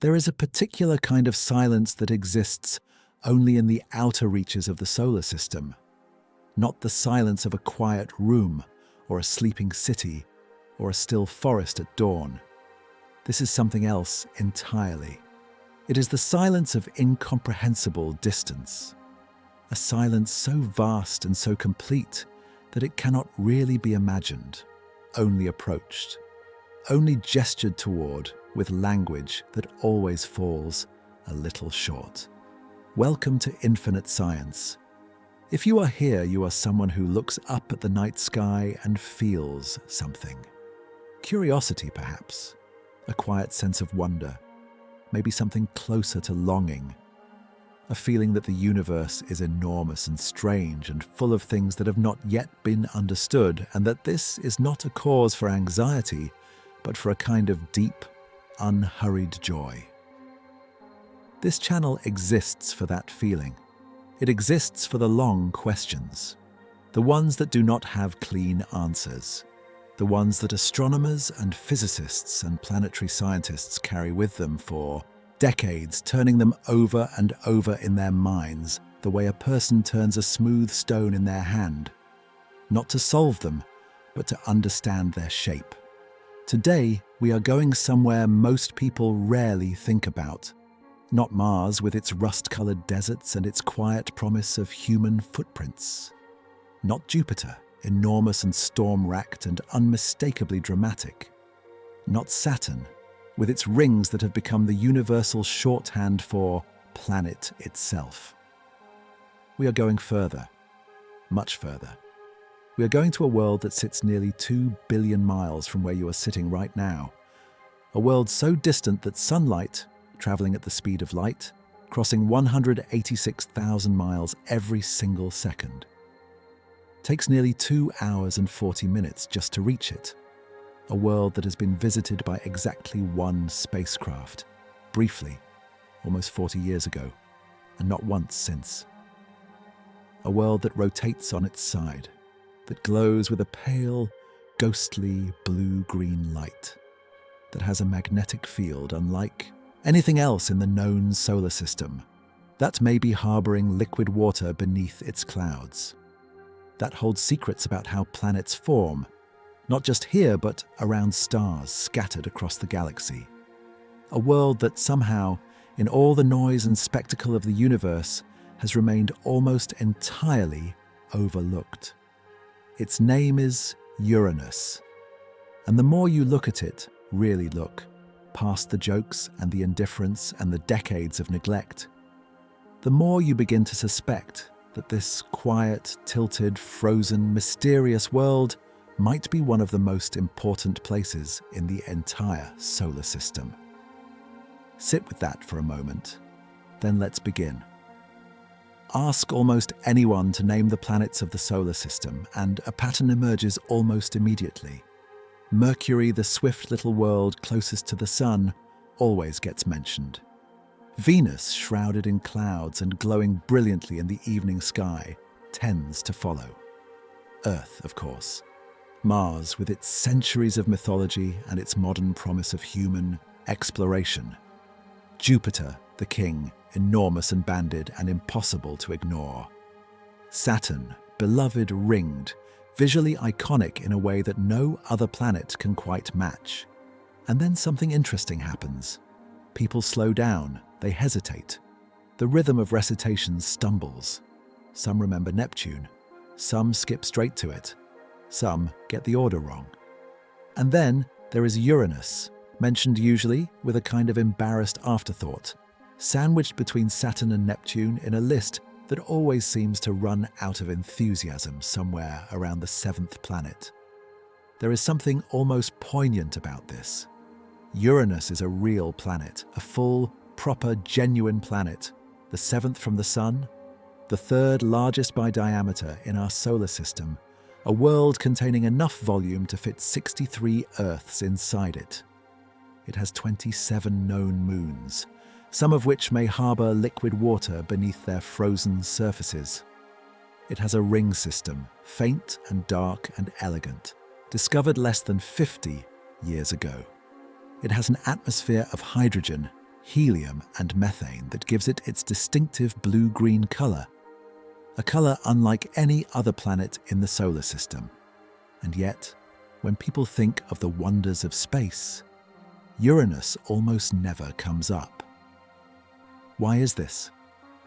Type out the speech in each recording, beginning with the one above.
There is a particular kind of silence that exists only in the outer reaches of the solar system, not the silence of a quiet room or a sleeping city or a still forest at dawn. This is something else entirely. It is the silence of incomprehensible distance, a silence so vast and so complete that it cannot really be imagined, only approached, only gestured toward with language that always falls a little short. Welcome to Infinite Science. If you are here, you are someone who looks up at the night sky and feels something. Curiosity, perhaps, a quiet sense of wonder, maybe something closer to longing, a feeling that the universe is enormous and strange and full of things that have not yet been understood, and that this is not a cause for anxiety, but for a kind of deep, unhurried joy. This channel exists for that feeling. It exists for the long questions, the ones that do not have clean answers, the ones that astronomers and physicists and planetary scientists carry with them for decades, turning them over and over in their minds, the way a person turns a smooth stone in their hand, not to solve them, but to understand their shape. Today, we are going somewhere most people rarely think about. Not Mars with its rust-colored deserts and its quiet promise of human footprints. Not Jupiter, enormous and storm-racked and unmistakably dramatic. Not Saturn, with its rings that have become the universal shorthand for planet itself. We are going further, much further. We are going to a world that sits nearly 2 billion miles from where you are sitting right now. A world so distant that sunlight, traveling at the speed of light, crossing 186,000 miles every single second, takes nearly 2 hours and 40 minutes just to reach it. A world that has been visited by exactly one spacecraft, briefly, almost 40 years ago, and not once since. A world that rotates on its side, that glows with a pale, ghostly blue-green light, that has a magnetic field unlike anything else in the known solar system, that may be harboring liquid water beneath its clouds, that holds secrets about how planets form, not just here but around stars scattered across the galaxy. A world that somehow, in all the noise and spectacle of the universe, has remained almost entirely overlooked. Its name is Uranus, and the more you look at it, really look, past the jokes and the indifference and the decades of neglect, the more you begin to suspect that this quiet, tilted, frozen, mysterious world might be one of the most important places in the entire solar system. Sit with that for a moment, then let's begin. Ask almost anyone to name the planets of the solar system, and a pattern emerges almost immediately. Mercury, the swift little world closest to the sun, always gets mentioned. Venus, shrouded in clouds and glowing brilliantly in the evening sky, tends to follow. Earth, of course. Mars, with its centuries of mythology and its modern promise of human exploration. Jupiter, the king, enormous and banded and impossible to ignore. Saturn, beloved, ringed, visually iconic in a way that no other planet can quite match. And then something interesting happens. People slow down, they hesitate. The rhythm of recitation stumbles. Some remember Neptune, some skip straight to it, some get the order wrong. And then there is Uranus, mentioned usually with a kind of embarrassed afterthought, sandwiched between Saturn and Neptune in a list that always seems to run out of enthusiasm somewhere around the 7th planet. There is something almost poignant about this. Uranus is a real planet, a full, proper, genuine planet, the 7th from the Sun, the 3rd largest by diameter in our solar system, a world containing enough volume to fit 63 Earths inside it. It has 27 known moons, some of which may harbour liquid water beneath their frozen surfaces. It has a ring system, faint and dark and elegant, discovered less than 50 years ago. It has an atmosphere of hydrogen helium and methane that gives it its distinctive blue-green color, a color unlike any other planet in the solar system. And yet, when people think of the wonders of space, Uranus almost never comes up. Why is this?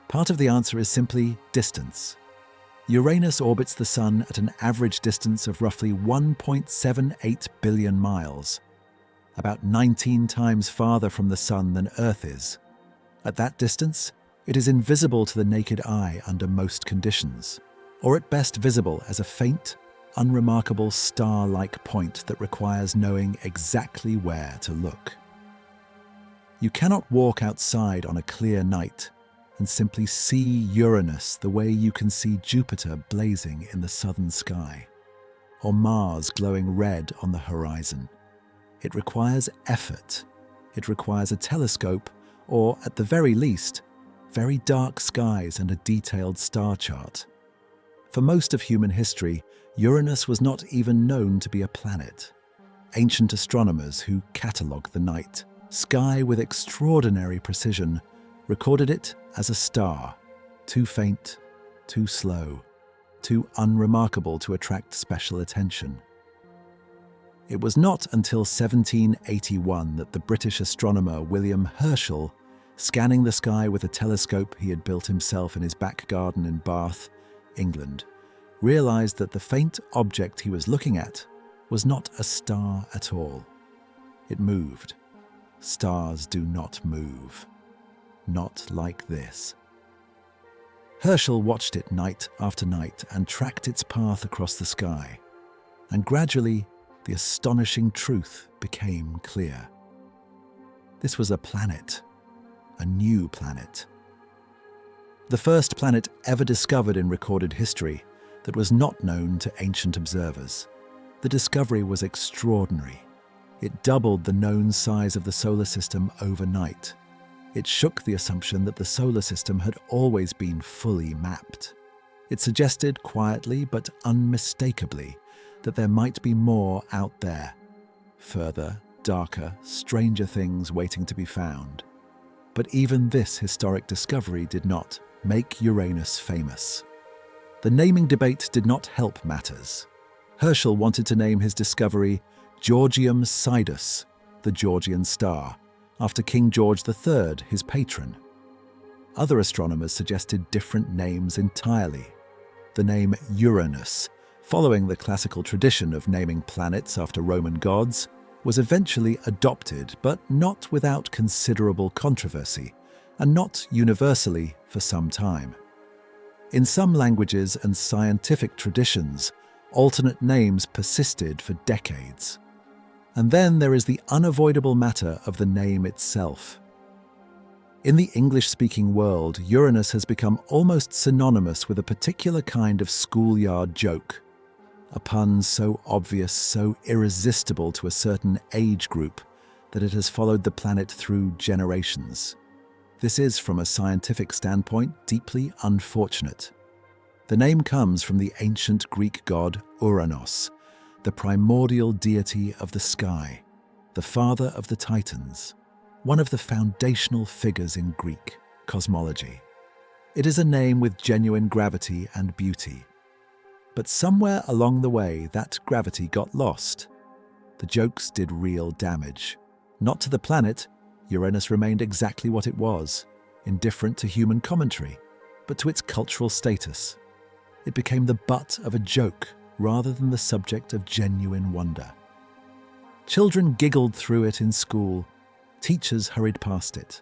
Part of the answer is simply distance. Uranus orbits the Sun at an average distance of roughly 1.78 billion miles, about 19 times farther from the Sun than Earth is. At that distance, it is invisible to the naked eye under most conditions, or at best visible as a faint, unremarkable star-like point that requires knowing exactly where to look. You cannot walk outside on a clear night and simply see Uranus the way you can see Jupiter blazing in the southern sky, or Mars glowing red on the horizon. It requires effort. It requires a telescope, or at the very least, very dark skies and a detailed star chart. For most of human history, Uranus was not even known to be a planet. Ancient astronomers who catalogue the night sky with extraordinary precision recorded it as a star, too faint, too slow, too unremarkable to attract special attention. It was not until 1781 that the British astronomer William Herschel, scanning the sky with a telescope he had built himself in his back garden in Bath, England, realized that the faint object he was looking at was not a star at all. It moved. Stars do not move. Not like this. Herschel watched it night after night and tracked its path across the sky, and gradually the astonishing truth became clear. This was a planet, a new planet. The first planet ever discovered in recorded history that was not known to ancient observers. The discovery was extraordinary. It doubled the known size of the solar system overnight. It shook the assumption that the solar system had always been fully mapped. It suggested quietly but unmistakably that there might be more out there. Further, darker, stranger things waiting to be found. But even this historic discovery did not make Uranus famous. The naming debate did not help matters. Herschel wanted to name his discovery Georgium Sidus, the Georgian star, after King George III, his patron. Other astronomers suggested different names entirely. The name Uranus, following the classical tradition of naming planets after Roman gods, was eventually adopted, but not without considerable controversy, and not universally for some time. In some languages and scientific traditions, alternate names persisted for decades. And then there is the unavoidable matter of the name itself. In the English-speaking world, Uranus has become almost synonymous with a particular kind of schoolyard joke, a pun so obvious, so irresistible to a certain age group that it has followed the planet through generations. This is, from a scientific standpoint, deeply unfortunate. The name comes from the ancient Greek god Uranos, the primordial deity of the sky, the father of the Titans, one of the foundational figures in Greek cosmology. It is a name with genuine gravity and beauty. But somewhere along the way, that gravity got lost. The jokes did real damage. Not to the planet. Uranus remained exactly what it was, indifferent to human commentary, but to its cultural status. It became the butt of a joke rather than the subject of genuine wonder. Children giggled through it in school. Teachers hurried past it.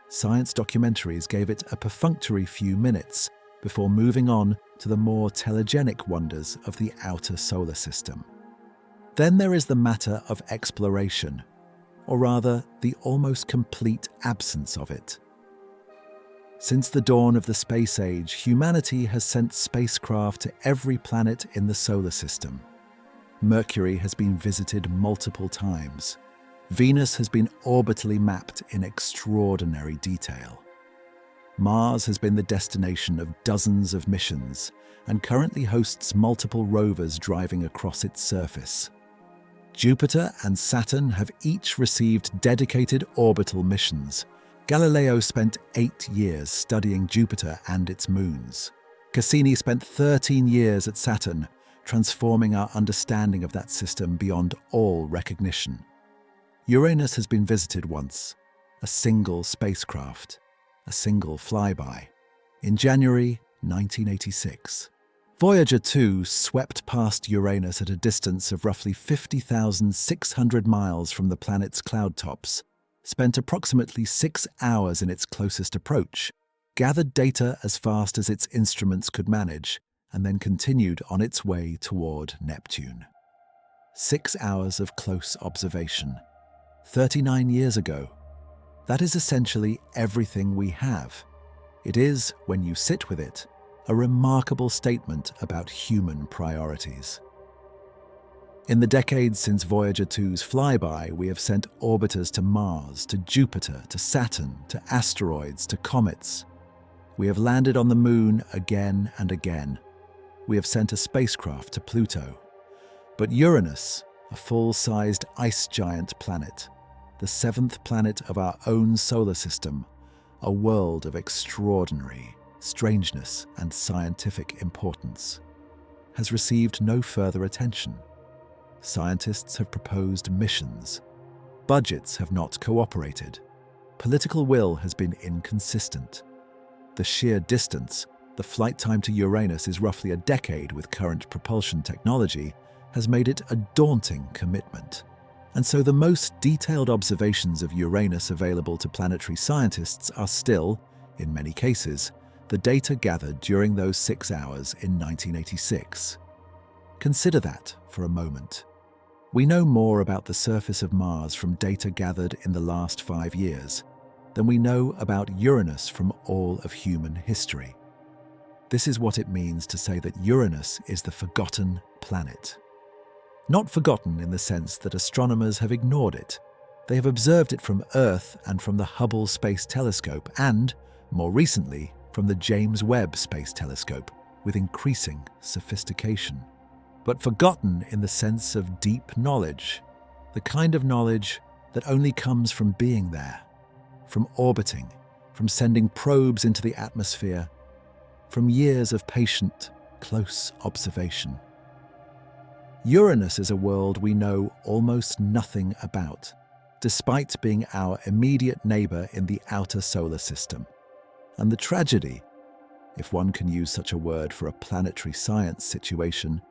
Science documentaries gave it a perfunctory few minutes before moving on to the more telegenic wonders of the outer solar system. Then there is the matter of exploration, or rather, the almost complete absence of it. Since the dawn of the space age, humanity has sent spacecraft to every planet in the solar system. Mercury has been visited multiple times. Venus has been orbitally mapped in extraordinary detail. Mars has been the destination of dozens of missions and currently hosts multiple rovers driving across its surface. Jupiter and Saturn have each received dedicated orbital missions, Galileo spent 8 years studying Jupiter and its moons. Cassini spent 13 years at Saturn, transforming our understanding of that system beyond all recognition. Uranus has been visited once, a single spacecraft, a single flyby, in January 1986. Voyager 2 swept past Uranus at a distance of roughly 50,600 miles from the planet's cloud tops, spent approximately 6 hours in its closest approach, gathered data as fast as its instruments could manage, and then continued on its way toward Neptune. 6 hours of close observation. 39 years ago. That is essentially everything we have. It is, when you sit with it, a remarkable statement about human priorities. In the decades since Voyager 2's flyby, we have sent orbiters to Mars, to Jupiter, to Saturn, to asteroids, to comets. We have landed on the Moon again and again. We have sent a spacecraft to Pluto. But Uranus, a full-sized ice giant planet, the 7th planet of our own solar system, a world of extraordinary strangeness and scientific importance, has received no further attention. Scientists have proposed missions. Budgets have not cooperated. Political will has been inconsistent. The sheer distance, the flight time to Uranus is roughly a decade with current propulsion technology, has made it a daunting commitment. And so the most detailed observations of Uranus available to planetary scientists are still, in many cases, the data gathered during those 6 hours in 1986. Consider that for a moment. We know more about the surface of Mars from data gathered in the last 5 years than we know about Uranus from all of human history. This is what it means to say that Uranus is the forgotten planet. Not forgotten in the sense that astronomers have ignored it. They have observed it from Earth and from the Hubble Space Telescope and, more recently, from the James Webb Space Telescope, with increasing sophistication. But forgotten in the sense of deep knowledge, the kind of knowledge that only comes from being there, from orbiting, from sending probes into the atmosphere, from years of patient, close observation. Uranus is a world we know almost nothing about, despite being our immediate neighbor in the outer solar system. And the tragedy, if one can use such a word for a planetary science situation,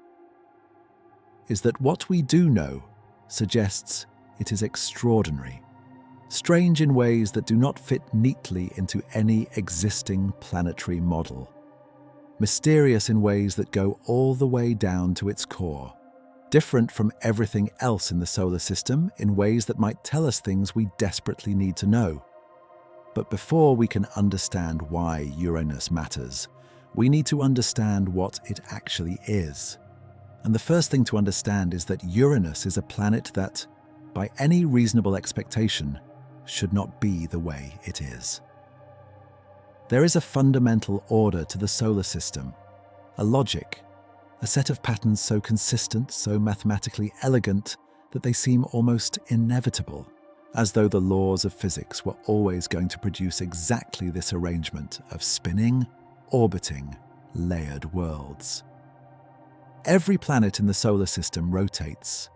is that what we do know suggests it is extraordinary, strange in ways that do not fit neatly into any existing planetary model, mysterious in ways that go all the way down to its core, different from everything else in the solar system in ways that might tell us things we desperately need to know. But before we can understand why Uranus matters, we need to understand what it actually is. And the first thing to understand is that Uranus is a planet that, by any reasonable expectation, should not be the way it is. There is a fundamental order to the solar system, a logic, a set of patterns so consistent, so mathematically elegant, that they seem almost inevitable, as though the laws of physics were always going to produce exactly this arrangement of spinning, orbiting, layered worlds. Every planet in the solar system rotates.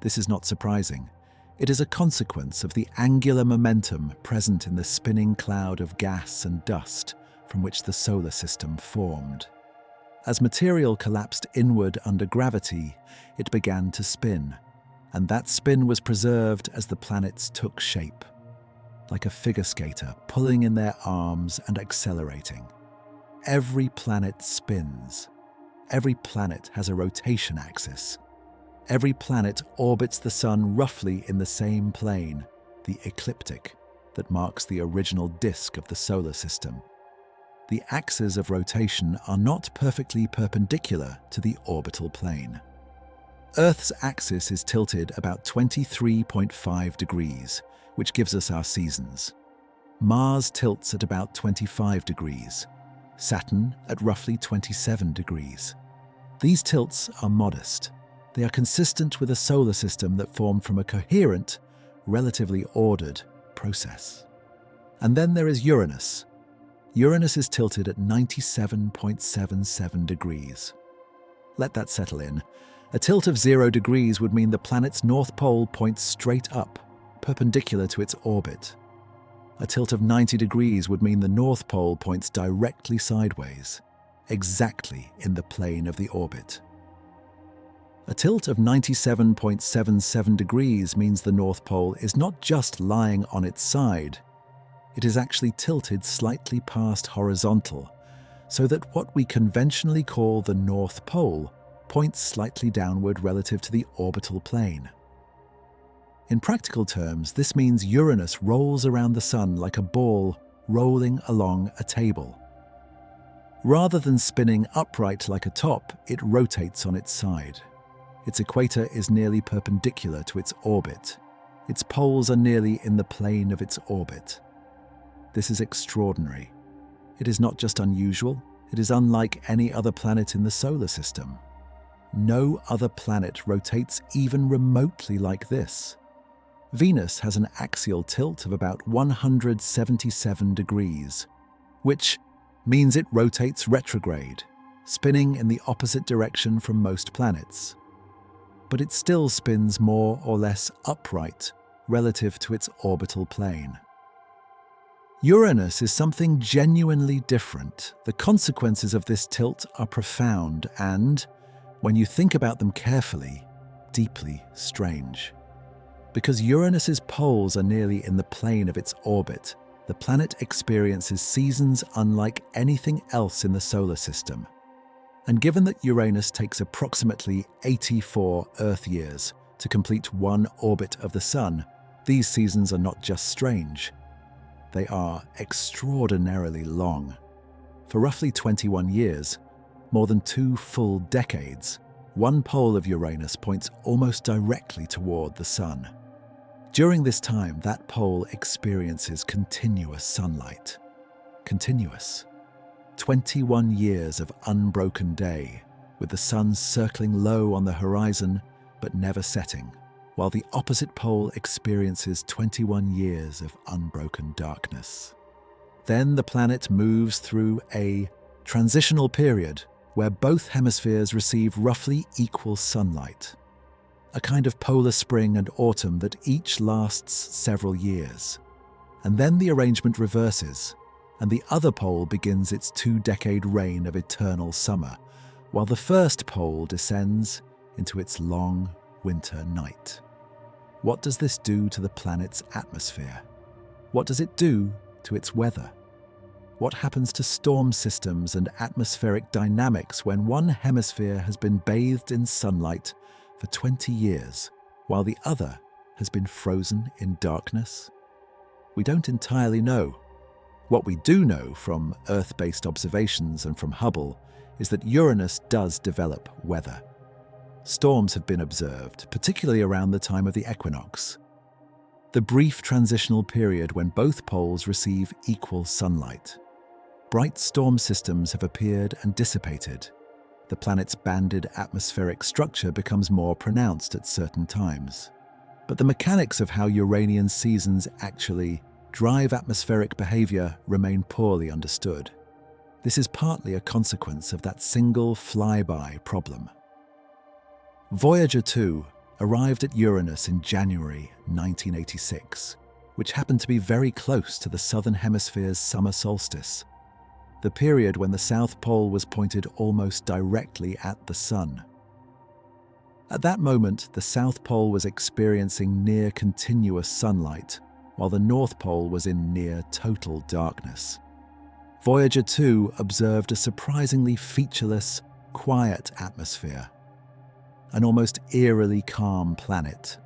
This is not surprising. It is a consequence of the angular momentum present in the spinning cloud of gas and dust from which the solar system formed. As material collapsed inward under gravity, it began to spin, and that spin was preserved as the planets took shape, like a figure skater pulling in their arms and accelerating. Every planet spins. Every planet has a rotation axis. Every planet orbits the Sun roughly in the same plane, the ecliptic, that marks the original disk of the solar system. The axes of rotation are not perfectly perpendicular to the orbital plane. Earth's axis is tilted about 23.5 degrees, which gives us our seasons. Mars tilts at about 25 degrees, Saturn at roughly 27 degrees. These tilts are modest. They are consistent with a solar system that formed from a coherent, relatively ordered process. And then there is Uranus. Uranus is tilted at 97.77 degrees. Let that settle in. A tilt of 0 degrees would mean the planet's north pole points straight up, perpendicular to its orbit. A tilt of 90 degrees would mean the North Pole points directly sideways, exactly in the plane of the orbit. A tilt of 97.77 degrees means the North Pole is not just lying on its side, it is actually tilted slightly past horizontal, so that what we conventionally call the North Pole points slightly downward relative to the orbital plane. In practical terms, this means Uranus rolls around the Sun like a ball rolling along a table. Rather than spinning upright like a top, it rotates on its side. Its equator is nearly perpendicular to its orbit. Its poles are nearly in the plane of its orbit. This is extraordinary. It is not just unusual, it is unlike any other planet in the solar system. No other planet rotates even remotely like this. Venus has an axial tilt of about 177 degrees, which means it rotates retrograde, spinning in the opposite direction from most planets. But it still spins more or less upright relative to its orbital plane. Uranus is something genuinely different. The consequences of this tilt are profound and, when you think about them carefully, deeply strange. Because Uranus's poles are nearly in the plane of its orbit, the planet experiences seasons unlike anything else in the solar system. And given that Uranus takes approximately 84 Earth years to complete one orbit of the Sun, these seasons are not just strange, they are extraordinarily long. For roughly 21 years, more than 2 full decades, one pole of Uranus points almost directly toward the Sun. During this time, that pole experiences continuous sunlight. Continuous. 21 years of unbroken day, with the Sun circling low on the horizon but never setting, while the opposite pole experiences 21 years of unbroken darkness. Then the planet moves through a transitional period where both hemispheres receive roughly equal sunlight. A kind of polar spring and autumn that each lasts several years. And then the arrangement reverses, and the other pole begins its 2-decade reign of eternal summer, while the first pole descends into its long winter night. What does this do to the planet's atmosphere? What does it do to its weather? What happens to storm systems and atmospheric dynamics when one hemisphere has been bathed in sunlight for 20 years, while the other has been frozen in darkness? We don't entirely know. What we do know from Earth-based observations and from Hubble is that Uranus does develop weather. Storms have been observed, particularly around the time of the equinox, the brief transitional period when both poles receive equal sunlight. Bright storm systems have appeared and dissipated. The planet's banded atmospheric structure becomes more pronounced at certain times. But the mechanics of how Uranian seasons actually drive atmospheric behavior remain poorly understood. This is partly a consequence of that single flyby problem. Voyager 2 arrived at Uranus in January 1986, which happened to be very close to the southern hemisphere's summer solstice, the period when the South Pole was pointed almost directly at the Sun. At that moment, the South Pole was experiencing near continuous sunlight, while the North Pole was in near total darkness. Voyager 2 observed a surprisingly featureless, quiet atmosphere, an almost eerily calm planet.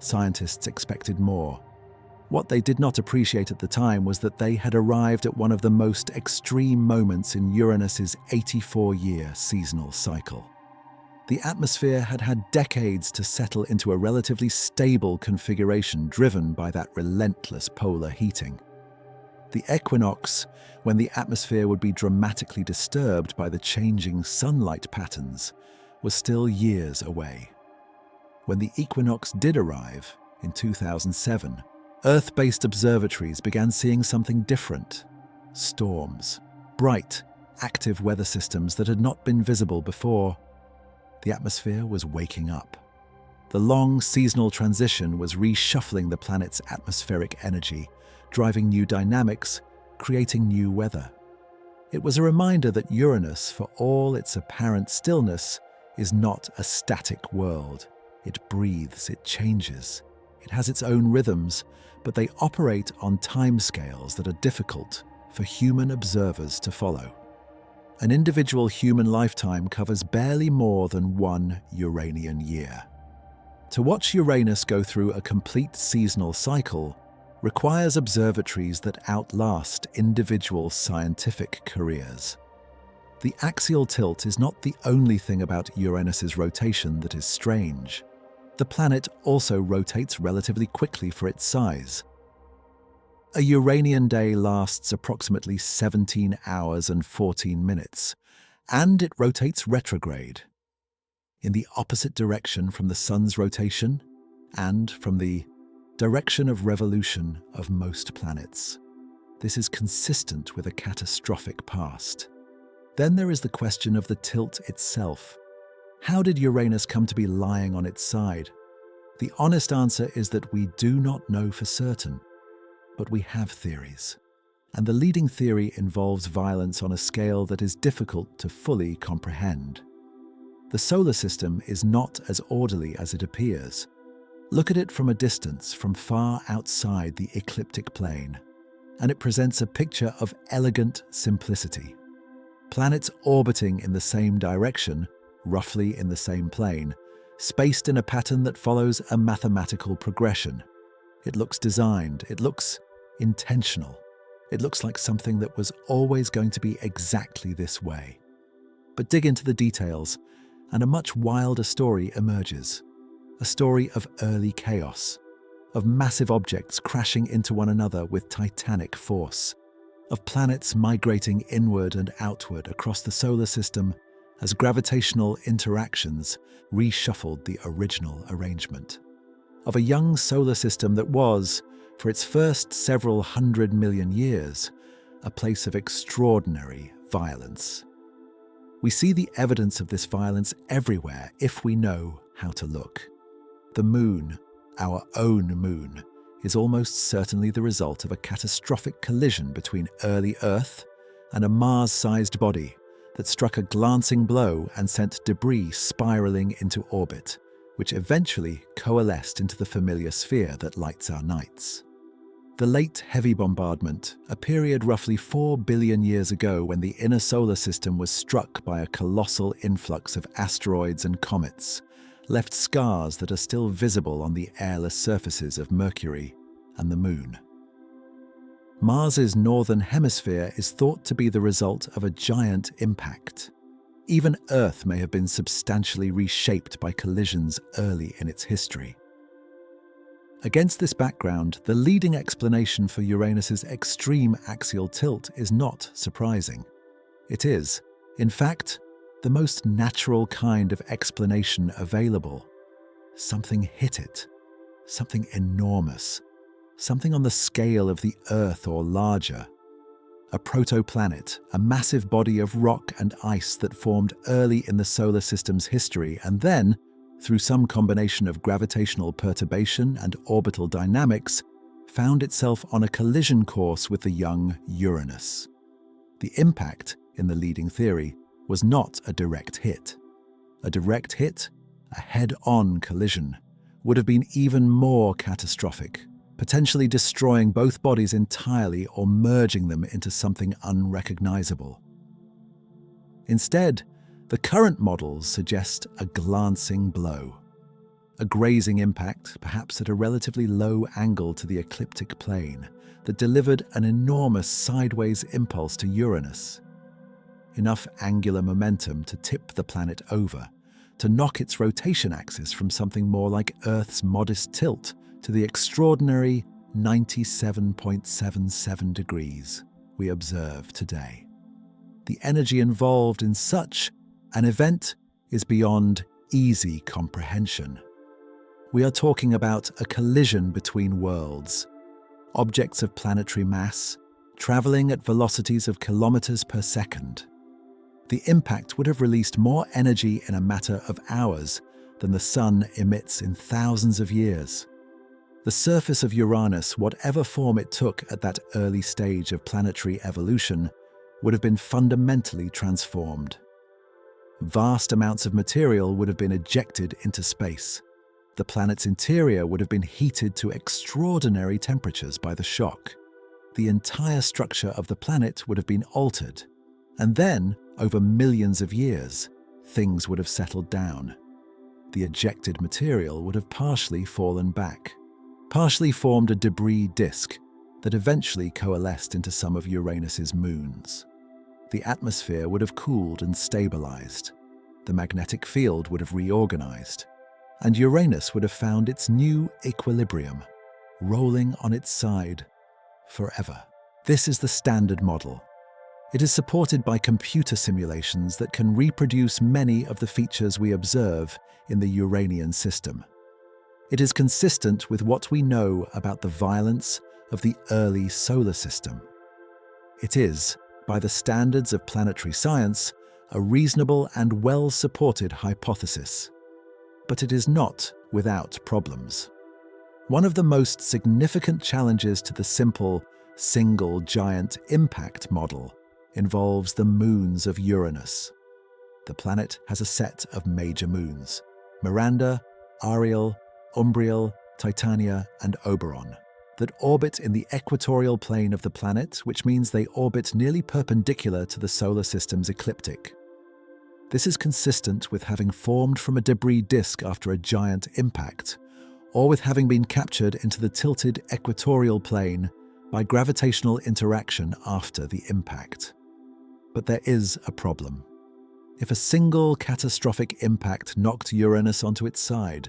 Scientists expected more. What they did not appreciate at the time was that they had arrived at one of the most extreme moments in Uranus's 84-year seasonal cycle. The atmosphere had had decades to settle into a relatively stable configuration driven by that relentless polar heating. The equinox, when the atmosphere would be dramatically disturbed by the changing sunlight patterns, was still years away. When the equinox did arrive, in 2007, Earth-based observatories began seeing something different. Storms. Bright, active weather systems that had not been visible before. The atmosphere was waking up. The long seasonal transition was reshuffling the planet's atmospheric energy, driving new dynamics, creating new weather. It was a reminder that Uranus, for all its apparent stillness, is not a static world. It breathes, it changes. It has its own rhythms, but they operate on timescales that are difficult for human observers to follow. An individual human lifetime covers barely more than one Uranian year. To watch Uranus go through a complete seasonal cycle requires observatories that outlast individual scientific careers. The axial tilt is not the only thing about Uranus's rotation that is strange. The planet also rotates relatively quickly for its size. A Uranian day lasts approximately 17 hours and 14 minutes, and it rotates retrograde, in the opposite direction from the Sun's rotation and from the direction of revolution of most planets. This is consistent with a catastrophic past. Then there is the question of the tilt itself. How did Uranus come to be lying on its side? The honest answer is that we do not know for certain, but we have theories. And the leading theory involves violence on a scale that is difficult to fully comprehend. The solar system is not as orderly as it appears. Look at it from a distance, from far outside the ecliptic plane, and it presents a picture of elegant simplicity. Planets orbiting in the same direction, roughly in the same plane, spaced in a pattern that follows a mathematical progression. It looks designed, it looks intentional. It looks like something that was always going to be exactly this way. But dig into the details, and a much wilder story emerges. A story of early chaos, of massive objects crashing into one another with titanic force, of planets migrating inward and outward across the solar system as gravitational interactions reshuffled the original arrangement. Of a young solar system that was, for its first several 100 million years, a place of extraordinary violence. We see the evidence of this violence everywhere if we know how to look. The moon, our own moon, is almost certainly the result of a catastrophic collision between early Earth and a Mars-sized body that struck a glancing blow and sent debris spiraling into orbit, which eventually coalesced into the familiar sphere that lights our nights. The late heavy bombardment, a period roughly 4 billion years ago when the inner solar system was struck by a colossal influx of asteroids and comets, left scars that are still visible on the airless surfaces of Mercury and the Moon. Mars's northern hemisphere is thought to be the result of a giant impact. Even Earth may have been substantially reshaped by collisions early in its history. Against this background, the leading explanation for Uranus's extreme axial tilt is not surprising. It is, in fact, the most natural kind of explanation available. Something hit it, something enormous, something on the scale of the Earth or larger. A protoplanet, a massive body of rock and ice that formed early in the solar system's history and then, through some combination of gravitational perturbation and orbital dynamics, found itself on a collision course with the young Uranus. The impact, in the leading theory, was not a direct hit. A direct hit, a head-on collision, would have been even more catastrophic, potentially destroying both bodies entirely or merging them into something unrecognizable. Instead, the current models suggest a glancing blow. A grazing impact, perhaps at a relatively low angle to the ecliptic plane, that delivered an enormous sideways impulse to Uranus. Enough angular momentum to tip the planet over, to knock its rotation axis from something more like Earth's modest tilt to the extraordinary 97.77 degrees we observe today. The energy involved in such an event is beyond easy comprehension. We are talking about a collision between worlds, objects of planetary mass, traveling at velocities of kilometers per second. The impact would have released more energy in a matter of hours than the Sun emits in thousands of years. The surface of Uranus, whatever form it took at that early stage of planetary evolution, would have been fundamentally transformed. Vast amounts of material would have been ejected into space. The planet's interior would have been heated to extraordinary temperatures by the shock. The entire structure of the planet would have been altered. And then, over millions of years, things would have settled down. The ejected material would have partially fallen back, partially formed a debris disk that eventually coalesced into some of Uranus's moons. The atmosphere would have cooled and stabilized. The magnetic field would have reorganized. And Uranus would have found its new equilibrium, rolling on its side forever. This is the standard model. It is supported by computer simulations that can reproduce many of the features we observe in the Uranian system. It is consistent with what we know about the violence of the early solar system. It is, by the standards of planetary science, a reasonable and well-supported hypothesis. But it is not without problems. One of the most significant challenges to the simple, single giant impact model involves the moons of Uranus. The planet has a set of major moons: Miranda, Ariel, Umbriel, Titania, and Oberon, that orbit in the equatorial plane of the planet, which means they orbit nearly perpendicular to the solar system's ecliptic. This is consistent with having formed from a debris disk after a giant impact, or with having been captured into the tilted equatorial plane by gravitational interaction after the impact. But there is a problem. If a single catastrophic impact knocked Uranus onto its side,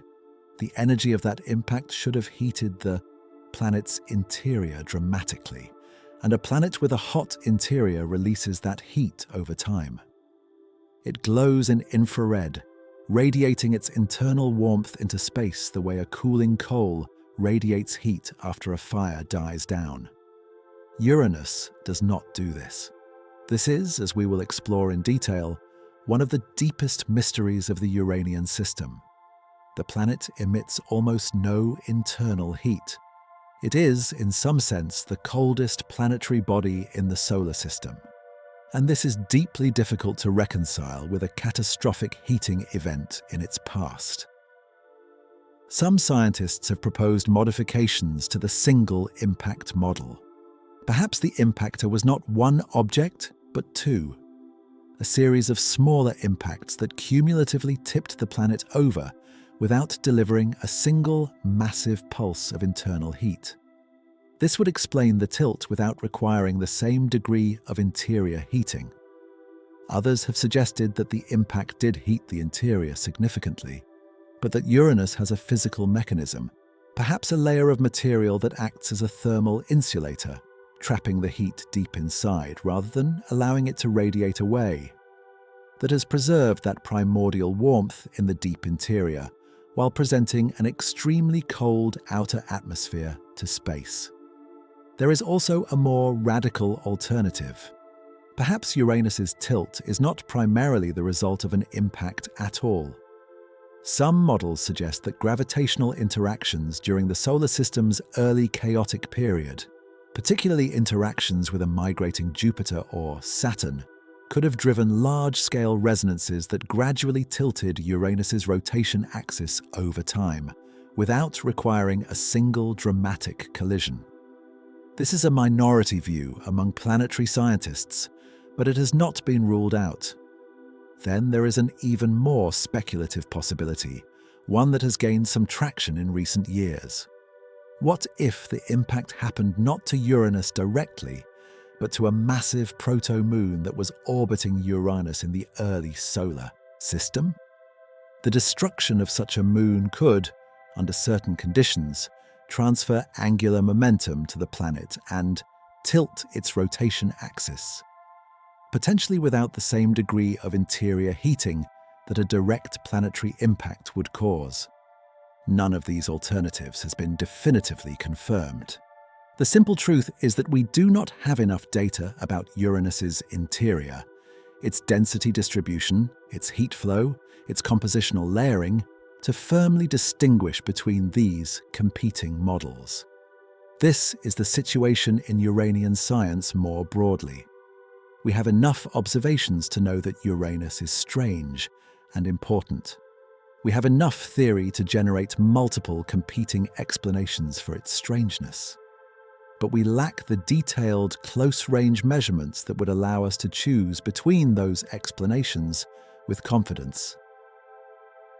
the energy of that impact should have heated the planet's interior dramatically, and a planet with a hot interior releases that heat over time. It glows in infrared, radiating its internal warmth into space the way a cooling coal radiates heat after a fire dies down. Uranus does not do this. This is, as we will explore in detail, one of the deepest mysteries of the Uranian system. The planet emits almost no internal heat. It is, in some sense, the coldest planetary body in the solar system. And this is deeply difficult to reconcile with a catastrophic heating event in its past. Some scientists have proposed modifications to the single impact model. Perhaps the impactor was not one object, but two. A series of smaller impacts that cumulatively tipped the planet over without delivering a single massive pulse of internal heat. This would explain the tilt without requiring the same degree of interior heating. Others have suggested that the impact did heat the interior significantly, but that Uranus has a physical mechanism, perhaps a layer of material that acts as a thermal insulator, trapping the heat deep inside rather than allowing it to radiate away, that has preserved that primordial warmth in the deep interior while presenting an extremely cold outer atmosphere to space. There is also a more radical alternative. Perhaps Uranus's tilt is not primarily the result of an impact at all. Some models suggest that gravitational interactions during the solar system's early chaotic period, particularly interactions with a migrating Jupiter or Saturn, could have driven large-scale resonances that gradually tilted Uranus's rotation axis over time, without requiring a single dramatic collision. This is a minority view among planetary scientists, but it has not been ruled out. Then there is an even more speculative possibility, one that has gained some traction in recent years. What if the impact happened not to Uranus directly, but to a massive proto-moon that was orbiting Uranus in the early solar system? The destruction of such a moon could, under certain conditions, transfer angular momentum to the planet and tilt its rotation axis, potentially without the same degree of interior heating that a direct planetary impact would cause. None of these alternatives has been definitively confirmed. The simple truth is that we do not have enough data about Uranus's interior, its density distribution, its heat flow, its compositional layering, to firmly distinguish between these competing models. This is the situation in Uranian science more broadly. We have enough observations to know that Uranus is strange and important. We have enough theory to generate multiple competing explanations for its strangeness. But we lack the detailed, close-range measurements that would allow us to choose between those explanations with confidence.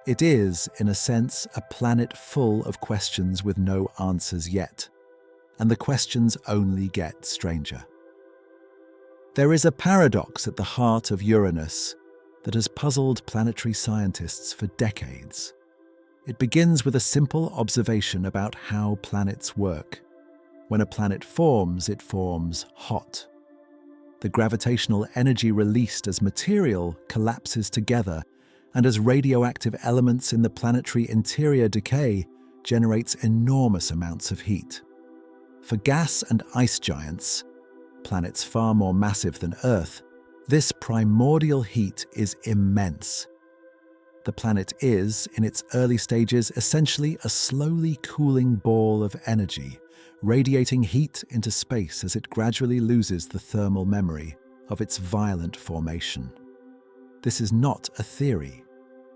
It is, in a sense, a planet full of questions with no answers yet, and the questions only get stranger. There is a paradox at the heart of Uranus that has puzzled planetary scientists for decades. It begins with a simple observation about how planets work. When a planet forms, it forms hot. The gravitational energy released as material collapses together, and as radioactive elements in the planetary interior decay, generates enormous amounts of heat. For gas and ice giants, planets far more massive than Earth, this primordial heat is immense. The planet is, in its early stages, essentially a slowly cooling ball of energy, radiating heat into space as it gradually loses the thermal memory of its violent formation. This is not a theory.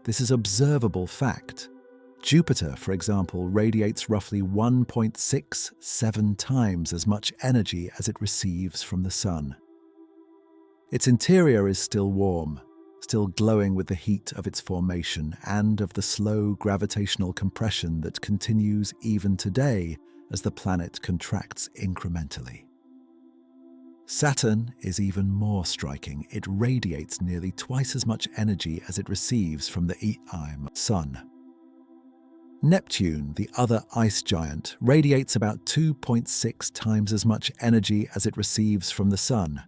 This is observable fact. Jupiter, for example, radiates roughly 1.67 times as much energy as it receives from the Sun. Its interior is still warm, still glowing with the heat of its formation and of the slow gravitational compression that continues even today as the planet contracts incrementally. Saturn is even more striking. It radiates nearly twice as much energy as it receives from the Sun. Neptune, the other ice giant, radiates about 2.6 times as much energy as it receives from the Sun.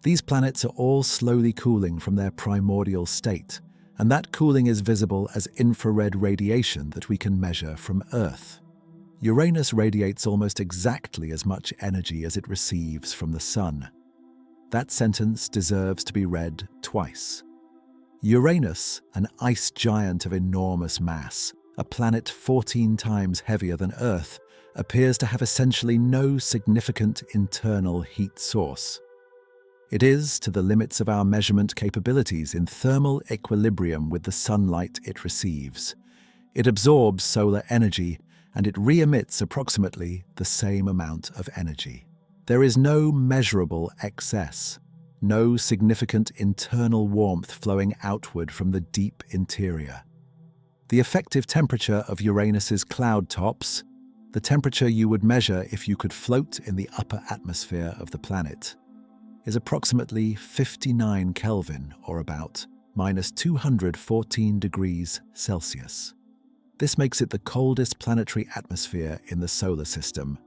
These planets are all slowly cooling from their primordial state, and that cooling is visible as infrared radiation that we can measure from Earth. Uranus radiates almost exactly as much energy as it receives from the Sun. That sentence deserves to be read twice. Uranus, an ice giant of enormous mass, a planet 14 times heavier than Earth, appears to have essentially no significant internal heat source. It is, to the limits of our measurement capabilities, in thermal equilibrium with the sunlight it receives. It absorbs solar energy, and it re-emits approximately the same amount of energy. There is no measurable excess, no significant internal warmth flowing outward from the deep interior. The effective temperature of Uranus's cloud tops, the temperature you would measure if you could float in the upper atmosphere of the planet, is approximately 59 Kelvin, or about minus 214 degrees Celsius. This makes it the coldest planetary atmosphere in the solar system.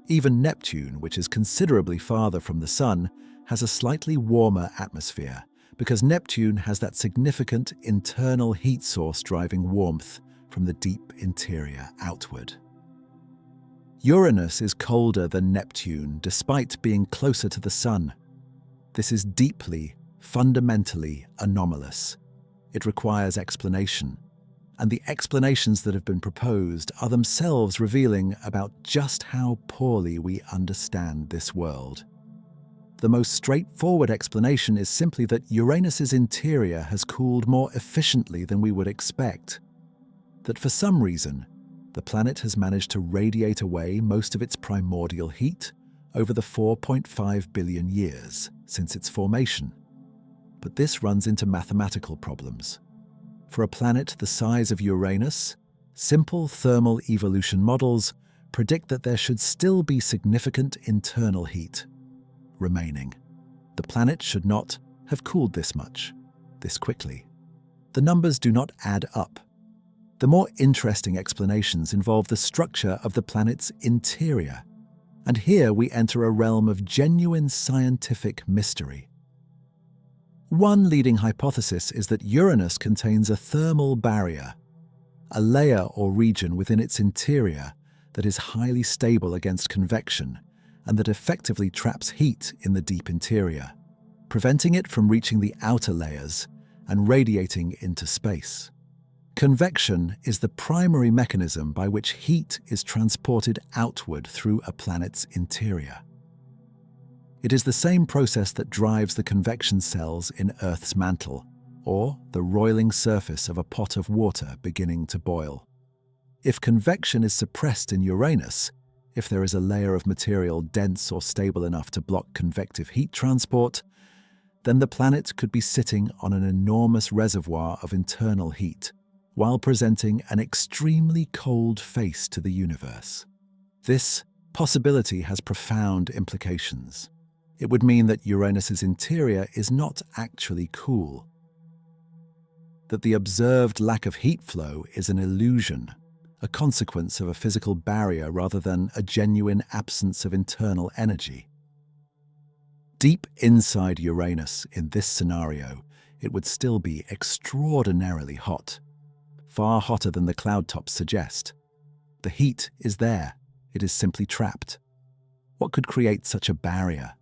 Even Neptune, which is considerably farther from the Sun, has a slightly warmer atmosphere, because Neptune has that significant internal heat source driving warmth from the deep interior outward. Uranus is colder than Neptune, despite being closer to the Sun. This is deeply, fundamentally anomalous. It requires explanation, and the explanations that have been proposed are themselves revealing about just how poorly we understand this world. The most straightforward explanation is simply that Uranus's interior has cooled more efficiently than we would expect. That for some reason, the planet has managed to radiate away most of its primordial heat over the 4.5 billion years since its formation. But this runs into mathematical problems. For a planet the size of Uranus, simple thermal evolution models predict that there should still be significant internal heat remaining. The planet should not have cooled this much, this quickly. The numbers do not add up. The more interesting explanations involve the structure of the planet's interior, and here we enter a realm of genuine scientific mystery. One leading hypothesis is that Uranus contains a thermal barrier, a layer or region within its interior that is highly stable against convection and that effectively traps heat in the deep interior, preventing it from reaching the outer layers and radiating into space. Convection is the primary mechanism by which heat is transported outward through a planet's interior. It is the same process that drives the convection cells in Earth's mantle, or the roiling surface of a pot of water beginning to boil. If convection is suppressed in Uranus, if there is a layer of material dense or stable enough to block convective heat transport, then the planet could be sitting on an enormous reservoir of internal heat, while presenting an extremely cold face to the universe. This possibility has profound implications. It would mean that Uranus's interior is not actually cool, that the observed lack of heat flow is an illusion, a consequence of a physical barrier rather than a genuine absence of internal energy. Deep inside Uranus, in this scenario, it would still be extraordinarily hot, far hotter than the cloud tops suggest. The heat is there, it is simply trapped. What could create such a barrier?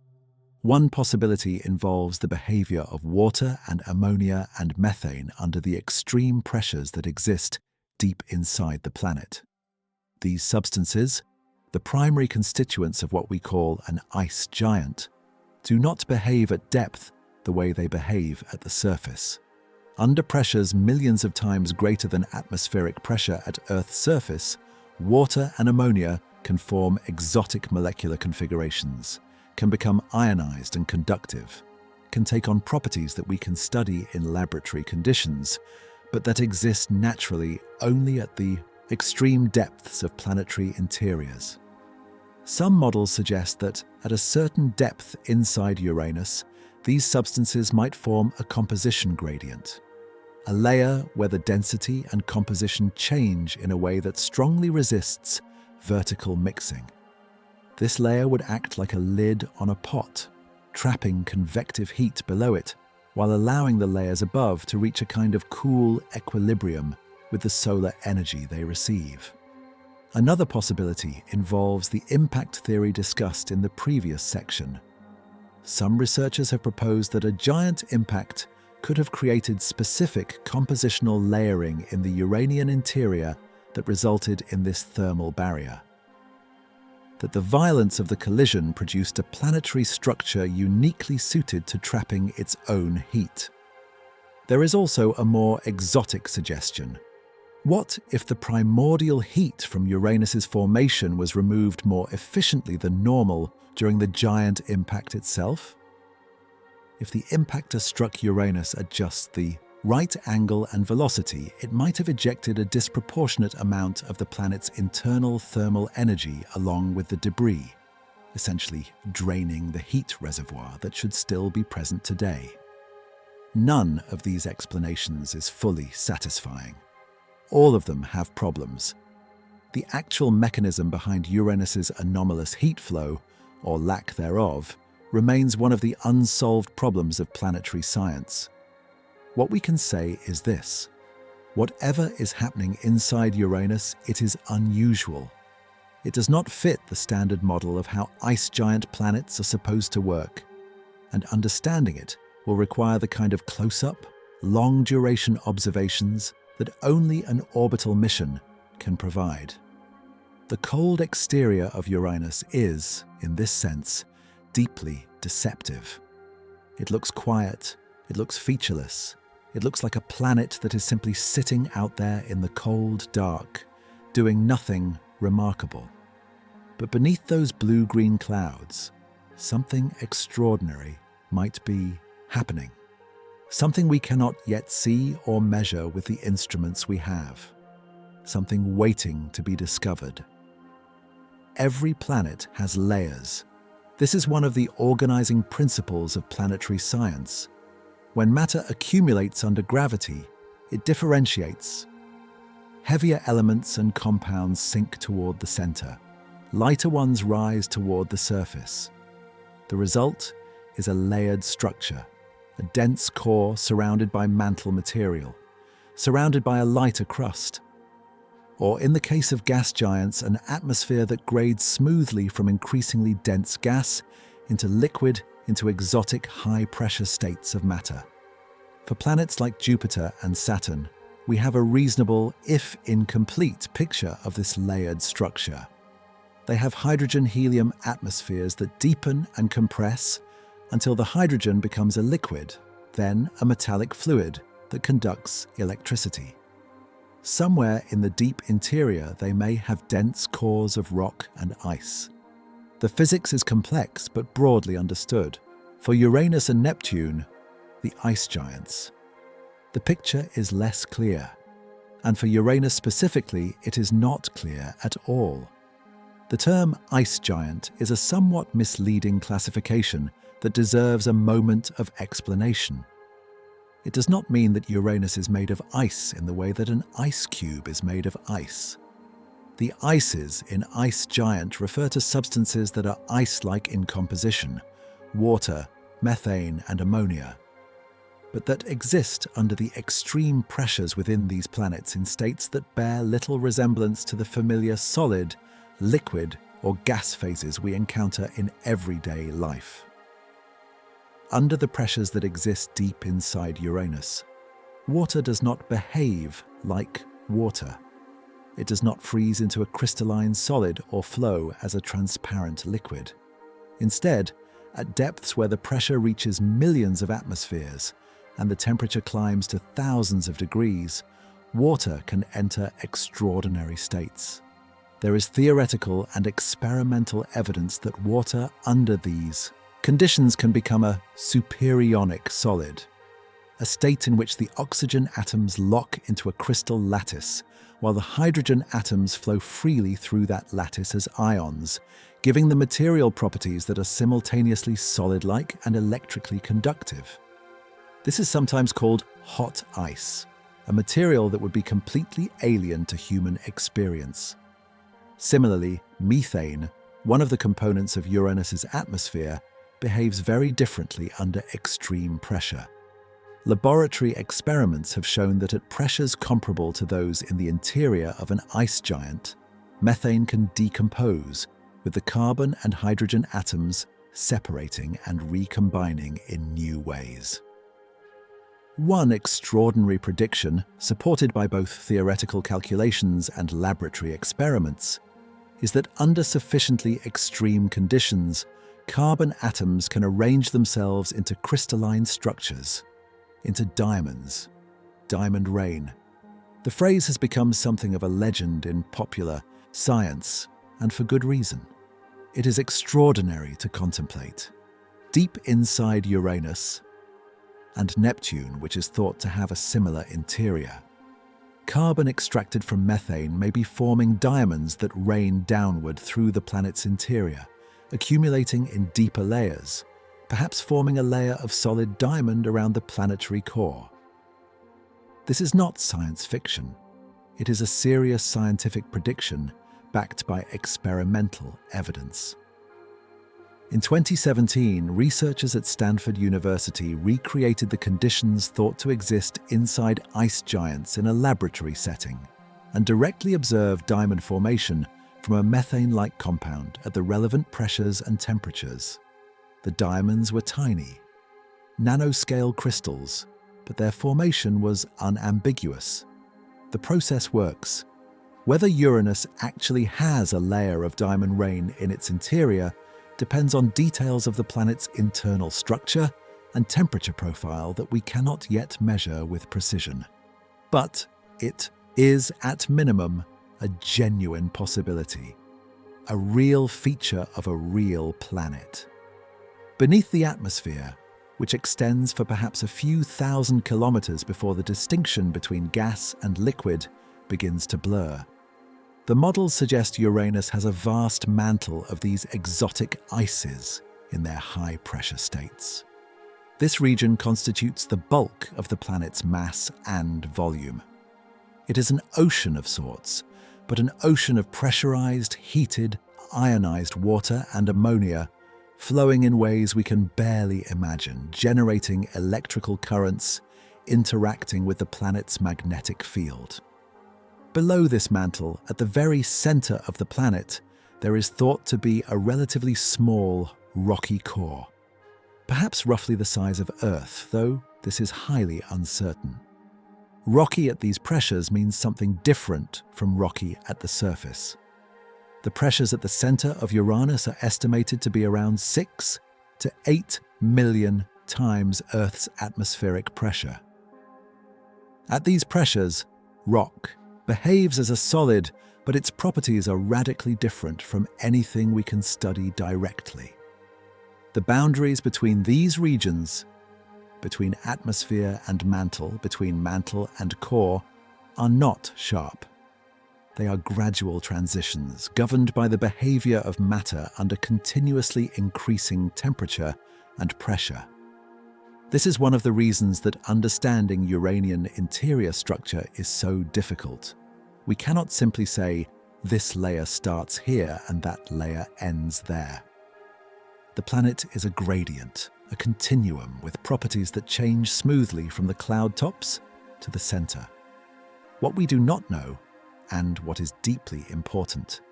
One possibility involves the behavior of water and ammonia and methane under the extreme pressures that exist deep inside the planet. These substances, the primary constituents of what we call an ice giant, do not behave at depth the way they behave at the surface. Under pressures millions of times greater than atmospheric pressure at Earth's surface, water and ammonia can form exotic molecular configurations, can become ionized and conductive, can take on properties that we can study in laboratory conditions, but that exist naturally only at the extreme depths of planetary interiors. Some models suggest that at a certain depth inside Uranus, these substances might form a composition gradient, a layer where the density and composition change in a way that strongly resists vertical mixing. This layer would act like a lid on a pot, trapping convective heat below it, while allowing the layers above to reach a kind of cool equilibrium with the solar energy they receive. Another possibility involves the impact theory discussed in the previous section. Some researchers have proposed that a giant impact could have created specific compositional layering in the Uranian interior that resulted in this thermal barrier. That the violence of the collision produced a planetary structure uniquely suited to trapping its own heat. There is also a more exotic suggestion. What if the primordial heat from Uranus's formation was removed more efficiently than normal during the giant impact itself? If the impactor struck Uranus at just the right angle and velocity, it might have ejected a disproportionate amount of the planet's internal thermal energy along with the debris, essentially draining the heat reservoir that should still be present today. None of these explanations is fully satisfying. All of them have problems. The actual mechanism behind Uranus's anomalous heat flow, or lack thereof, remains one of the unsolved problems of planetary science. What we can say is this: whatever is happening inside Uranus, it is unusual. It does not fit the standard model of how ice giant planets are supposed to work, and understanding it will require the kind of close-up, long-duration observations that only an orbital mission can provide. The cold exterior of Uranus is, in this sense, deeply deceptive. It looks quiet, it looks featureless, it looks like a planet that is simply sitting out there in the cold dark, doing nothing remarkable. But beneath those blue-green clouds, something extraordinary might be happening. Something we cannot yet see or measure with the instruments we have. Something waiting to be discovered. Every planet has layers. This is one of the organizing principles of planetary science. When matter accumulates under gravity, it differentiates. Heavier elements and compounds sink toward the center. Lighter ones rise toward the surface. The result is a layered structure, a dense core surrounded by mantle material, surrounded by a lighter crust. or in the case of gas giants, an atmosphere that grades smoothly from increasingly dense gas into liquid into exotic high-pressure states of matter. For planets like Jupiter and Saturn, we have a reasonable, if incomplete, picture of this layered structure. They have hydrogen-helium atmospheres that deepen and compress until the hydrogen becomes a liquid, then a metallic fluid that conducts electricity. Somewhere in the deep interior, they may have dense cores of rock and ice. The physics is complex but broadly understood. For Uranus and Neptune, the ice giants, the picture is less clear. And for Uranus specifically, it is not clear at all. The term ice giant is a somewhat misleading classification that deserves a moment of explanation. It does not mean that Uranus is made of ice in the way that an ice cube is made of ice. The ices in ice giant refer to substances that are ice-like in composition, water, methane, and ammonia, but that exist under the extreme pressures within these planets in states that bear little resemblance to the familiar solid, liquid, or gas phases we encounter in everyday life. Under the pressures that exist deep inside Uranus, water does not behave like water. It does not freeze into a crystalline solid or flow as a transparent liquid. Instead, at depths where the pressure reaches millions of atmospheres and the temperature climbs to thousands of degrees, water can enter extraordinary states. There is theoretical and experimental evidence that water under these conditions can become a superionic solid, a state in which the oxygen atoms lock into a crystal lattice, while the hydrogen atoms flow freely through that lattice as ions, giving the material properties that are simultaneously solid-like and electrically conductive. This is sometimes called hot ice, a material that would be completely alien to human experience. Similarly, methane, one of the components of Uranus's atmosphere, behaves very differently under extreme pressure. Laboratory experiments have shown that at pressures comparable to those in the interior of an ice giant, methane can decompose, with the carbon and hydrogen atoms separating and recombining in new ways. One extraordinary prediction, supported by both theoretical calculations and laboratory experiments, is that under sufficiently extreme conditions, carbon atoms can arrange themselves into crystalline structures, into diamonds, diamond rain. The phrase has become something of a legend in popular science, and for good reason. It is extraordinary to contemplate. Deep inside Uranus and Neptune, which is thought to have a similar interior, carbon extracted from methane may be forming diamonds that rain downward through the planet's interior, accumulating in deeper layers, perhaps forming a layer of solid diamond around the planetary core. This is not science fiction. It is a serious scientific prediction backed by experimental evidence. In 2017, researchers at Stanford University recreated the conditions thought to exist inside ice giants in a laboratory setting and directly observed diamond formation from a methane-like compound at the relevant pressures and temperatures. The diamonds were tiny, nanoscale crystals, but their formation was unambiguous. The process works. Whether Uranus actually has a layer of diamond rain in its interior depends on details of the planet's internal structure and temperature profile that we cannot yet measure with precision. But it is, at minimum, a genuine possibility, a real feature of a real planet. Beneath the atmosphere, which extends for perhaps a few thousand kilometers before the distinction between gas and liquid begins to blur, the models suggest Uranus has a vast mantle of these exotic ices in their high-pressure states. This region constitutes the bulk of the planet's mass and volume. It is an ocean of sorts, but an ocean of pressurized, heated, ionized water and ammonia flowing in ways we can barely imagine, generating electrical currents, interacting with the planet's magnetic field. Below this mantle, at the very center of the planet, there is thought to be a relatively small, rocky core. Perhaps roughly the size of Earth, though this is highly uncertain. Rocky at these pressures means something different from rocky at the surface. The pressures at the center of Uranus are estimated to be around 6 to 8 million times Earth's atmospheric pressure. At these pressures, rock behaves as a solid, but its properties are radically different from anything we can study directly. The boundaries between these regions, between atmosphere and mantle, between mantle and core, are not sharp. They are gradual transitions governed by the behavior of matter under continuously increasing temperature and pressure. This is one of the reasons that understanding Uranian interior structure is so difficult. We cannot simply say, this layer starts here and that layer ends there. The planet is a gradient, a continuum with properties that change smoothly from the cloud tops to the center. What we do not know, and what is deeply important,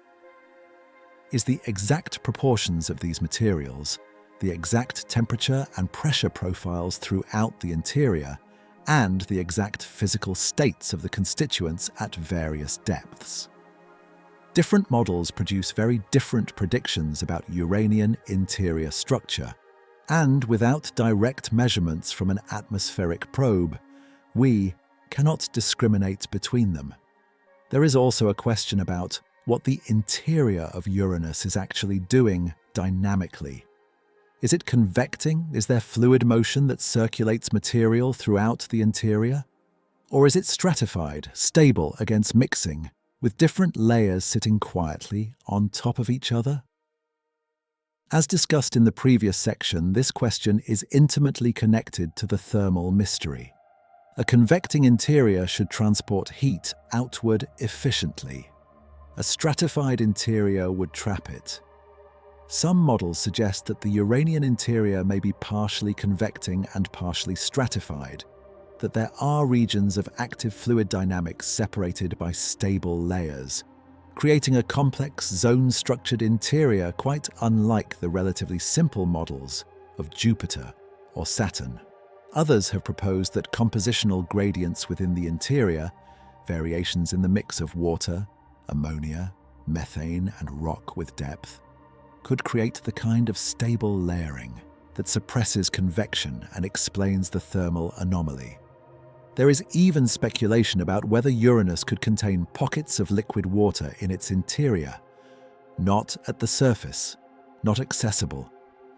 is the exact proportions of these materials, the exact temperature and pressure profiles throughout the interior, and the exact physical states of the constituents at various depths. Different models produce very different predictions about Uranian interior structure, and without direct measurements from an atmospheric probe, we cannot discriminate between them. There is also a question about what the interior of Uranus is actually doing dynamically. Is it convecting? Is there fluid motion that circulates material throughout the interior? Or is it stratified, stable against mixing, with different layers sitting quietly on top of each other? As discussed in the previous section, this question is intimately connected to the thermal mystery. A convecting interior should transport heat outward efficiently. A stratified interior would trap it. Some models suggest that the Uranian interior may be partially convecting and partially stratified, that there are regions of active fluid dynamics separated by stable layers, creating a complex zone-structured interior quite unlike the relatively simple models of Jupiter or Saturn. Others have proposed that compositional gradients within the interior, variations in the mix of water, ammonia, methane, and rock with depth, could create the kind of stable layering that suppresses convection and explains the thermal anomaly. There is even speculation about whether Uranus could contain pockets of liquid water in its interior, not at the surface, not accessible,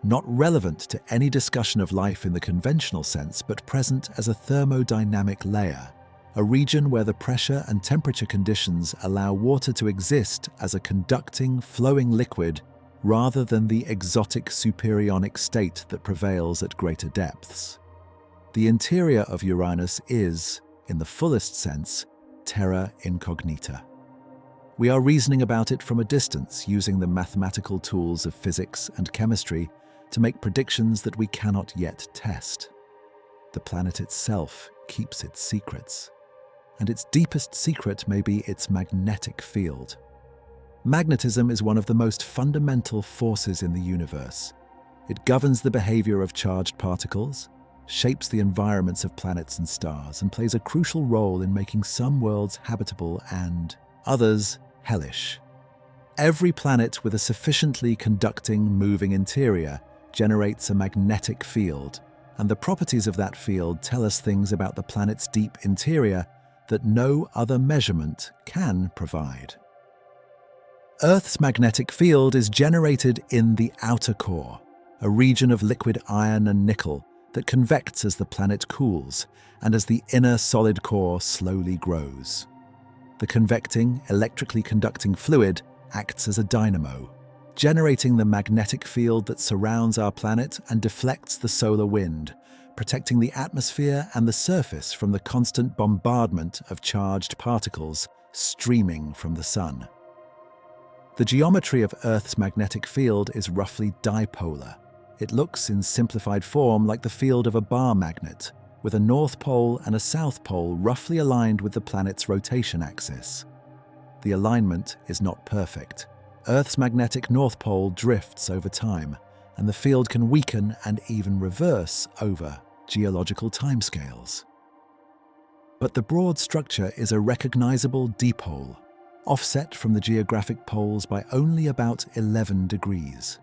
not relevant to any discussion of life in the conventional sense, but present as a thermodynamic layer, a region where the pressure and temperature conditions allow water to exist as a conducting, flowing liquid rather than the exotic superionic state that prevails at greater depths. The interior of Uranus is, in the fullest sense, terra incognita. We are reasoning about it from a distance, using the mathematical tools of physics and chemistry to make predictions that we cannot yet test. The planet itself keeps its secrets, and its deepest secret may be its magnetic field. Magnetism is one of the most fundamental forces in the universe. It governs the behavior of charged particles, shapes the environments of planets and stars, and plays a crucial role in making some worlds habitable and others hellish. Every planet with a sufficiently conducting, moving interior generates a magnetic field, and the properties of that field tell us things about the planet's deep interior that no other measurement can provide. Earth's magnetic field is generated in the outer core, a region of liquid iron and nickel that convects as the planet cools and as the inner solid core slowly grows. The convecting, electrically conducting fluid acts as a dynamo, generating the magnetic field that surrounds our planet and deflects the solar wind, protecting the atmosphere and the surface from the constant bombardment of charged particles streaming from the sun. The geometry of Earth's magnetic field is roughly dipolar. It looks in simplified form like the field of a bar magnet, with a north pole and a south pole roughly aligned with the planet's rotation axis. the alignment is not perfect. Earth's magnetic north pole drifts over time, and the field can weaken and even reverse over geological timescales. But the broad structure is a recognizable dipole, offset from the geographic poles by only about 11 degrees.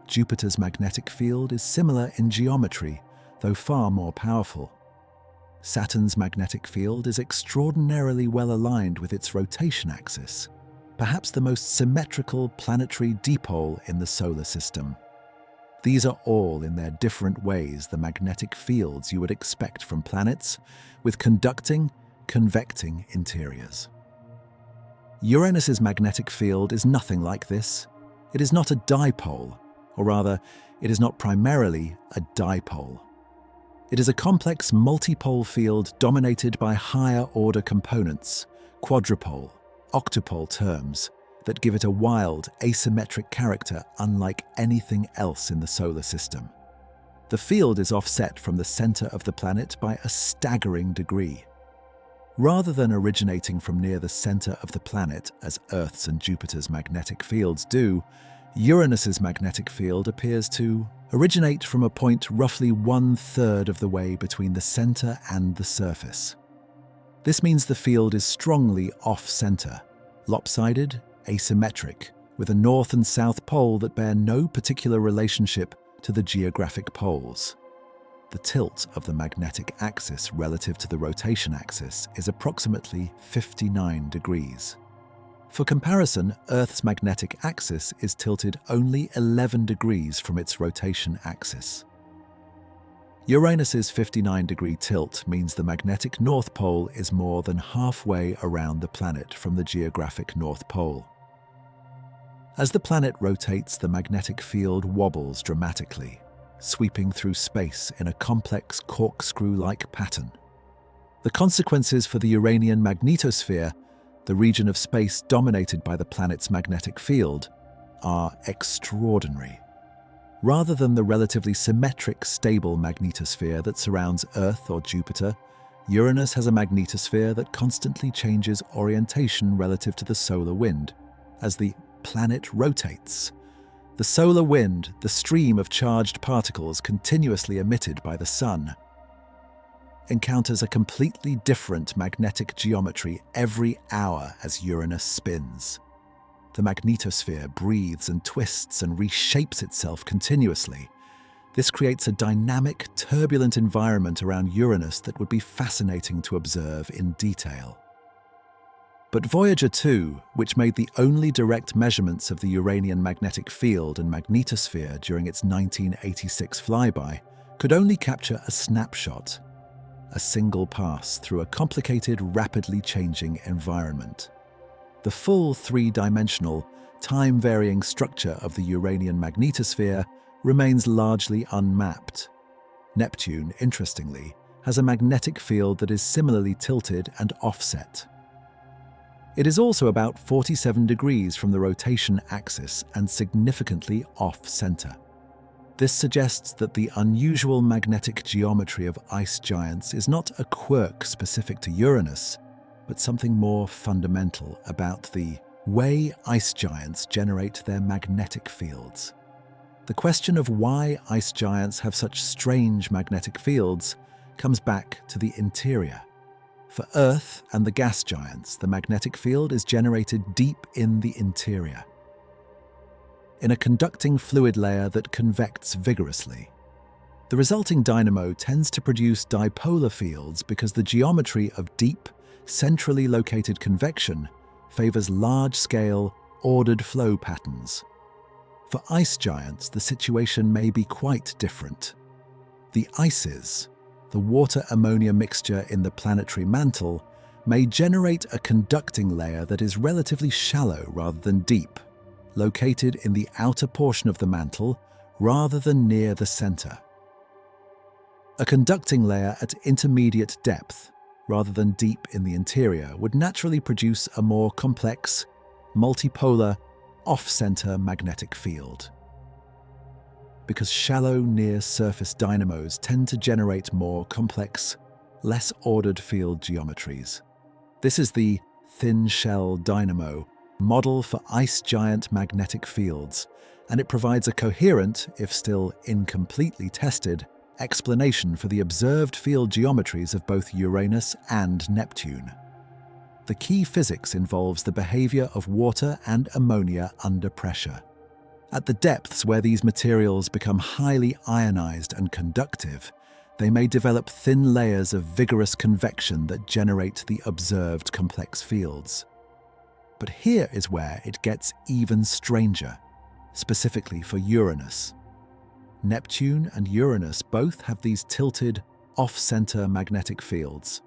Jupiter's magnetic field is similar in geometry, though far more powerful. Saturn's magnetic field is extraordinarily well aligned with its rotation axis, perhaps the most symmetrical planetary dipole in the solar system. These are all, in their different ways, the magnetic fields you would expect from planets, with conducting, convecting interiors. Uranus's magnetic field is nothing like this. It is not a dipole, or rather, it is not primarily a dipole. It is a complex multipole field dominated by higher-order components, quadrupole, octupole terms, that give it a wild, asymmetric character unlike anything else in the solar system. The field is offset from the center of the planet by a staggering degree. Rather than originating from near the center of the planet, as Earth's and Jupiter's magnetic fields do, Uranus's magnetic field appears to originate from a point roughly 1/3 of the way between the center and the surface. This means the field is strongly off-center, lopsided, asymmetric, with a north and south pole that bear no particular relationship to the geographic poles. The tilt of the magnetic axis relative to the rotation axis is approximately 59 degrees. For comparison, Earth's magnetic axis is tilted only 11 degrees from its rotation axis. Uranus's 59-degree tilt means the magnetic north pole is more than halfway around the planet from the geographic north pole. As the planet rotates, the magnetic field wobbles dramatically, sweeping through space in a complex corkscrew-like pattern. The consequences for the Uranian magnetosphere, the region of space dominated by the planet's magnetic field, are extraordinary. Rather than the relatively symmetric, stable magnetosphere that surrounds Earth or Jupiter, Uranus has a magnetosphere that constantly changes orientation relative to the solar wind as the planet rotates. The solar wind, the stream of charged particles continuously emitted by the Sun, encounters a completely different magnetic geometry every hour as Uranus spins. The magnetosphere breathes and twists and reshapes itself continuously. This creates a dynamic, turbulent environment around Uranus that would be fascinating to observe in detail. But Voyager 2, which made the only direct measurements of the Uranian magnetic field and magnetosphere during its 1986 flyby, could only capture a snapshot, a single pass through a complicated, rapidly changing environment. The full three-dimensional, time-varying structure of the Uranian magnetosphere remains largely unmapped. Neptune, interestingly, has a magnetic field that is similarly tilted and offset. It is also about 47 degrees from the rotation axis and significantly off-center. This suggests that the unusual magnetic geometry of ice giants is not a quirk specific to Uranus, but something more fundamental about the way ice giants generate their magnetic fields. The question of why ice giants have such strange magnetic fields comes back to the interior. For Earth and the gas giants, the magnetic field is generated deep in the interior, in a conducting fluid layer that convects vigorously. The resulting dynamo tends to produce dipolar fields because the geometry of deep, centrally located convection favors large-scale, ordered flow patterns. For ice giants, the situation may be quite different. The ices, the water-ammonia mixture in the planetary mantle, may generate a conducting layer that is relatively shallow rather than deep, located in the outer portion of the mantle rather than near the center. A conducting layer at intermediate depth, rather than deep in the interior, would naturally produce a more complex, multipolar, off-center magnetic field. Because shallow near-surface dynamos tend to generate more complex, less ordered field geometries. This is the thin shell dynamo, model for ice giant magnetic fields, and it provides a coherent, if still incompletely tested, explanation for the observed field geometries of both Uranus and Neptune. The key physics involves the behavior of water and ammonia under pressure. At the depths where these materials become highly ionized and conductive, they may develop thin layers of vigorous convection that generate the observed complex fields. But here is where it gets even stranger, specifically for Uranus. Neptune and Uranus both have these tilted, off-center magnetic fields.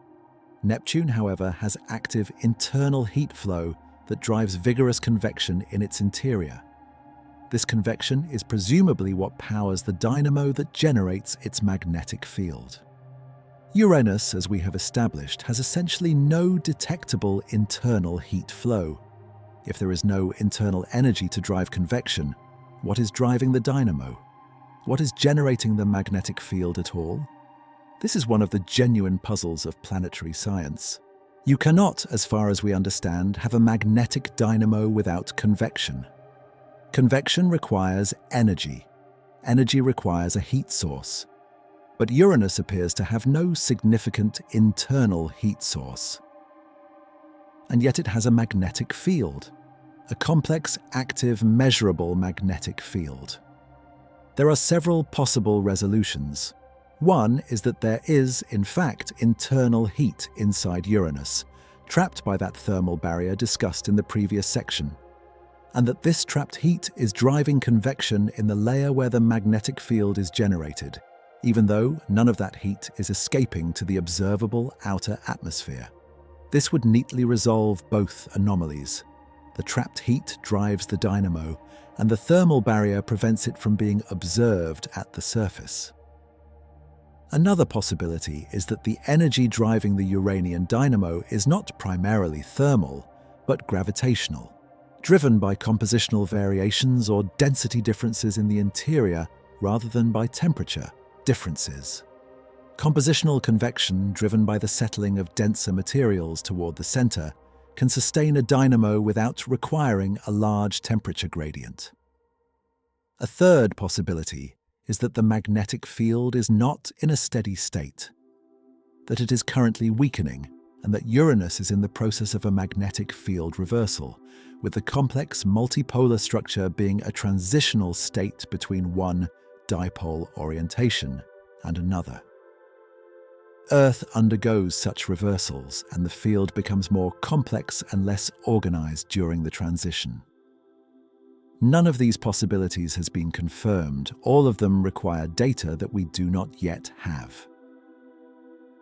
Neptune, however, has active internal heat flow that drives vigorous convection in its interior. This convection is presumably what powers the dynamo that generates its magnetic field. Uranus, as we have established, has essentially no detectable internal heat flow. If there is no internal energy to drive convection, what is driving the dynamo? What is generating the magnetic field at all? This is one of the genuine puzzles of planetary science. You cannot, as far as we understand, have a magnetic dynamo without convection. Convection requires energy. Energy requires a heat source. But Uranus appears to have no significant internal heat source. And yet it has a magnetic field, a complex, active, measurable magnetic field. There are several possible resolutions. One is that there is, in fact, internal heat inside Uranus, trapped by that thermal barrier discussed in the previous section, and that this trapped heat is driving convection in the layer where the magnetic field is generated, even though none of that heat is escaping to the observable outer atmosphere. This would neatly resolve both anomalies. The trapped heat drives the dynamo, and the thermal barrier prevents it from being observed at the surface. Another possibility is that the energy driving the Uranian dynamo is not primarily thermal, but gravitational, driven by compositional variations or density differences in the interior rather than by temperature differences. Compositional convection, driven by the settling of denser materials toward the center, can sustain a dynamo without requiring a large temperature gradient. A third possibility is that the magnetic field is not in a steady state, that it is currently weakening, and that Uranus is in the process of a magnetic field reversal, with the complex multipolar structure being a transitional state between one dipole orientation and another. Earth undergoes such reversals, and the field becomes more complex and less organized during the transition. None of these possibilities has been confirmed. All of them require data that we do not yet have.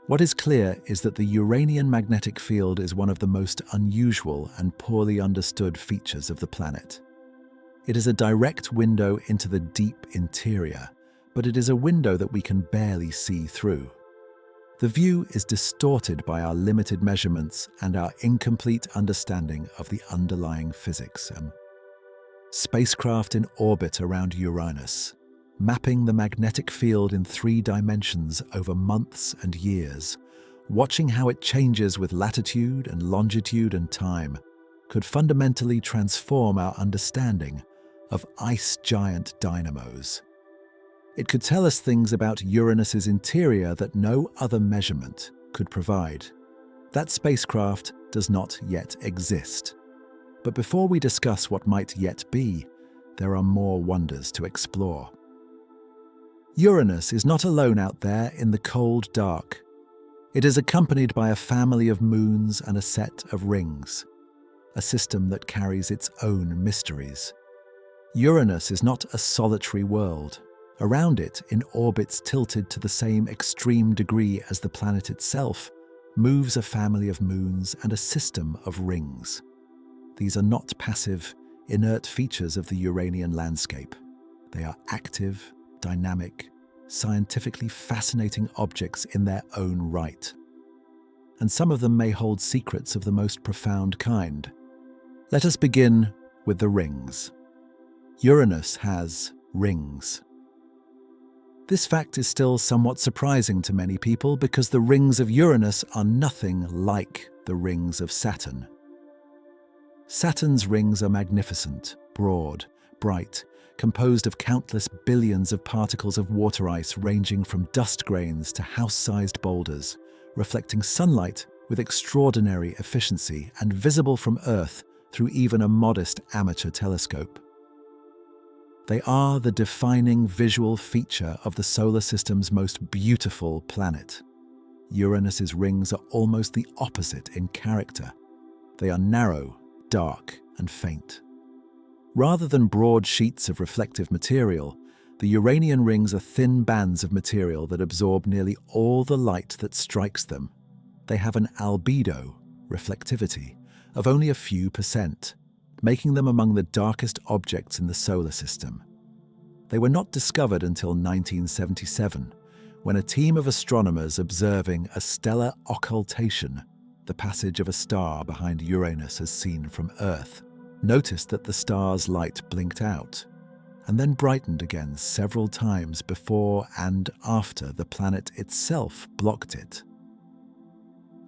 What is clear is that the Uranian magnetic field is one of the most unusual and poorly understood features of the planet. It is a direct window into the deep interior, but it is a window that we can barely see through. The view is distorted by our limited measurements and our incomplete understanding of the underlying physics. Spacecraft in orbit around Uranus, mapping the magnetic field in 3 dimensions over months and years, watching how it changes with latitude and longitude and time, could fundamentally transform our understanding of ice giant dynamos. It could tell us things about Uranus's interior that no other measurement could provide. That spacecraft does not yet exist. But before we discuss what might yet be, there are more wonders to explore. Uranus is not alone out there in the cold dark. It is accompanied by a family of moons and a set of rings, a system that carries its own mysteries. Uranus is not a solitary world. Around it, in orbits tilted to the same extreme degree as the planet itself, moves a family of moons and a system of rings. These are not passive, inert features of the Uranian landscape. They are active, dynamic, scientifically fascinating objects in their own right. And some of them may hold secrets of the most profound kind. Let us begin with the rings. Uranus has rings. This fact is still somewhat surprising to many people because the rings of Uranus are nothing like the rings of Saturn. Saturn's rings are magnificent, broad, bright, composed of countless billions of particles of water ice ranging from dust grains to house-sized boulders, reflecting sunlight with extraordinary efficiency and visible from Earth through even a modest amateur telescope. They are the defining visual feature of the solar system's most beautiful planet. Uranus's rings are almost the opposite in character. They are narrow, dark, and faint. Rather than broad sheets of reflective material, the Uranian rings are thin bands of material that absorb nearly all the light that strikes them. They have an albedo, reflectivity, of only a few %, making them among the darkest objects in the solar system. They were not discovered until 1977, when a team of astronomers observing a stellar occultation, the passage of a star behind Uranus as seen from Earth, noticed that the star's light blinked out, and then brightened again several times before and after the planet itself blocked it.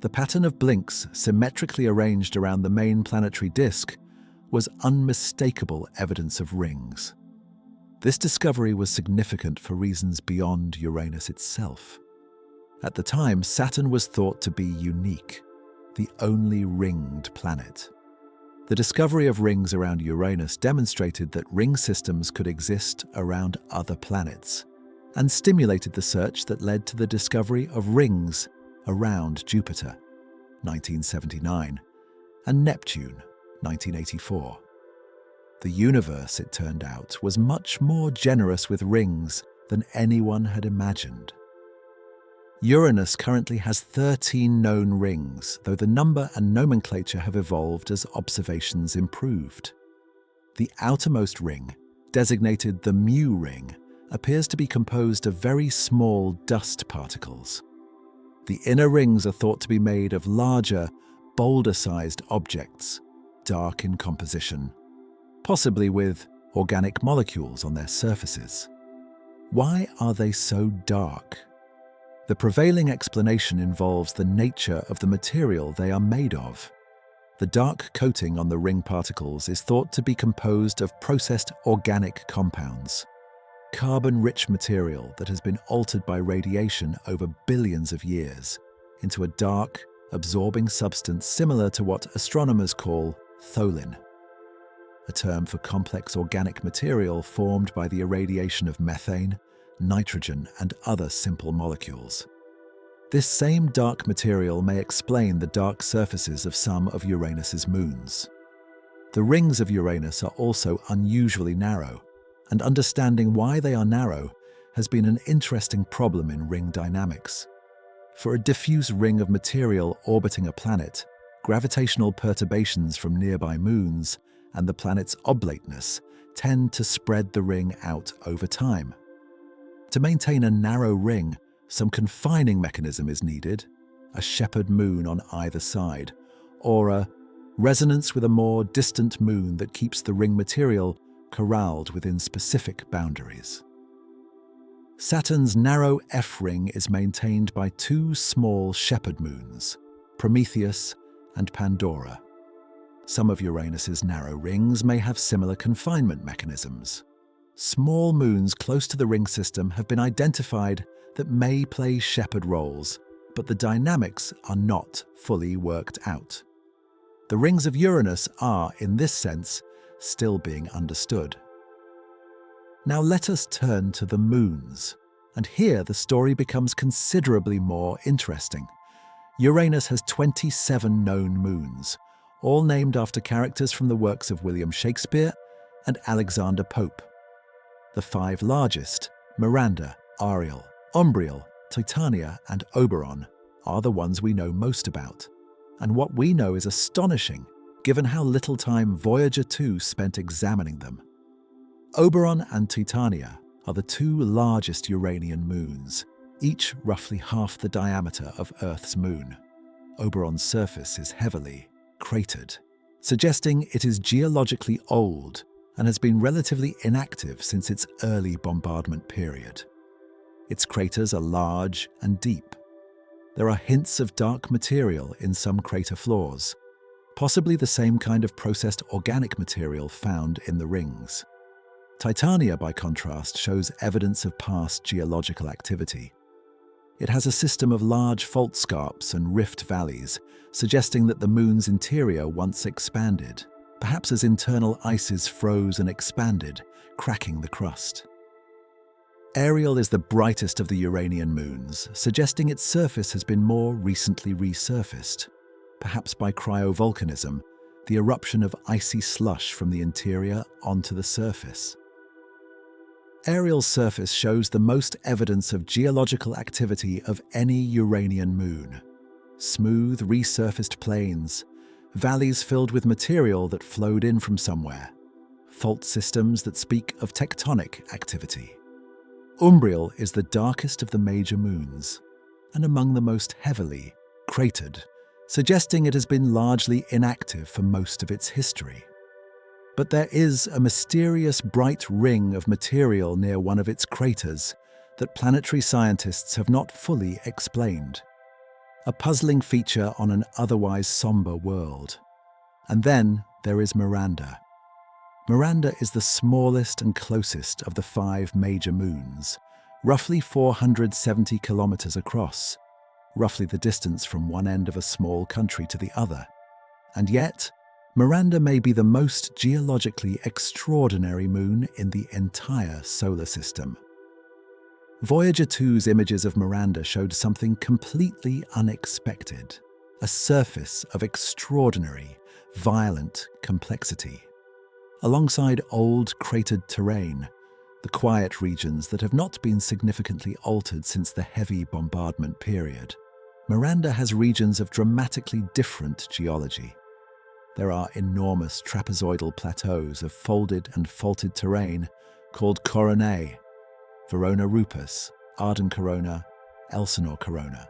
The pattern of blinks symmetrically arranged around the main planetary disk was unmistakable evidence of rings. This discovery was significant for reasons beyond Uranus itself. At the time, Saturn was thought to be unique, the only ringed planet. The discovery of rings around Uranus demonstrated that ring systems could exist around other planets, and stimulated the search that led to the discovery of rings around Jupiter, 1979, and Neptune, 1984. The universe, it turned out, was much more generous with rings than anyone had imagined. Uranus currently has 13 known rings, though the number and nomenclature have evolved as observations improved. The outermost ring, designated the Mu ring, appears to be composed of very small dust particles. The inner rings are thought to be made of larger, boulder-sized objects, dark in composition, possibly with organic molecules on their surfaces. Why are they so dark? The prevailing explanation involves the nature of the material they are made of. The dark coating on the ring particles is thought to be composed of processed organic compounds, carbon-rich material that has been altered by radiation over billions of years into a dark, absorbing substance similar to what astronomers call tholin, a term for complex organic material formed by the irradiation of methane, nitrogen, and other simple molecules. This same dark material may explain the dark surfaces of some of Uranus's moons. The rings of Uranus are also unusually narrow, and understanding why they are narrow has been an interesting problem in ring dynamics. For a diffuse ring of material orbiting a planet, gravitational perturbations from nearby moons and the planet's oblateness tend to spread the ring out over time. To maintain a narrow ring, some confining mechanism is needed, a shepherd moon on either side, or a resonance with a more distant moon that keeps the ring material corralled within specific boundaries. Saturn's narrow F-ring is maintained by two small shepherd moons, Prometheus and Pandora. Some of Uranus's narrow rings may have similar confinement mechanisms. Small moons close to the ring system have been identified that may play shepherd roles, but the dynamics are not fully worked out. The rings of Uranus are, in this sense, still being understood. Now let us turn to the moons, and here the story becomes considerably more interesting. Uranus has 27 known moons, all named after characters from the works of William Shakespeare and Alexander Pope. The five largest, Miranda, Ariel, Umbriel, Titania, and Oberon, are the ones we know most about. And what we know is astonishing, given how little time Voyager 2 spent examining them. Oberon and Titania are the two largest Uranian moons, each roughly half the diameter of Earth's moon. Oberon's surface is heavily cratered, suggesting it is geologically old and has been relatively inactive since its early bombardment period. Its craters are large and deep. There are hints of dark material in some crater floors, possibly the same kind of processed organic material found in the rings. Titania, by contrast, shows evidence of past geological activity. It has a system of large fault scarps and rift valleys, suggesting that the Moon's interior once expanded, perhaps as internal ices froze and expanded, cracking the crust. Ariel is the brightest of the Uranian moons, suggesting its surface has been more recently resurfaced, perhaps by cryovolcanism, the eruption of icy slush from the interior onto the surface. Ariel's surface shows the most evidence of geological activity of any Uranian moon. Smooth, resurfaced plains, valleys filled with material that flowed in from somewhere, fault systems that speak of tectonic activity. Umbriel is the darkest of the major moons, and among the most heavily cratered, suggesting it has been largely inactive for most of its history. But there is a mysterious bright ring of material near one of its craters that planetary scientists have not fully explained. A puzzling feature on an otherwise somber world. And then there is Miranda. Miranda is the smallest and closest of the 5 major moons, roughly 470 kilometers across, roughly the distance from one end of a small country to the other. And yet, Miranda may be the most geologically extraordinary moon in the entire solar system. Voyager 2's images of Miranda showed something completely unexpected, a surface of extraordinary, violent complexity. Alongside old, cratered terrain, the quiet regions that have not been significantly altered since the heavy bombardment period, Miranda has regions of dramatically different geology. There are enormous trapezoidal plateaus of folded and faulted terrain called coronae, Verona Rupus, Arden Corona, Elsinore Corona,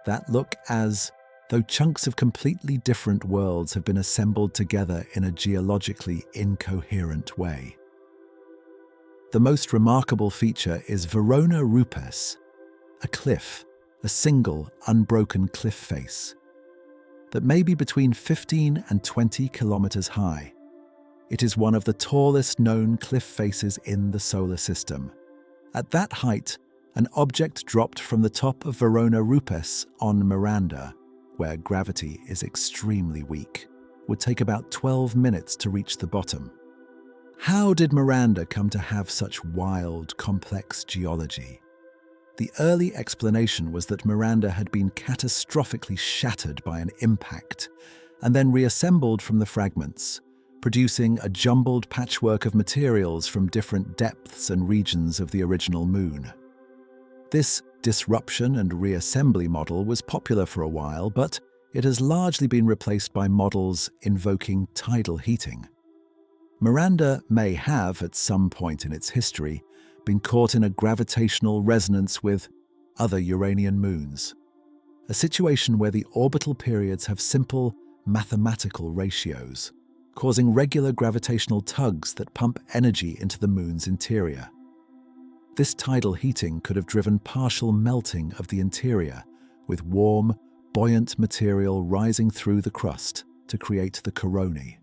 that look as though chunks of completely different worlds have been assembled together in a geologically incoherent way. The most remarkable feature is Verona Rupus, a cliff, a single, unbroken cliff face, that may be between 15 and 20 kilometers high. It is one of the tallest known cliff faces in the solar system. At that height, an object dropped from the top of Verona Rupes on Miranda, where gravity is extremely weak, would take about 12 minutes to reach the bottom. How did Miranda come to have such wild, complex geology? The early explanation was that Miranda had been catastrophically shattered by an impact and then reassembled from the fragments, producing a jumbled patchwork of materials from different depths and regions of the original moon. This disruption and reassembly model was popular for a while, but it has largely been replaced by models invoking tidal heating. Miranda may have, at some point in its history, been caught in a gravitational resonance with other Uranian moons, a situation where the orbital periods have simple mathematical ratios, causing regular gravitational tugs that pump energy into the moon's interior. This tidal heating could have driven partial melting of the interior, with warm, buoyant material rising through the crust to create the coronae.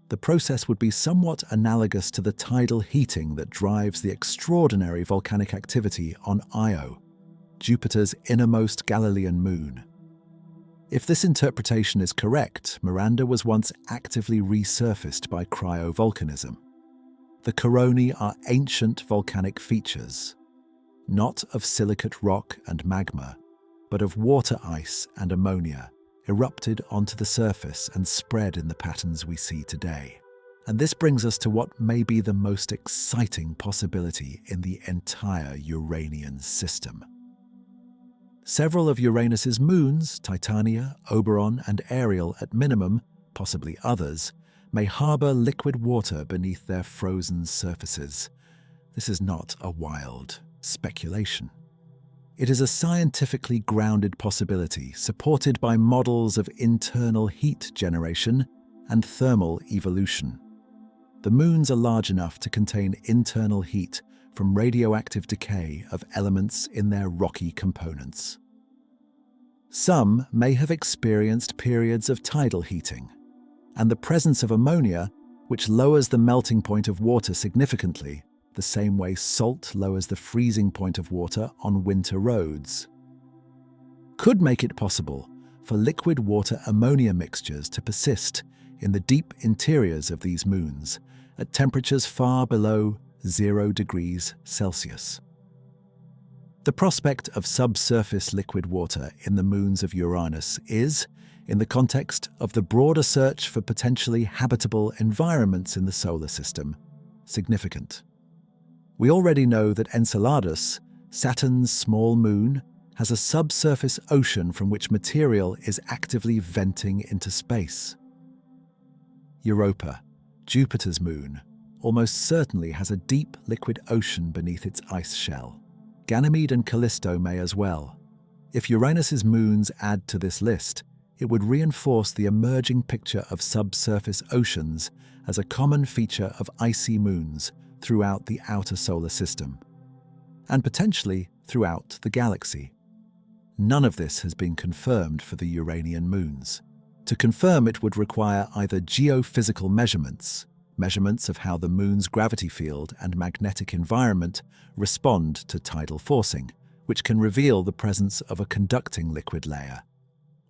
The process would be somewhat analogous to the tidal heating that drives the extraordinary volcanic activity on Io, Jupiter's innermost Galilean moon. If this interpretation is correct, Miranda was once actively resurfaced by cryovolcanism. The coronae are ancient volcanic features, not of silicate rock and magma, but of water ice and ammonia, erupted onto the surface and spread in the patterns we see today. And this brings us to what may be the most exciting possibility in the entire Uranian system. Several of Uranus's moons, Titania, Oberon, and Ariel at minimum, possibly others, may harbor liquid water beneath their frozen surfaces. This is not a wild speculation. It is a scientifically grounded possibility supported by models of internal heat generation and thermal evolution. The moons are large enough to contain internal heat from radioactive decay of elements in their rocky components. Some may have experienced periods of tidal heating, and the presence of ammonia, which lowers the melting point of water significantly, the same way salt lowers the freezing point of water on winter roads, could make it possible for liquid water-ammonia mixtures to persist in the deep interiors of these moons at temperatures far below 0 degrees Celsius. The prospect of subsurface liquid water in the moons of Uranus is, in the context of the broader search for potentially habitable environments in the solar system, significant. We already know that Enceladus, Saturn's small moon, has a subsurface ocean from which material is actively venting into space. Europa, Jupiter's moon, almost certainly has a deep liquid ocean beneath its ice shell. Ganymede and Callisto may as well. If Uranus's moons add to this list, it would reinforce the emerging picture of subsurface oceans as a common feature of icy moons throughout the outer solar system, and potentially throughout the galaxy. None of this has been confirmed for the Uranian moons. To confirm it would require either geophysical measurements of how the moon's gravity field and magnetic environment respond to tidal forcing, which can reveal the presence of a conducting liquid layer,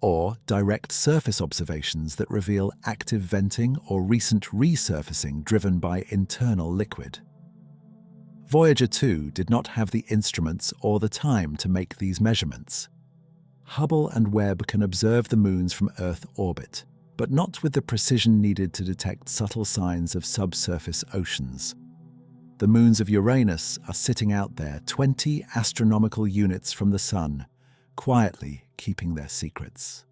or direct surface observations that reveal active venting or recent resurfacing driven by internal liquid. Voyager 2 did not have the instruments or the time to make these measurements. Hubble and Webb can observe the moons from Earth orbit, but not with the precision needed to detect subtle signs of subsurface oceans. The moons of Uranus are sitting out there 20 astronomical units from the Sun, quietly keeping their secrets.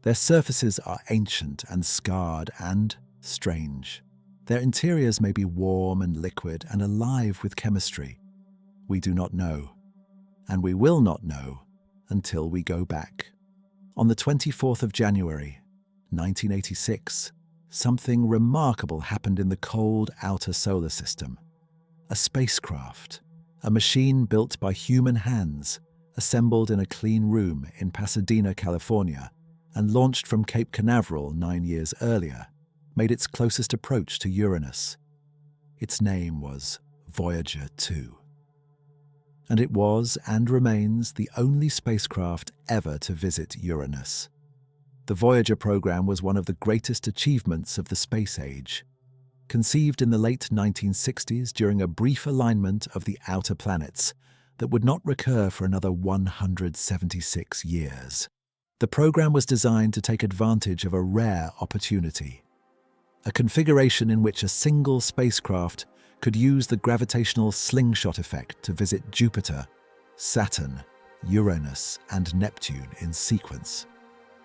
Their surfaces are ancient and scarred and strange. Their interiors may be warm and liquid and alive with chemistry. We do not know, and we will not know until we go back. On the 24th of January, 1986, something remarkable happened in the cold outer solar system. A spacecraft, a machine built by human hands, assembled in a clean room in Pasadena, California, and launched from Cape Canaveral 9 years earlier, made its closest approach to Uranus. Its name was Voyager 2. And it was and remains the only spacecraft ever to visit Uranus. The Voyager program was one of the greatest achievements of the space age. Conceived in the late 1960s during a brief alignment of the outer planets that would not recur for another 176 years. The program was designed to take advantage of a rare opportunity, a configuration in which a single spacecraft could use the gravitational slingshot effect to visit Jupiter, Saturn, Uranus, and Neptune in sequence,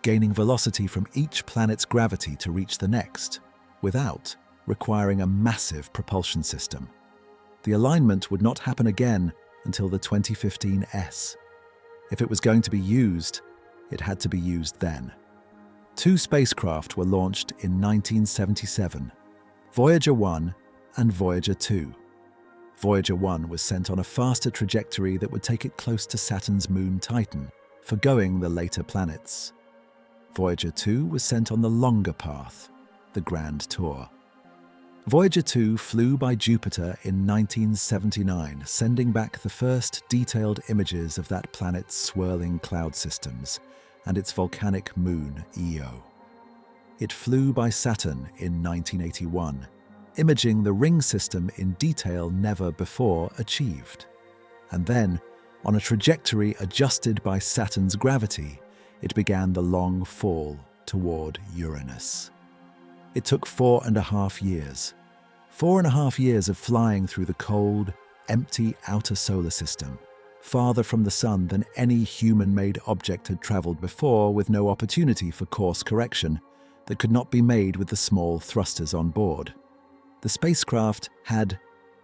gaining velocity from each planet's gravity to reach the next, without requiring a massive propulsion system. The alignment would not happen again until the 2015 S. If it was going to be used, it had to be used then. 2 spacecraft were launched in 1977, Voyager 1 and Voyager 2. Voyager 1 was sent on a faster trajectory that would take it close to Saturn's moon Titan, forgoing the later planets. Voyager 2 was sent on the longer path, the Grand Tour. Voyager 2 flew by Jupiter in 1979, sending back the first detailed images of that planet's swirling cloud systems and its volcanic moon, Io. It flew by Saturn in 1981, imaging the ring system in detail never before achieved. And then, on a trajectory adjusted by Saturn's gravity, it began the long fall toward Uranus. It took 4.5 years. 4.5 years of flying through the cold, empty outer solar system, farther from the Sun than any human-made object had traveled before, with no opportunity for course correction that could not be made with the small thrusters on board. The spacecraft had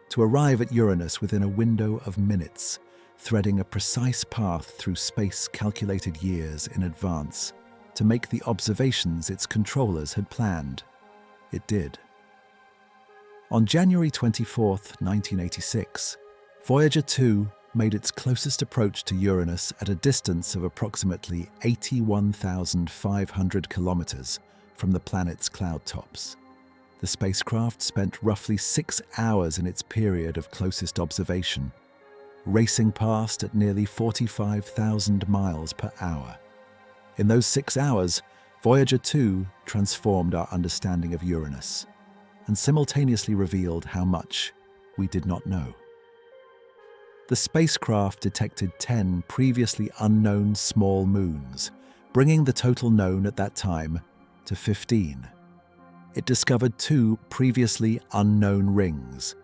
to arrive at Uranus within a window of minutes, threading a precise path through space calculated years in advance to make the observations its controllers had planned. It did. On January 24, 1986, Voyager 2 made its closest approach to Uranus at a distance of approximately 81,500 kilometers, from the planet's cloud tops. The spacecraft spent roughly 6 hours in its period of closest observation, racing past at nearly 45,000 miles per hour. In those 6 hours, Voyager 2 transformed our understanding of Uranus and simultaneously revealed how much we did not know. The spacecraft detected 10 previously unknown small moons, bringing the total known at that time to 15. It discovered 2 previously unknown rings,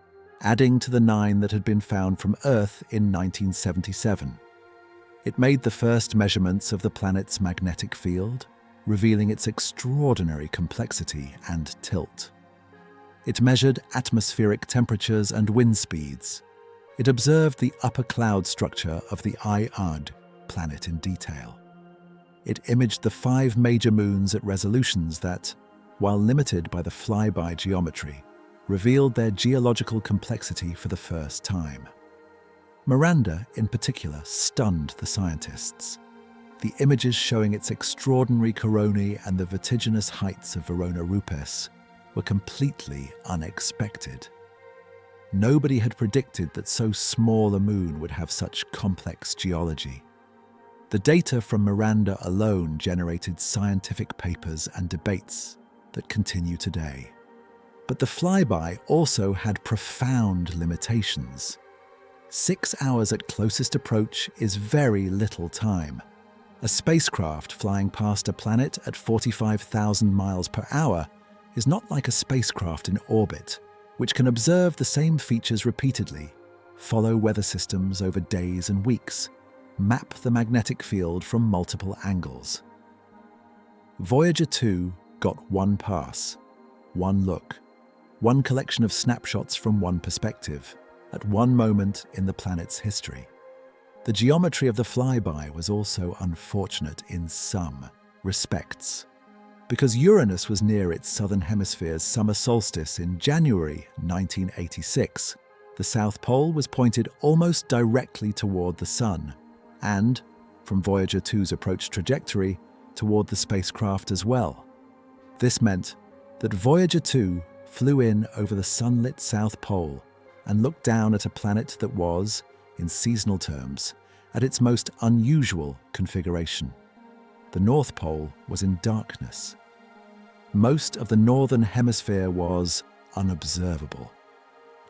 adding to the 9 that had been found from Earth in 1977. It made the first measurements of the planet's magnetic field, revealing its extraordinary complexity and tilt. It measured atmospheric temperatures and wind speeds. It observed the upper cloud structure of the Iod planet in detail. It imaged the 5 major moons at resolutions that, while limited by the flyby geometry, revealed their geological complexity for the first time. Miranda, in particular, stunned the scientists. The images showing its extraordinary coronae and the vertiginous heights of Verona Rupes were completely unexpected. Nobody had predicted that so small a moon would have such complex geology. The data from Miranda alone generated scientific papers and debates that continue today. But the flyby also had profound limitations. 6 hours at closest approach is very little time. A spacecraft flying past a planet at 45,000 miles per hour is not like a spacecraft in orbit, which can observe the same features repeatedly, follow weather systems over days and weeks, map the magnetic field from multiple angles. Voyager 2 got one pass, one look, one collection of snapshots from one perspective, at one moment in the planet's history. The geometry of the flyby was also unfortunate in some respects. Because Uranus was near its southern hemisphere's summer solstice in January 1986, the South Pole was pointed almost directly toward the Sun, and, from Voyager 2's approach trajectory, toward the spacecraft as well. This meant that Voyager 2 flew in over the sunlit South Pole and looked down at a planet that was, in seasonal terms, at its most unusual configuration. The North Pole was in darkness. Most of the northern hemisphere was unobservable.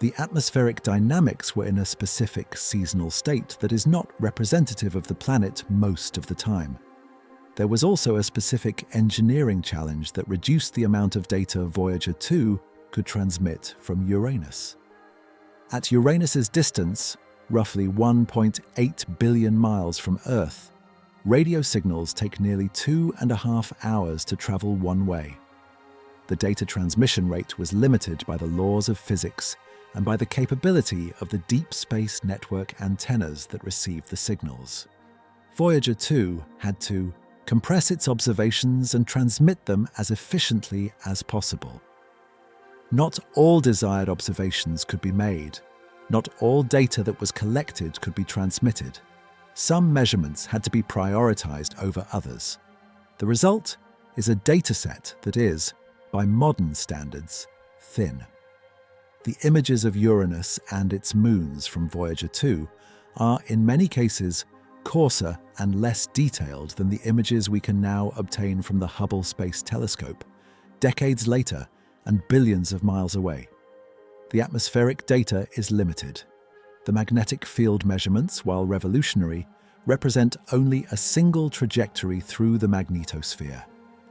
The atmospheric dynamics were in a specific seasonal state that is not representative of the planet most of the time. There was also a specific engineering challenge that reduced the amount of data Voyager 2 could transmit from Uranus. At Uranus's distance, roughly 1.8 billion miles from Earth, radio signals take nearly 2.5 hours to travel one way. The data transmission rate was limited by the laws of physics and by the capability of the deep space network antennas that received the signals. Voyager 2 had to compress its observations and transmit them as efficiently as possible. Not all desired observations could be made. Not all data that was collected could be transmitted. Some measurements had to be prioritized over others. The result is a dataset that is, by modern standards, thin. The images of Uranus and its moons from Voyager 2 are, in many cases, coarser and less detailed than the images we can now obtain from the Hubble Space Telescope, decades later and billions of miles away. The atmospheric data is limited. The magnetic field measurements, while revolutionary, represent only a single trajectory through the magnetosphere,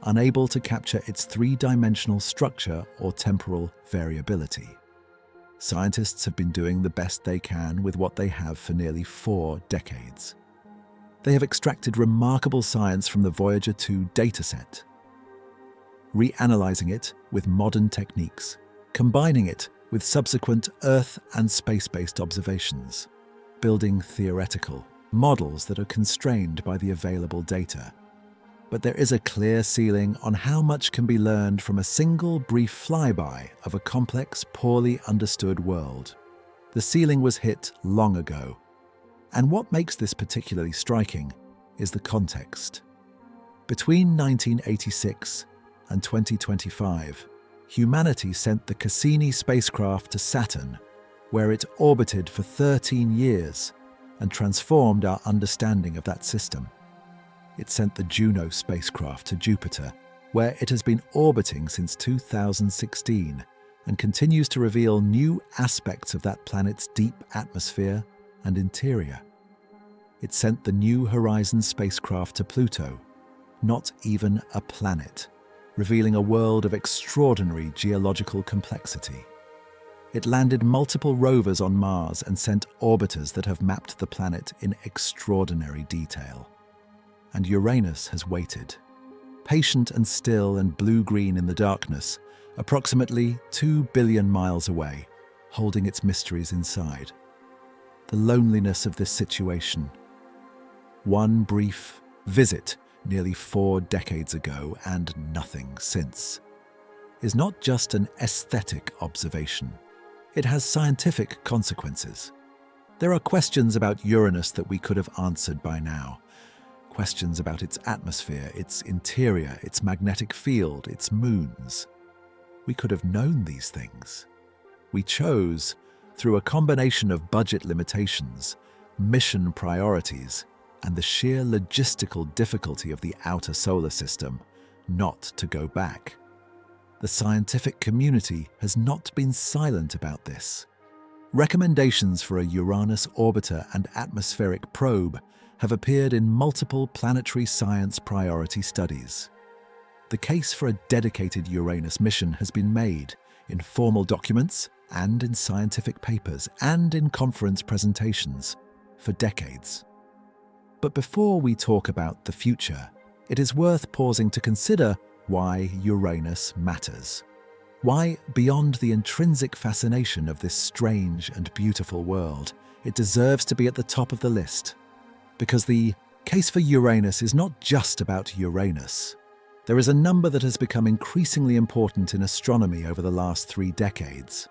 unable to capture its three-dimensional structure or temporal variability. Scientists have been doing the best they can with what they have for nearly 4 decades. They have extracted remarkable science from the Voyager 2 dataset, reanalyzing it with modern techniques, combining it with subsequent Earth and space-based observations, building theoretical models that are constrained by the available data. But there is a clear ceiling on how much can be learned from a single brief flyby of a complex, poorly understood world. The ceiling was hit long ago. And what makes this particularly striking is the context. Between 1986 and 2025, humanity sent the Cassini spacecraft to Saturn, where it orbited for 13 years and transformed our understanding of that system. It sent the Juno spacecraft to Jupiter, where it has been orbiting since 2016 and continues to reveal new aspects of that planet's deep atmosphere and interior. It sent the New Horizons spacecraft to Pluto, not even a planet, revealing a world of extraordinary geological complexity. It landed multiple rovers on Mars and sent orbiters that have mapped the planet in extraordinary detail. And Uranus has waited, patient and still and blue-green in the darkness, approximately 2 billion miles away, holding its mysteries inside. The loneliness of this situation. One brief visit nearly 4 decades ago and nothing since, is not just an aesthetic observation. It has scientific consequences. There are questions about Uranus that we could have answered by now. Questions about its atmosphere, its interior, its magnetic field, its moons. We could have known these things. We chose, through a combination of budget limitations, mission priorities, and the sheer logistical difficulty of the outer solar system, not to go back. The scientific community has not been silent about this. Recommendations for a Uranus orbiter and atmospheric probe have appeared in multiple planetary science priority studies. The case for a dedicated Uranus mission has been made in formal documents and in scientific papers and in conference presentations for decades. But before we talk about the future, it is worth pausing to consider why Uranus matters. Why, beyond the intrinsic fascination of this strange and beautiful world, it deserves to be at the top of the list. Because the case for Uranus is not just about Uranus. There is a number that has become increasingly important in astronomy over the last 3 decades.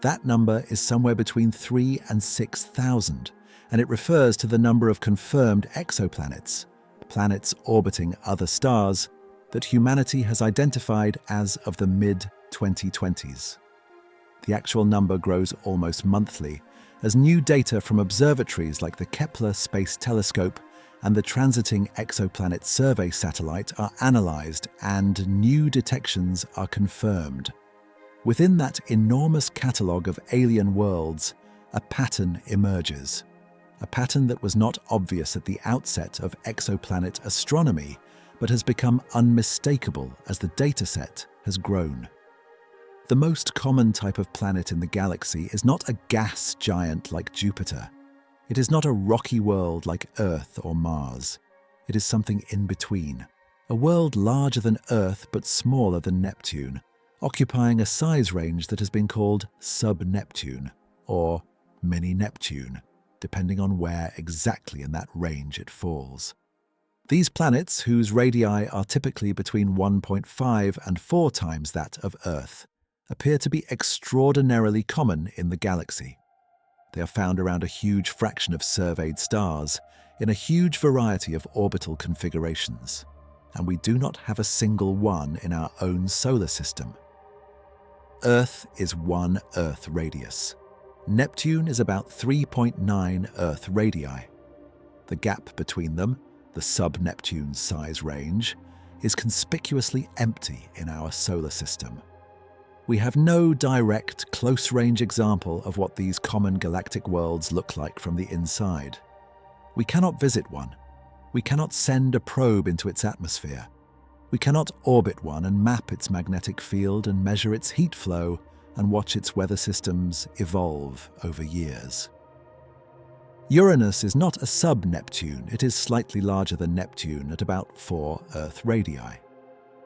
That number is somewhere between 3,000 and 6,000, and it refers to the number of confirmed exoplanets, planets orbiting other stars, that humanity has identified as of the mid-2020s. The actual number grows almost monthly as new data from observatories like the Kepler Space Telescope and the Transiting Exoplanet Survey satellite are analysed and new detections are confirmed. Within that enormous catalogue of alien worlds, a pattern emerges. A pattern that was not obvious at the outset of exoplanet astronomy, but has become unmistakable as the dataset has grown. The most common type of planet in the galaxy is not a gas giant like Jupiter. It is not a rocky world like Earth or Mars. It is something in between. A world larger than Earth but smaller than Neptune, occupying a size range that has been called sub-Neptune or mini-Neptune, depending on where exactly in that range it falls. These planets, whose radii are typically between 1.5 and 4 times that of Earth, appear to be extraordinarily common in the galaxy. They are found around a huge fraction of surveyed stars, in a huge variety of orbital configurations, and we do not have a single one in our own solar system. Earth is 1 Earth radius. Neptune is about 3.9 Earth radii. The gap between them, the sub-Neptune size range, is conspicuously empty in our solar system. We have no direct, close-range example of what these common galactic worlds look like from the inside. We cannot visit one. We cannot send a probe into its atmosphere. We cannot orbit one and map its magnetic field and measure its heat flow and watch its weather systems evolve over years. Uranus is not a sub-Neptune. It is slightly larger than Neptune at about 4 Earth radii.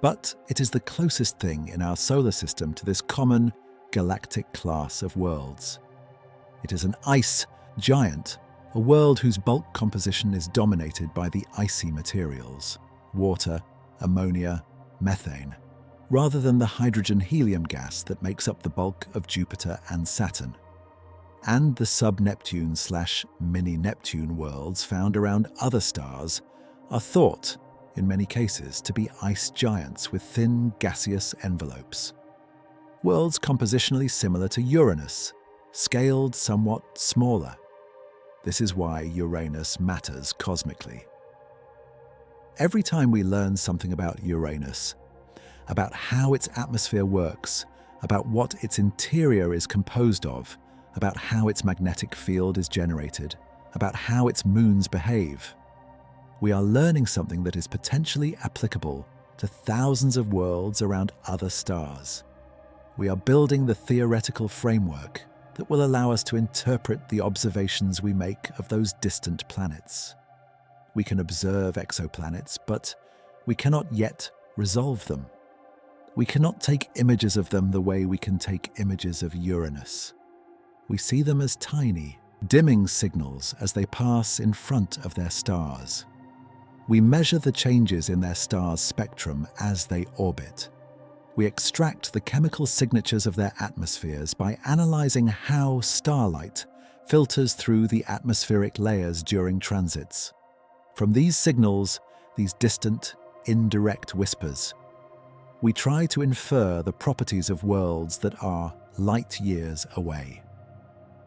But it is the closest thing in our solar system to this common galactic class of worlds. It is an ice giant, a world whose bulk composition is dominated by the icy materials, water, ammonia, methane, rather than the hydrogen-helium gas that makes up the bulk of Jupiter and Saturn. And the sub-Neptune/mini-Neptune worlds found around other stars are thought, in many cases, to be ice giants with thin gaseous envelopes. Worlds compositionally similar to Uranus, scaled somewhat smaller. This is why Uranus matters cosmically. Every time we learn something about Uranus, about how its atmosphere works, about what its interior is composed of, about how its magnetic field is generated, about how its moons behave, we are learning something that is potentially applicable to thousands of worlds around other stars. We are building the theoretical framework that will allow us to interpret the observations we make of those distant planets. We can observe exoplanets, but we cannot yet resolve them. We cannot take images of them the way we can take images of Uranus. We see them as tiny, dimming signals as they pass in front of their stars. We measure the changes in their star's spectrum as they orbit. We extract the chemical signatures of their atmospheres by analyzing how starlight filters through the atmospheric layers during transits. From these signals, these distant, indirect whispers, we try to infer the properties of worlds that are light years away.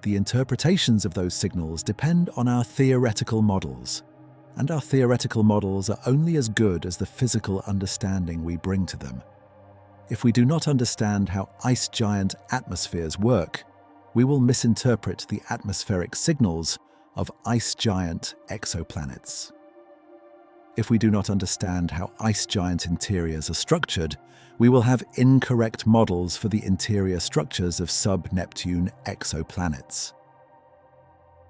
The interpretations of those signals depend on our theoretical models, and our theoretical models are only as good as the physical understanding we bring to them. If we do not understand how ice giant atmospheres work, we will misinterpret the atmospheric signals of ice giant exoplanets. If we do not understand how ice giant interiors are structured, we will have incorrect models for the interior structures of sub-Neptune exoplanets.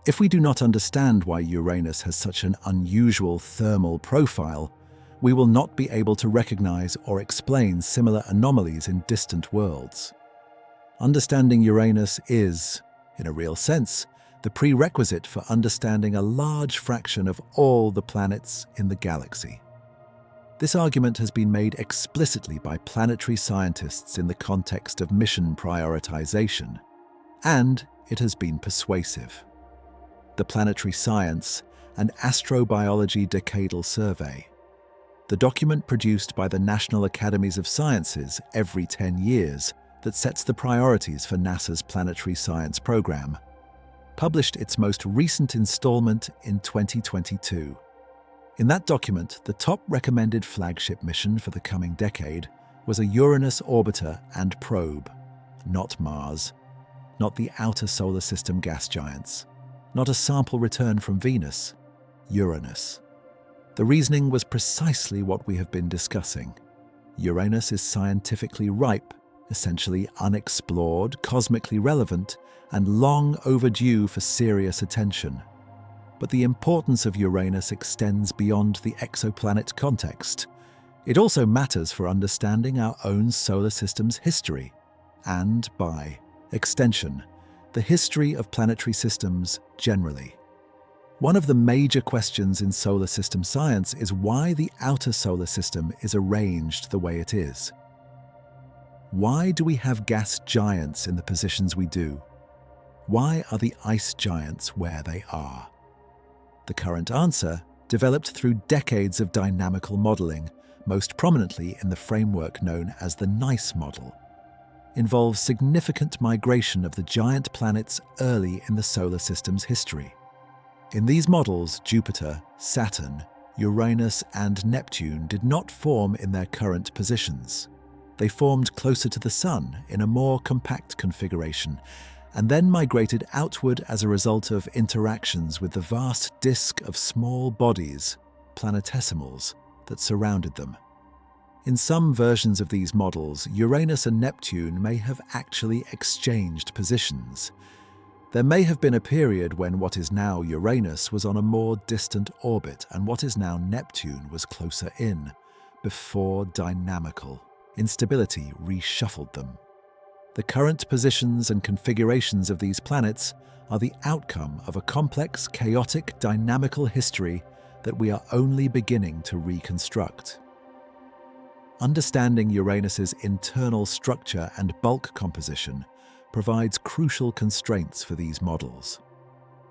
If we do not understand why Uranus has such an unusual thermal profile, we will not be able to recognize or explain similar anomalies in distant worlds. Understanding Uranus is, in a real sense, the prerequisite for understanding a large fraction of all the planets in the galaxy. This argument has been made explicitly by planetary scientists in the context of mission prioritization, and it has been persuasive. The Planetary Science and Astrobiology Decadal Survey, the document produced by the National Academies of Sciences every 10 years that sets the priorities for NASA's planetary science program, published its most recent installment in 2022. In that document, the top recommended flagship mission for the coming decade was a Uranus orbiter and probe, not Mars, not the outer solar system gas giants, not a sample return from Venus, Uranus. The reasoning was precisely what we have been discussing. Uranus is scientifically ripe, essentially unexplored, cosmically relevant, and long overdue for serious attention. But the importance of Uranus extends beyond the exoplanet context. It also matters for understanding our own solar system's history, and, by extension, the history of planetary systems generally. One of the major questions in solar system science is why the outer solar system is arranged the way it is. Why do we have gas giants in the positions we do? Why are the ice giants where they are? The current answer, developed through decades of dynamical modeling, most prominently in the framework known as the NICE model, involves significant migration of the giant planets early in the solar system's history. In these models, Jupiter, Saturn, Uranus, and Neptune did not form in their current positions. They formed closer to the Sun in a more compact configuration, and then migrated outward as a result of interactions with the vast disk of small bodies, planetesimals, that surrounded them. In some versions of these models, Uranus and Neptune may have actually exchanged positions. There may have been a period when what is now Uranus was on a more distant orbit and what is now Neptune was closer in, before dynamical instability reshuffled them. The current positions and configurations of these planets are the outcome of a complex, chaotic, dynamical history that we are only beginning to reconstruct. Understanding Uranus's internal structure and bulk composition provides crucial constraints for these models.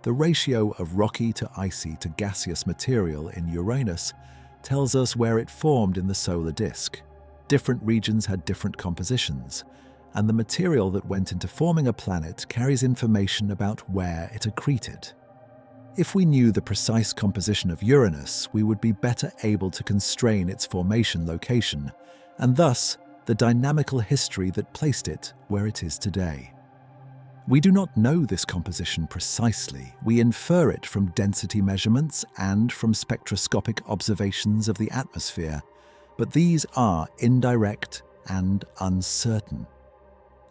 The ratio of rocky to icy to gaseous material in Uranus tells us where it formed in the solar disk. Different regions had different compositions, and the material that went into forming a planet carries information about where it accreted. If we knew the precise composition of Uranus, we would be better able to constrain its formation location, and thus the dynamical history that placed it where it is today. We do not know this composition precisely. We infer it from density measurements and from spectroscopic observations of the atmosphere, but these are indirect and uncertain.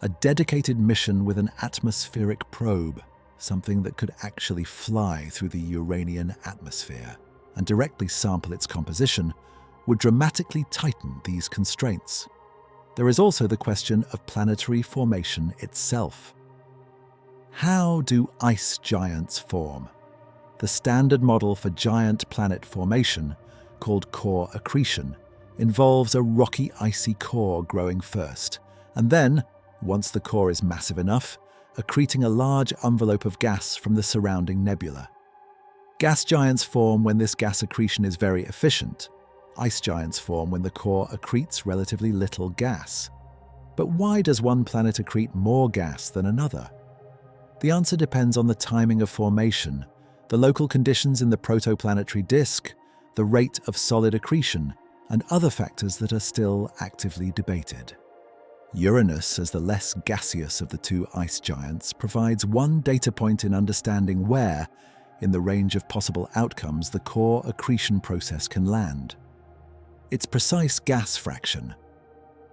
A dedicated mission with an atmospheric probe, something that could actually fly through the Uranian atmosphere and directly sample its composition, would dramatically tighten these constraints. There is also the question of planetary formation itself. How do ice giants form? The standard model for giant planet formation, called core accretion, involves a rocky icy core growing first, and then, once the core is massive enough, accreting a large envelope of gas from the surrounding nebula. Gas giants form when this gas accretion is very efficient. Ice giants form when the core accretes relatively little gas. But why does one planet accrete more gas than another? The answer depends on the timing of formation, the local conditions in the protoplanetary disk, the rate of solid accretion, and other factors that are still actively debated. Uranus, as the less gaseous of the two ice giants, provides one data point in understanding where, in the range of possible outcomes, the core accretion process can land. Its precise gas fraction,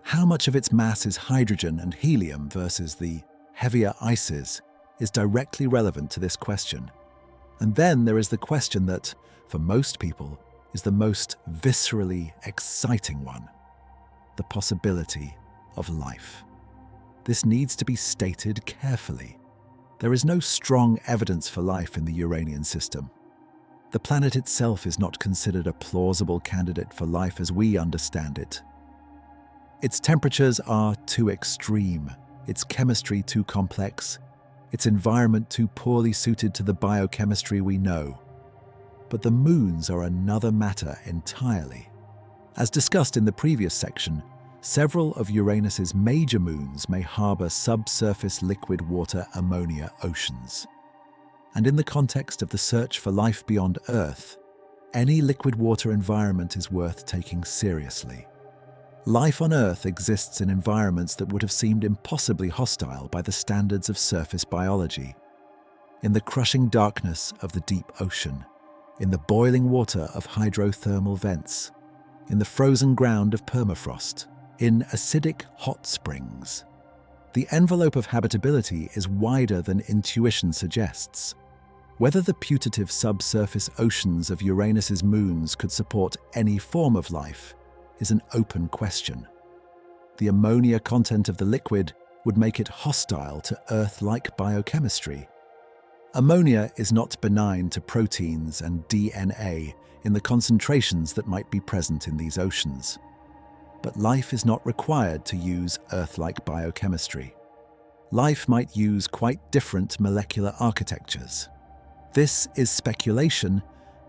how much of its mass is hydrogen and helium versus the heavier ices, is directly relevant to this question. And then there is the question that, for most people, is the most viscerally exciting one: the possibility of life. This needs to be stated carefully. There is no strong evidence for life in the Uranian system. The planet itself is not considered a plausible candidate for life as we understand it. Its temperatures are too extreme, its chemistry too complex, its environment too poorly suited to the biochemistry we know. But the moons are another matter entirely. As discussed in the previous section, several of Uranus's major moons may harbor subsurface liquid water ammonia oceans. And in the context of the search for life beyond Earth, any liquid water environment is worth taking seriously. Life on Earth exists in environments that would have seemed impossibly hostile by the standards of surface biology. In the crushing darkness of the deep ocean, in the boiling water of hydrothermal vents, in the frozen ground of permafrost, in acidic hot springs. The envelope of habitability is wider than intuition suggests. Whether the putative subsurface oceans of Uranus's moons could support any form of life is an open question. The ammonia content of the liquid would make it hostile to Earth-like biochemistry. Ammonia is not benign to proteins and DNA in the concentrations that might be present in these oceans. But life is not required to use Earth-like biochemistry. Life might use quite different molecular architectures. This is speculation,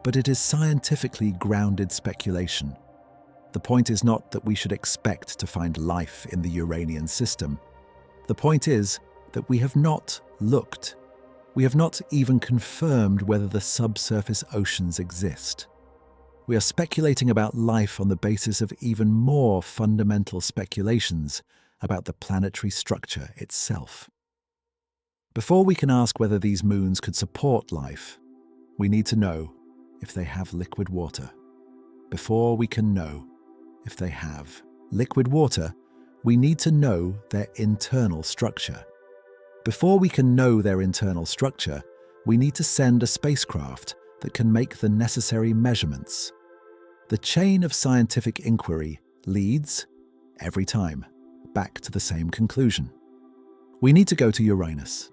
but it is scientifically grounded speculation. The point is not that we should expect to find life in the Uranian system. The point is that we have not looked. We have not even confirmed whether the subsurface oceans exist. We are speculating about life on the basis of even more fundamental speculations about the planetary structure itself. Before we can ask whether these moons could support life, we need to know if they have liquid water. Before we can know if they have liquid water, we need to know their internal structure. Before we can know their internal structure, we need to send a spacecraft that can make the necessary measurements. The chain of scientific inquiry leads, every time, back to the same conclusion. We need to go to Uranus.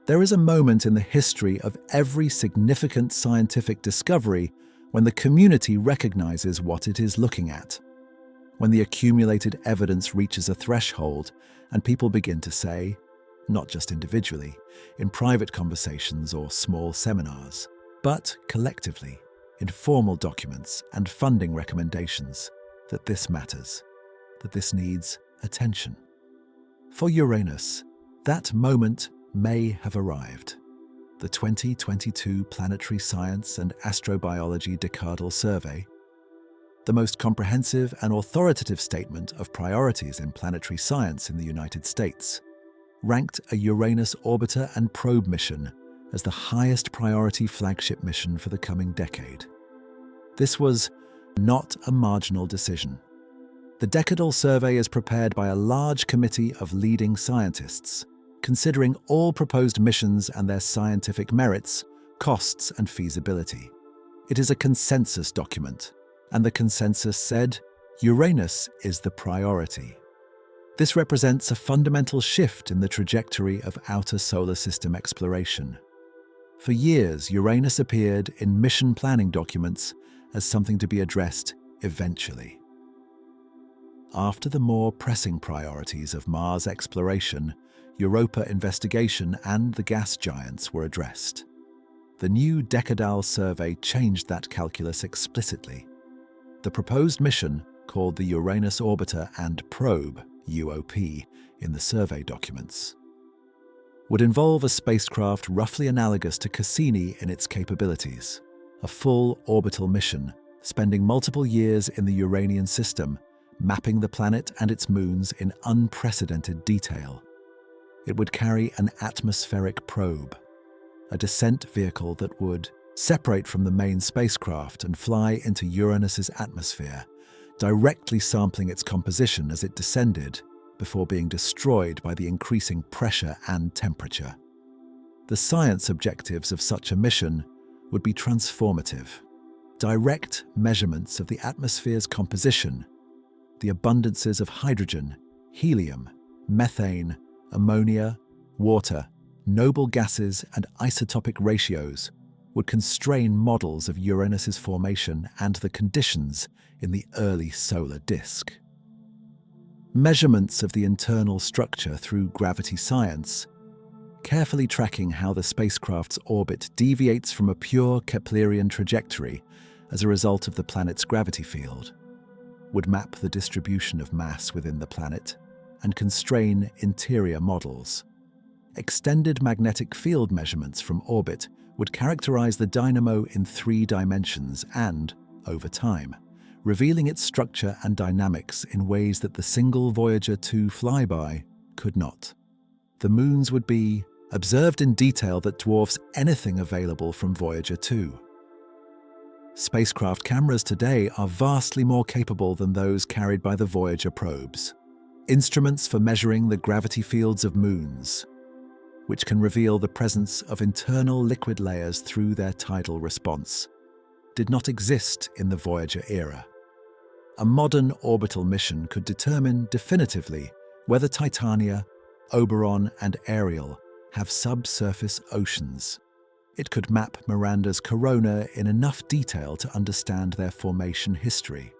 There is a moment in the history of every significant scientific discovery when the community recognizes what it is looking at, when the accumulated evidence reaches a threshold and people begin to say, not just individually, in private conversations or small seminars, but collectively, in formal documents and funding recommendations that this matters, that this needs attention. For Uranus, that moment may have arrived. The 2022 Planetary Science and Astrobiology Decadal Survey, the most comprehensive and authoritative statement of priorities in planetary science in the United States, ranked a Uranus orbiter and probe mission as the highest priority flagship mission for the coming decade. This was not a marginal decision. The Decadal Survey is prepared by a large committee of leading scientists, considering all proposed missions and their scientific merits, costs, and feasibility. It is a consensus document, and the consensus said Uranus is the priority. This represents a fundamental shift in the trajectory of outer solar system exploration. For years, Uranus appeared in mission planning documents as something to be addressed eventually. After the more pressing priorities of Mars exploration, Europa investigation, and the gas giants were addressed. The new Decadal Survey changed that calculus explicitly. The proposed mission, called the Uranus Orbiter and Probe, UOP, in the survey documents, would involve a spacecraft roughly analogous to Cassini in its capabilities, a full orbital mission, spending multiple years in the Uranian system, mapping the planet and its moons in unprecedented detail. It would carry an atmospheric probe, a descent vehicle that would separate from the main spacecraft and fly into Uranus's atmosphere, directly sampling its composition as it descended before being destroyed by the increasing pressure and temperature. The science objectives of such a mission would be transformative. Direct measurements of the atmosphere's composition, the abundances of hydrogen, helium, methane, ammonia, water, noble gases, and isotopic ratios would constrain models of Uranus's formation and the conditions in the early solar disk. Measurements of the internal structure through gravity science, carefully tracking how the spacecraft's orbit deviates from a pure Keplerian trajectory as a result of the planet's gravity field, would map the distribution of mass within the planet and constrain interior models. Extended magnetic field measurements from orbit would characterize the dynamo in 3 dimensions and, over time, revealing its structure and dynamics in ways that the single Voyager 2 flyby could not. The moons would be observed in detail that dwarfs anything available from Voyager 2. Spacecraft cameras today are vastly more capable than those carried by the Voyager probes. Instruments for measuring the gravity fields of moons, which can reveal the presence of internal liquid layers through their tidal response, did not exist in the Voyager era. A modern orbital mission could determine definitively whether Titania, Oberon, and Ariel have subsurface oceans. It could map Miranda's corona in enough detail to understand their formation history.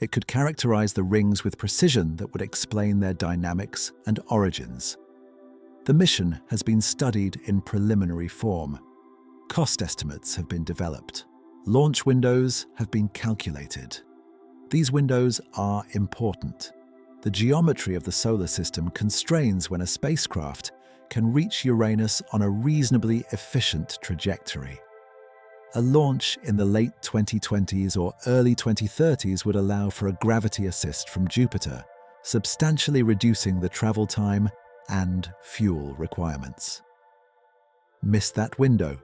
It could characterize the rings with precision that would explain their dynamics and origins. The mission has been studied in preliminary form. Cost estimates have been developed. Launch windows have been calculated. These windows are important. The geometry of the solar system constrains when a spacecraft can reach Uranus on a reasonably efficient trajectory. A launch in the late 2020s or early 2030s would allow for a gravity assist from Jupiter, substantially reducing the travel time and fuel requirements. Miss that window,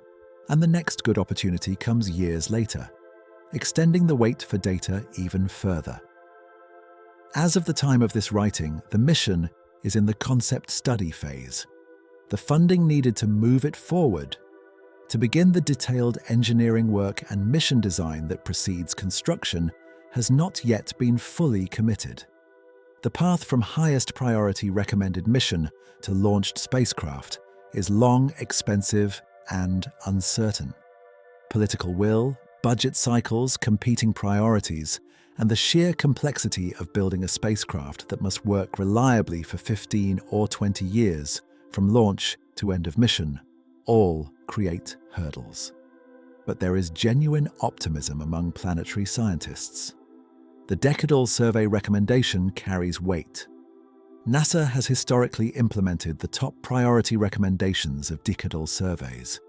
and the next good opportunity comes years later, extending the wait for data even further. As of the time of this writing, the mission is in the concept study phase. The funding needed to move it forward, to begin the detailed engineering work and mission design that precedes construction, has not yet been fully committed. The path from highest priority recommended mission to launched spacecraft is long, expensive, and uncertain. Political will, budget cycles, competing priorities, and the sheer complexity of building a spacecraft that must work reliably for 15 or 20 years, from launch to end of mission, all create hurdles. But there is genuine optimism among planetary scientists. The Decadal Survey recommendation carries weight. NASA has historically implemented the top priority recommendations of decadal surveys.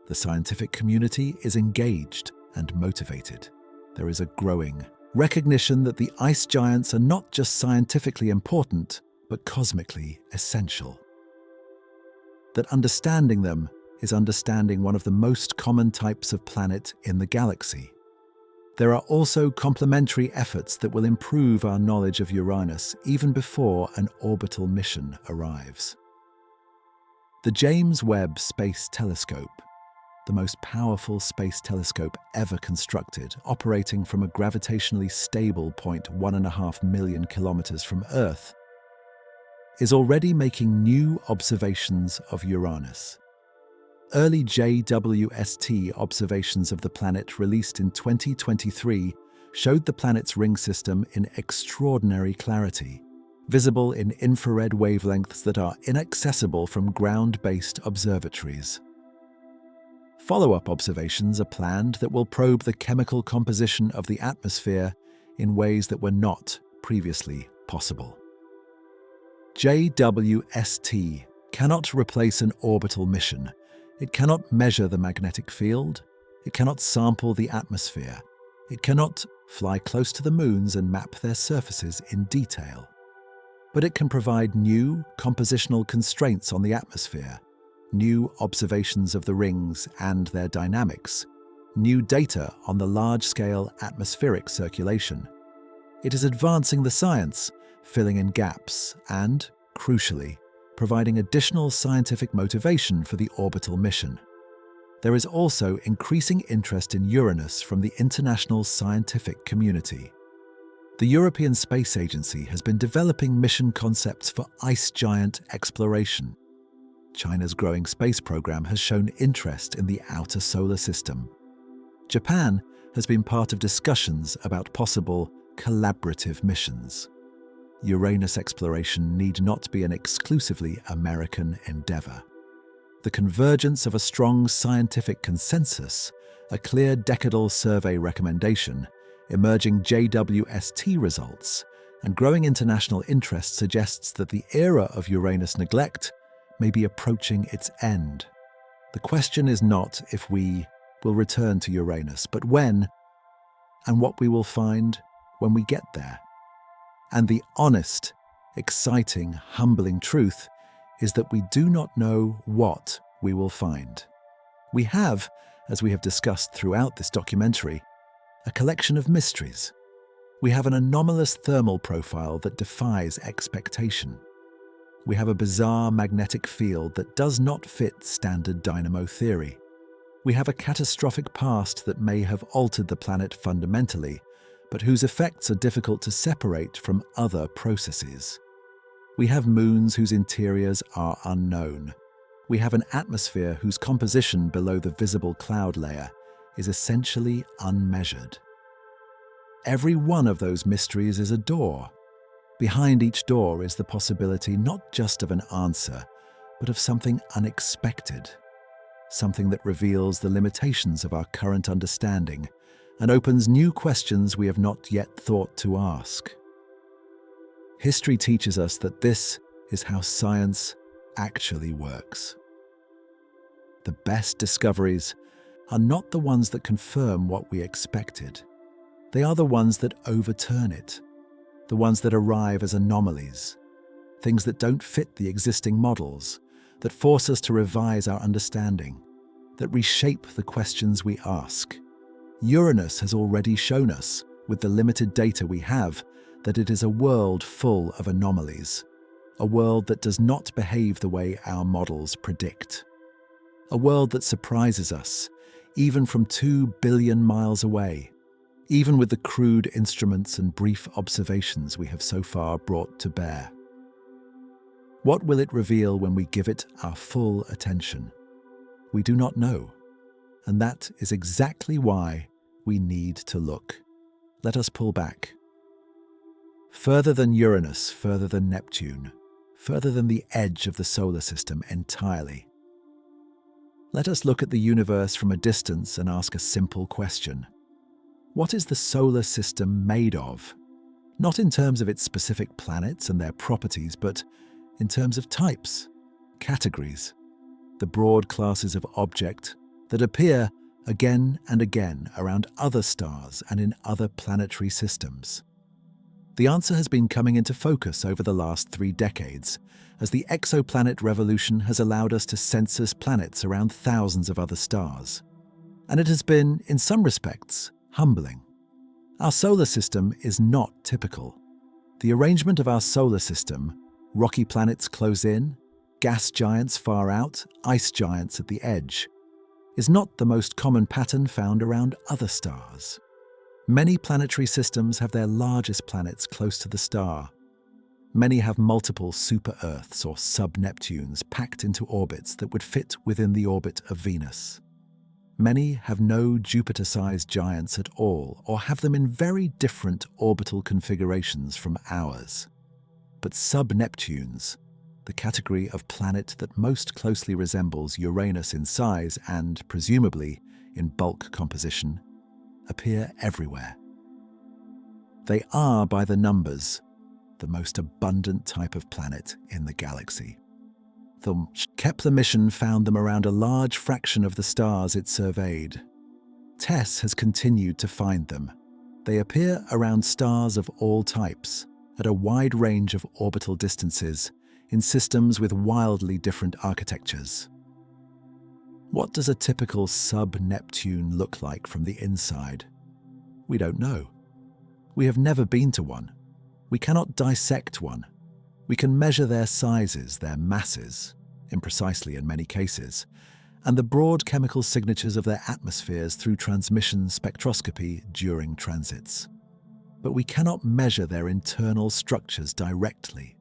The scientific community is engaged and motivated. There is a growing recognition that the ice giants are not just scientifically important, but cosmically essential. That understanding them is understanding one of the most common types of planet in the galaxy. There are also complementary efforts that will improve our knowledge of Uranus even before an orbital mission arrives. The James Webb Space Telescope, the most powerful space telescope ever constructed, operating from a gravitationally stable point 1.5 million kilometers from Earth, is already making new observations of Uranus. Early JWST observations of the planet released in 2023 showed the planet's ring system in extraordinary clarity, visible in infrared wavelengths that are inaccessible from ground-based observatories. Follow-up observations are planned that will probe the chemical composition of the atmosphere in ways that were not previously possible. JWST cannot replace an orbital mission. It cannot measure the magnetic field. It cannot sample the atmosphere. It cannot fly close to the moons and map their surfaces in detail. But it can provide new compositional constraints on the atmosphere, new observations of the rings and their dynamics, new data on the large-scale atmospheric circulation. It is advancing the science, filling in gaps, and, crucially, providing additional scientific motivation for the orbital mission. There is also increasing interest in Uranus from the international scientific community. The European Space Agency has been developing mission concepts for ice giant exploration. China's growing space program has shown interest in the outer solar system. Japan has been part of discussions about possible collaborative missions. Uranus exploration need not be an exclusively American endeavor. The convergence of a strong scientific consensus, a clear decadal survey recommendation, emerging JWST results, and growing international interest suggests that the era of Uranus neglect may be approaching its end. The question is not if we will return to Uranus, but when, and what we will find when we get there. And the honest, exciting, humbling truth is that we do not know what we will find. We have, as we have discussed throughout this documentary, a collection of mysteries. We have an anomalous thermal profile that defies expectation. We have a bizarre magnetic field that does not fit standard dynamo theory. We have a catastrophic past that may have altered the planet fundamentally, but whose effects are difficult to separate from other processes. We have moons whose interiors are unknown. We have an atmosphere whose composition below the visible cloud layer is essentially unmeasured. Every one of those mysteries is a door. Behind each door is the possibility not just of an answer, but of something unexpected, something that reveals the limitations of our current understanding and opens new questions we have not yet thought to ask. History teaches us that this is how science actually works. The best discoveries are not the ones that confirm what we expected. They are the ones that overturn it, the ones that arrive as anomalies, things that don't fit the existing models, that force us to revise our understanding, that reshape the questions we ask. Uranus has already shown us, with the limited data we have, that it is a world full of anomalies, a world that does not behave the way our models predict, a world that surprises us, even from 2 billion miles away, even with the crude instruments and brief observations we have so far brought to bear. What will it reveal when we give it our full attention? We do not know. And that is exactly why we need to look. Let us pull back. Further than Uranus, further than Neptune, further than the edge of the solar system entirely. Let us look at the universe from a distance and ask a simple question. What is the solar system made of? Not in terms of its specific planets and their properties, but in terms of types, categories, the broad classes of object that appear again and again around other stars and in other planetary systems. The answer has been coming into focus over the last 3 decades, as the exoplanet revolution has allowed us to census planets around thousands of other stars. And it has been, in some respects, humbling. Our solar system is not typical. The arrangement of our solar system, rocky planets close in, gas giants far out, ice giants at the edge, is not the most common pattern found around other stars. Many planetary systems have their largest planets close to the star. Many have multiple super-Earths or sub-Neptunes packed into orbits that would fit within the orbit of Venus. Many have no Jupiter-sized giants at all, or have them in very different orbital configurations from ours. But sub-Neptunes, the category of planet that most closely resembles Uranus in size and, presumably, in bulk composition, appear everywhere. They are, by the numbers, the most abundant type of planet in the galaxy. The Kepler mission found them around a large fraction of the stars it surveyed. TESS has continued to find them. They appear around stars of all types, at a wide range of orbital distances, in systems with wildly different architectures. What does a typical sub-Neptune look like from the inside? We don't know. We have never been to one. We cannot dissect one. We can measure their sizes, their masses, imprecisely in many cases, and the broad chemical signatures of their atmospheres through transmission spectroscopy during transits. But we cannot measure their internal structures directly.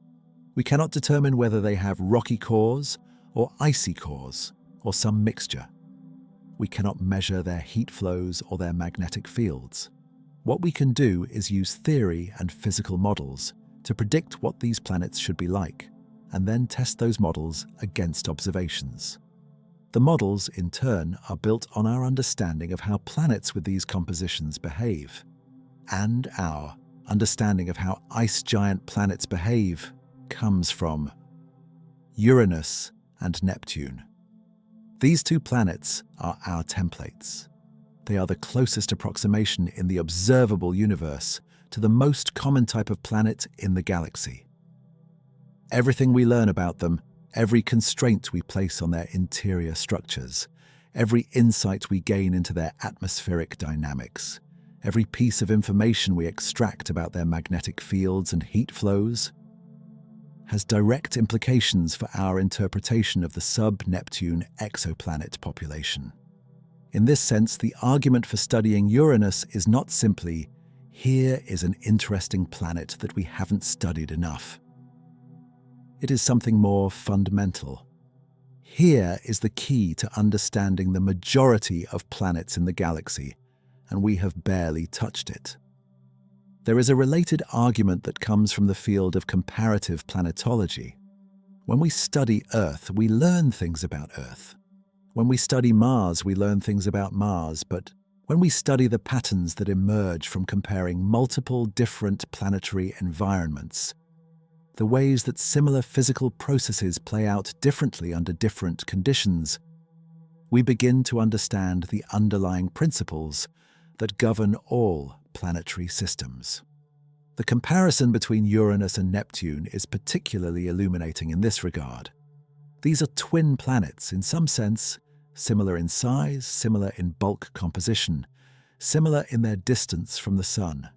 We cannot determine whether they have rocky cores or icy cores, or some mixture. We cannot measure their heat flows or their magnetic fields. What we can do is use theory and physical models to predict what these planets should be like, and then test those models against observations. The models, in turn, are built on our understanding of how planets with these compositions behave, and our understanding of how ice giant planets behave comes from Uranus and Neptune. These 2 planets are our templates. They are the closest approximation in the observable universe to the most common type of planet in the galaxy. Everything we learn about them, every constraint we place on their interior structures, every insight we gain into their atmospheric dynamics, every piece of information we extract about their magnetic fields and heat flows, has direct implications for our interpretation of the sub-Neptune exoplanet population. In this sense, the argument for studying Uranus is not simply, here is an interesting planet that we haven't studied enough. It is something more fundamental. Here is the key to understanding the majority of planets in the galaxy, and we have barely touched it. There is a related argument that comes from the field of comparative planetology. When we study Earth, we learn things about Earth. When we study Mars, we learn things about Mars, but when we study the patterns that emerge from comparing multiple different planetary environments, the ways that similar physical processes play out differently under different conditions, we begin to understand the underlying principles that govern all planetary systems. The comparison between Uranus and Neptune is particularly illuminating in this regard. These are twin planets, in some sense, similar in size, similar in bulk composition, similar in their distance from the Sun.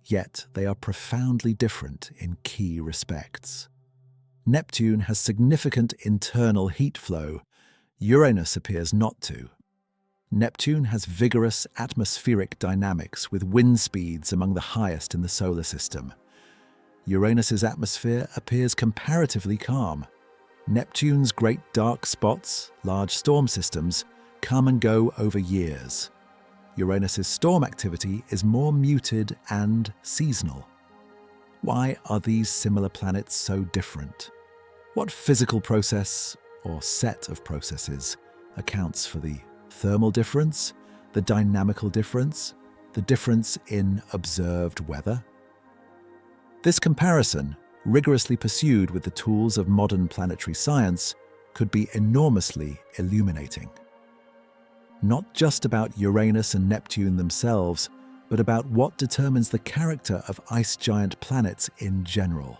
Yet they are profoundly different in key respects. Neptune has significant internal heat flow. Uranus appears not to. Neptune has vigorous atmospheric dynamics with wind speeds among the highest in the solar system. Uranus's atmosphere appears comparatively calm. Neptune's great dark spots, large storm systems, come and go over years. Uranus's storm activity is more muted and seasonal. Why are these similar planets so different? What physical process, or set of processes, accounts for the thermal difference, the dynamical difference, the difference in observed weather. This comparison, rigorously pursued with the tools of modern planetary science, could be enormously illuminating. Not just about Uranus and Neptune themselves, but about what determines the character of ice giant planets in general.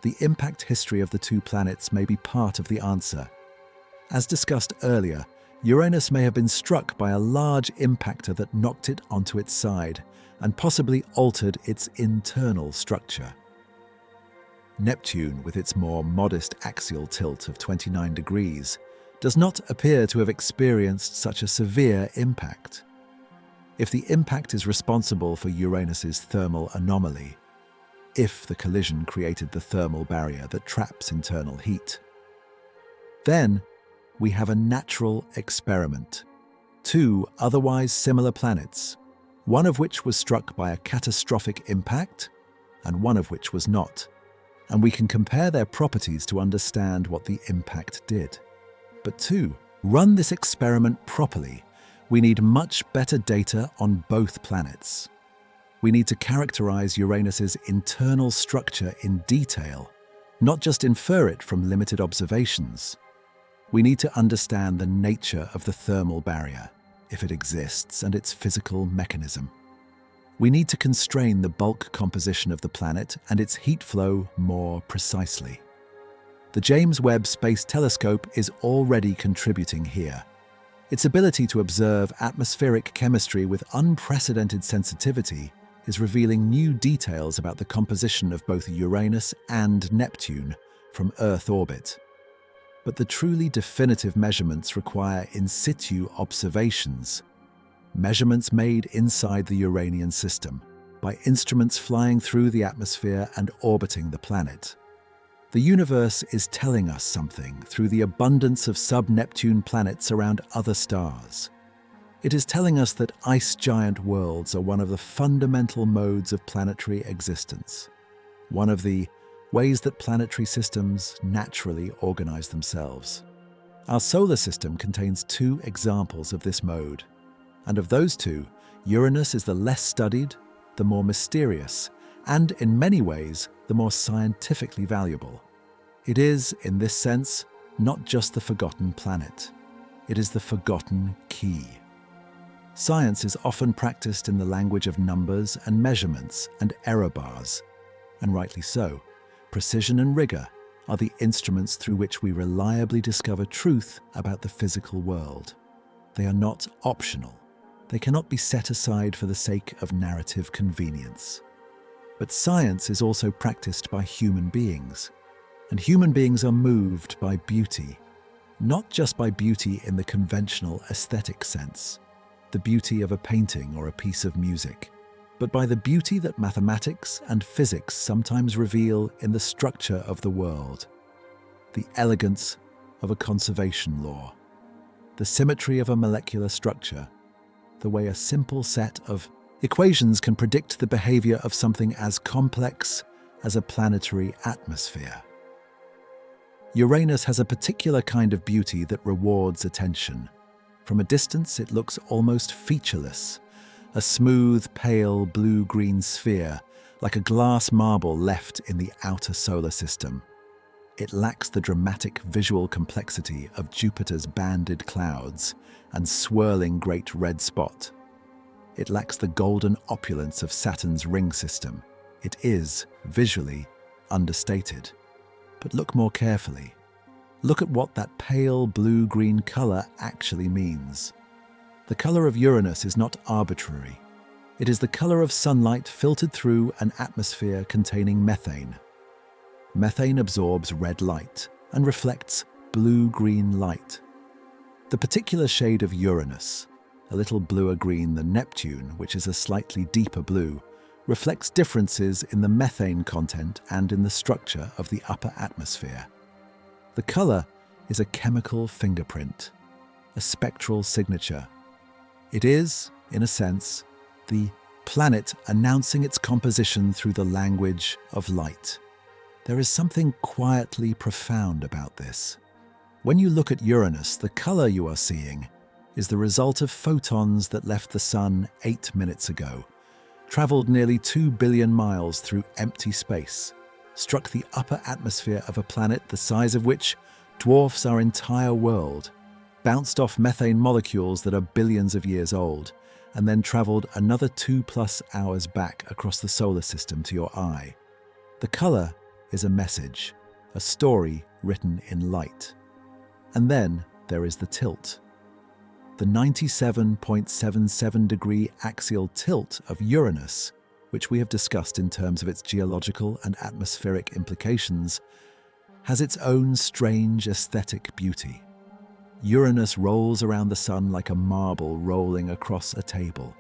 The impact history of the two planets may be part of the answer. As discussed earlier, Uranus may have been struck by a large impactor that knocked it onto its side and possibly altered its internal structure. Neptune, with its more modest axial tilt of 29 degrees, does not appear to have experienced such a severe impact. If the impact is responsible for Uranus's thermal anomaly, if the collision created the thermal barrier that traps internal heat, then we have a natural experiment. Two otherwise similar planets, one of which was struck by a catastrophic impact and one of which was not, and we can compare their properties to understand what the impact did. But to run this experiment properly, we need much better data on both planets. We need to characterize Uranus's internal structure in detail, not just infer it from limited observations. We need to understand the nature of the thermal barrier, if it exists, and its physical mechanism. We need to constrain the bulk composition of the planet and its heat flow more precisely. The James Webb Space Telescope is already contributing here. Its ability to observe atmospheric chemistry with unprecedented sensitivity is revealing new details about the composition of both Uranus and Neptune from Earth orbit. But the truly definitive measurements require in situ observations, measurements made inside the Uranian system by instruments flying through the atmosphere and orbiting the planet. The universe is telling us something through the abundance of sub-Neptune planets around other stars. It is telling us that ice giant worlds are one of the fundamental modes of planetary existence, one of the ways that planetary systems naturally organize themselves. Our solar system contains two examples of this mode, and of those two, Uranus is the less studied, the more mysterious, and in many ways, the more scientifically valuable. It is, in this sense, not just the forgotten planet. It is the forgotten key. Science is often practiced in the language of numbers and measurements and error bars, and rightly so. Precision and rigor are the instruments through which we reliably discover truth about the physical world. They are not optional. They cannot be set aside for the sake of narrative convenience. But science is also practiced by human beings, and human beings are moved by beauty, not just by beauty in the conventional aesthetic sense, the beauty of a painting or a piece of music, but by the beauty that mathematics and physics sometimes reveal in the structure of the world, the elegance of a conservation law, the symmetry of a molecular structure, the way a simple set of equations can predict the behavior of something as complex as a planetary atmosphere. Uranus has a particular kind of beauty that rewards attention. From a distance, it looks almost featureless, a smooth, pale, blue-green sphere, like a glass marble left in the outer solar system. It lacks the dramatic visual complexity of Jupiter's banded clouds and swirling great red spot. It lacks the golden opulence of Saturn's ring system. It is, visually, understated. But look more carefully. Look at what that pale blue-green color actually means. The color of Uranus is not arbitrary. It is the color of sunlight filtered through an atmosphere containing methane. Methane absorbs red light and reflects blue-green light. The particular shade of Uranus, a little bluer green than Neptune, which is a slightly deeper blue, reflects differences in the methane content and in the structure of the upper atmosphere. The color is a chemical fingerprint, a spectral signature. It is, in a sense, the planet announcing its composition through the language of light. There is something quietly profound about this. When you look at Uranus, the color you are seeing is the result of photons that left the Sun 8 minutes ago, traveled nearly 2 billion miles through empty space, struck the upper atmosphere of a planet the size of which dwarfs our entire world, bounced off methane molecules that are billions of years old, and then traveled another 2+ hours back across the solar system to your eye. The color is a message, a story written in light. And then there is the tilt. The 97.77-degree axial tilt of Uranus, which we have discussed in terms of its geological and atmospheric implications, has its own strange aesthetic beauty. Uranus rolls around the Sun like a marble rolling across a table.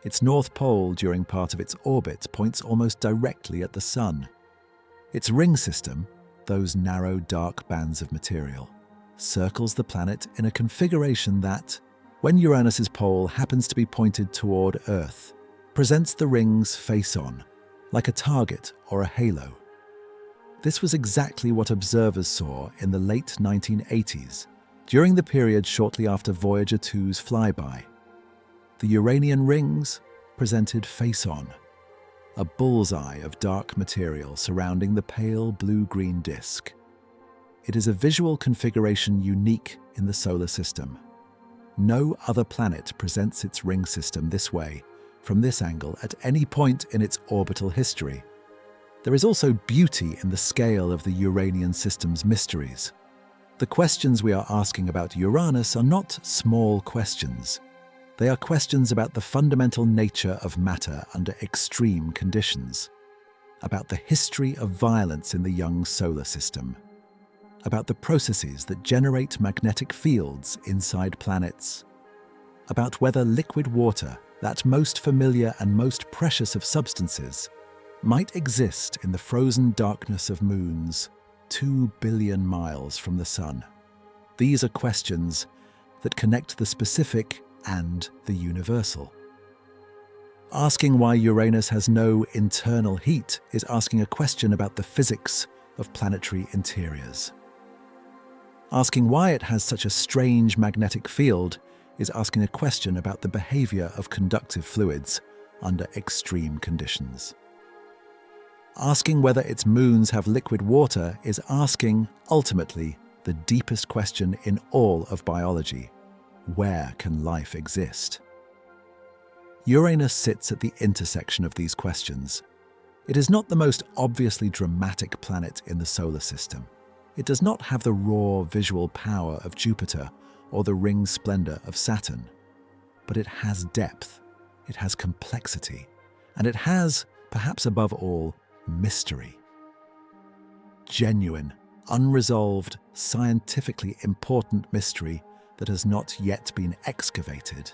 Its north pole during part of its orbit points almost directly at the Sun. Its ring system, those narrow dark bands of material, circles the planet in a configuration that, when Uranus's pole happens to be pointed toward Earth, presents the rings face-on, like a target or a halo. This was exactly what observers saw in the late 1980s, during the period shortly after Voyager 2's flyby. The Uranian rings presented face-on, a bullseye of dark material surrounding the pale blue-green disk. It is a visual configuration unique in the solar system. No other planet presents its ring system this way, from this angle, at any point in its orbital history. There is also beauty in the scale of the Uranian system's mysteries. The questions we are asking about Uranus are not small questions. They are questions about the fundamental nature of matter under extreme conditions, about the history of violence in the young solar system, about the processes that generate magnetic fields inside planets, about whether liquid water, that most familiar and most precious of substances, might exist in the frozen darkness of moons 2 billion miles from the Sun. These are questions that connect the specific and the universal. Asking why Uranus has no internal heat is asking a question about the physics of planetary interiors. Asking why it has such a strange magnetic field is asking a question about the behavior of conductive fluids under extreme conditions. Asking whether its moons have liquid water is asking, ultimately, the deepest question in all of biology: where can life exist? Uranus sits at the intersection of these questions. It is not the most obviously dramatic planet in the solar system. It does not have the raw visual power of Jupiter or the ring splendor of Saturn. But it has depth, it has complexity, and it has, perhaps above all, mystery. Genuine, unresolved, scientifically important mystery that has not yet been excavated.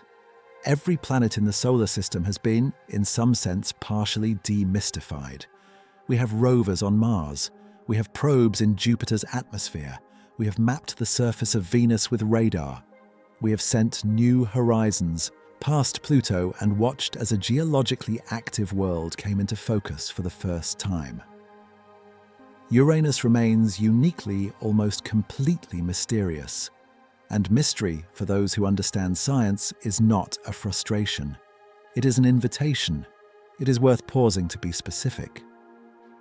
Every planet in the solar system has been, in some sense, partially demystified. We have rovers on Mars. We have probes in Jupiter's atmosphere. We have mapped the surface of Venus with radar. We have sent New Horizons past Pluto and watched as a geologically active world came into focus for the first time. Uranus remains uniquely, almost completely mysterious. And mystery, for those who understand science, is not a frustration. It is an invitation. It is worth pausing to be specific.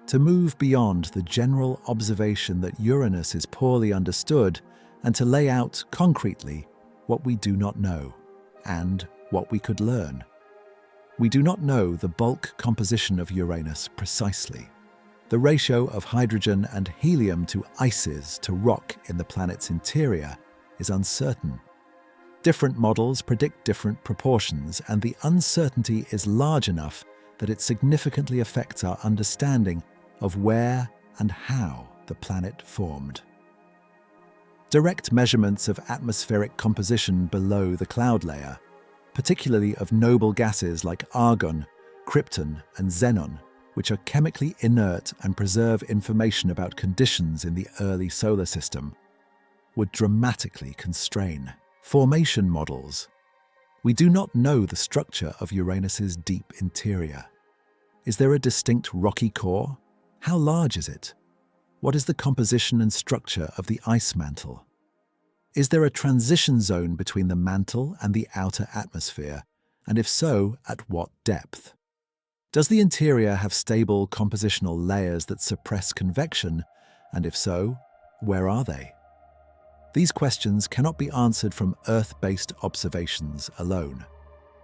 To move beyond the general observation that Uranus is poorly understood and to lay out concretely what we do not know and what we could learn. We do not know the bulk composition of Uranus precisely. The ratio of hydrogen and helium to ices to rock in the planet's interior is uncertain. Different models predict different proportions, and the uncertainty is large enough that it significantly affects our understanding of where and how the planet formed. Direct measurements of atmospheric composition below the cloud layer, particularly of noble gases like argon, krypton, and xenon, which are chemically inert and preserve information about conditions in the early solar system, would dramatically constrain formation models. We do not know the structure of Uranus's deep interior. Is there a distinct rocky core? How large is it? What is the composition and structure of the ice mantle? Is there a transition zone between the mantle and the outer atmosphere? And if so, at what depth? Does the interior have stable compositional layers that suppress convection? And if so, where are they? These questions cannot be answered from Earth-based observations alone.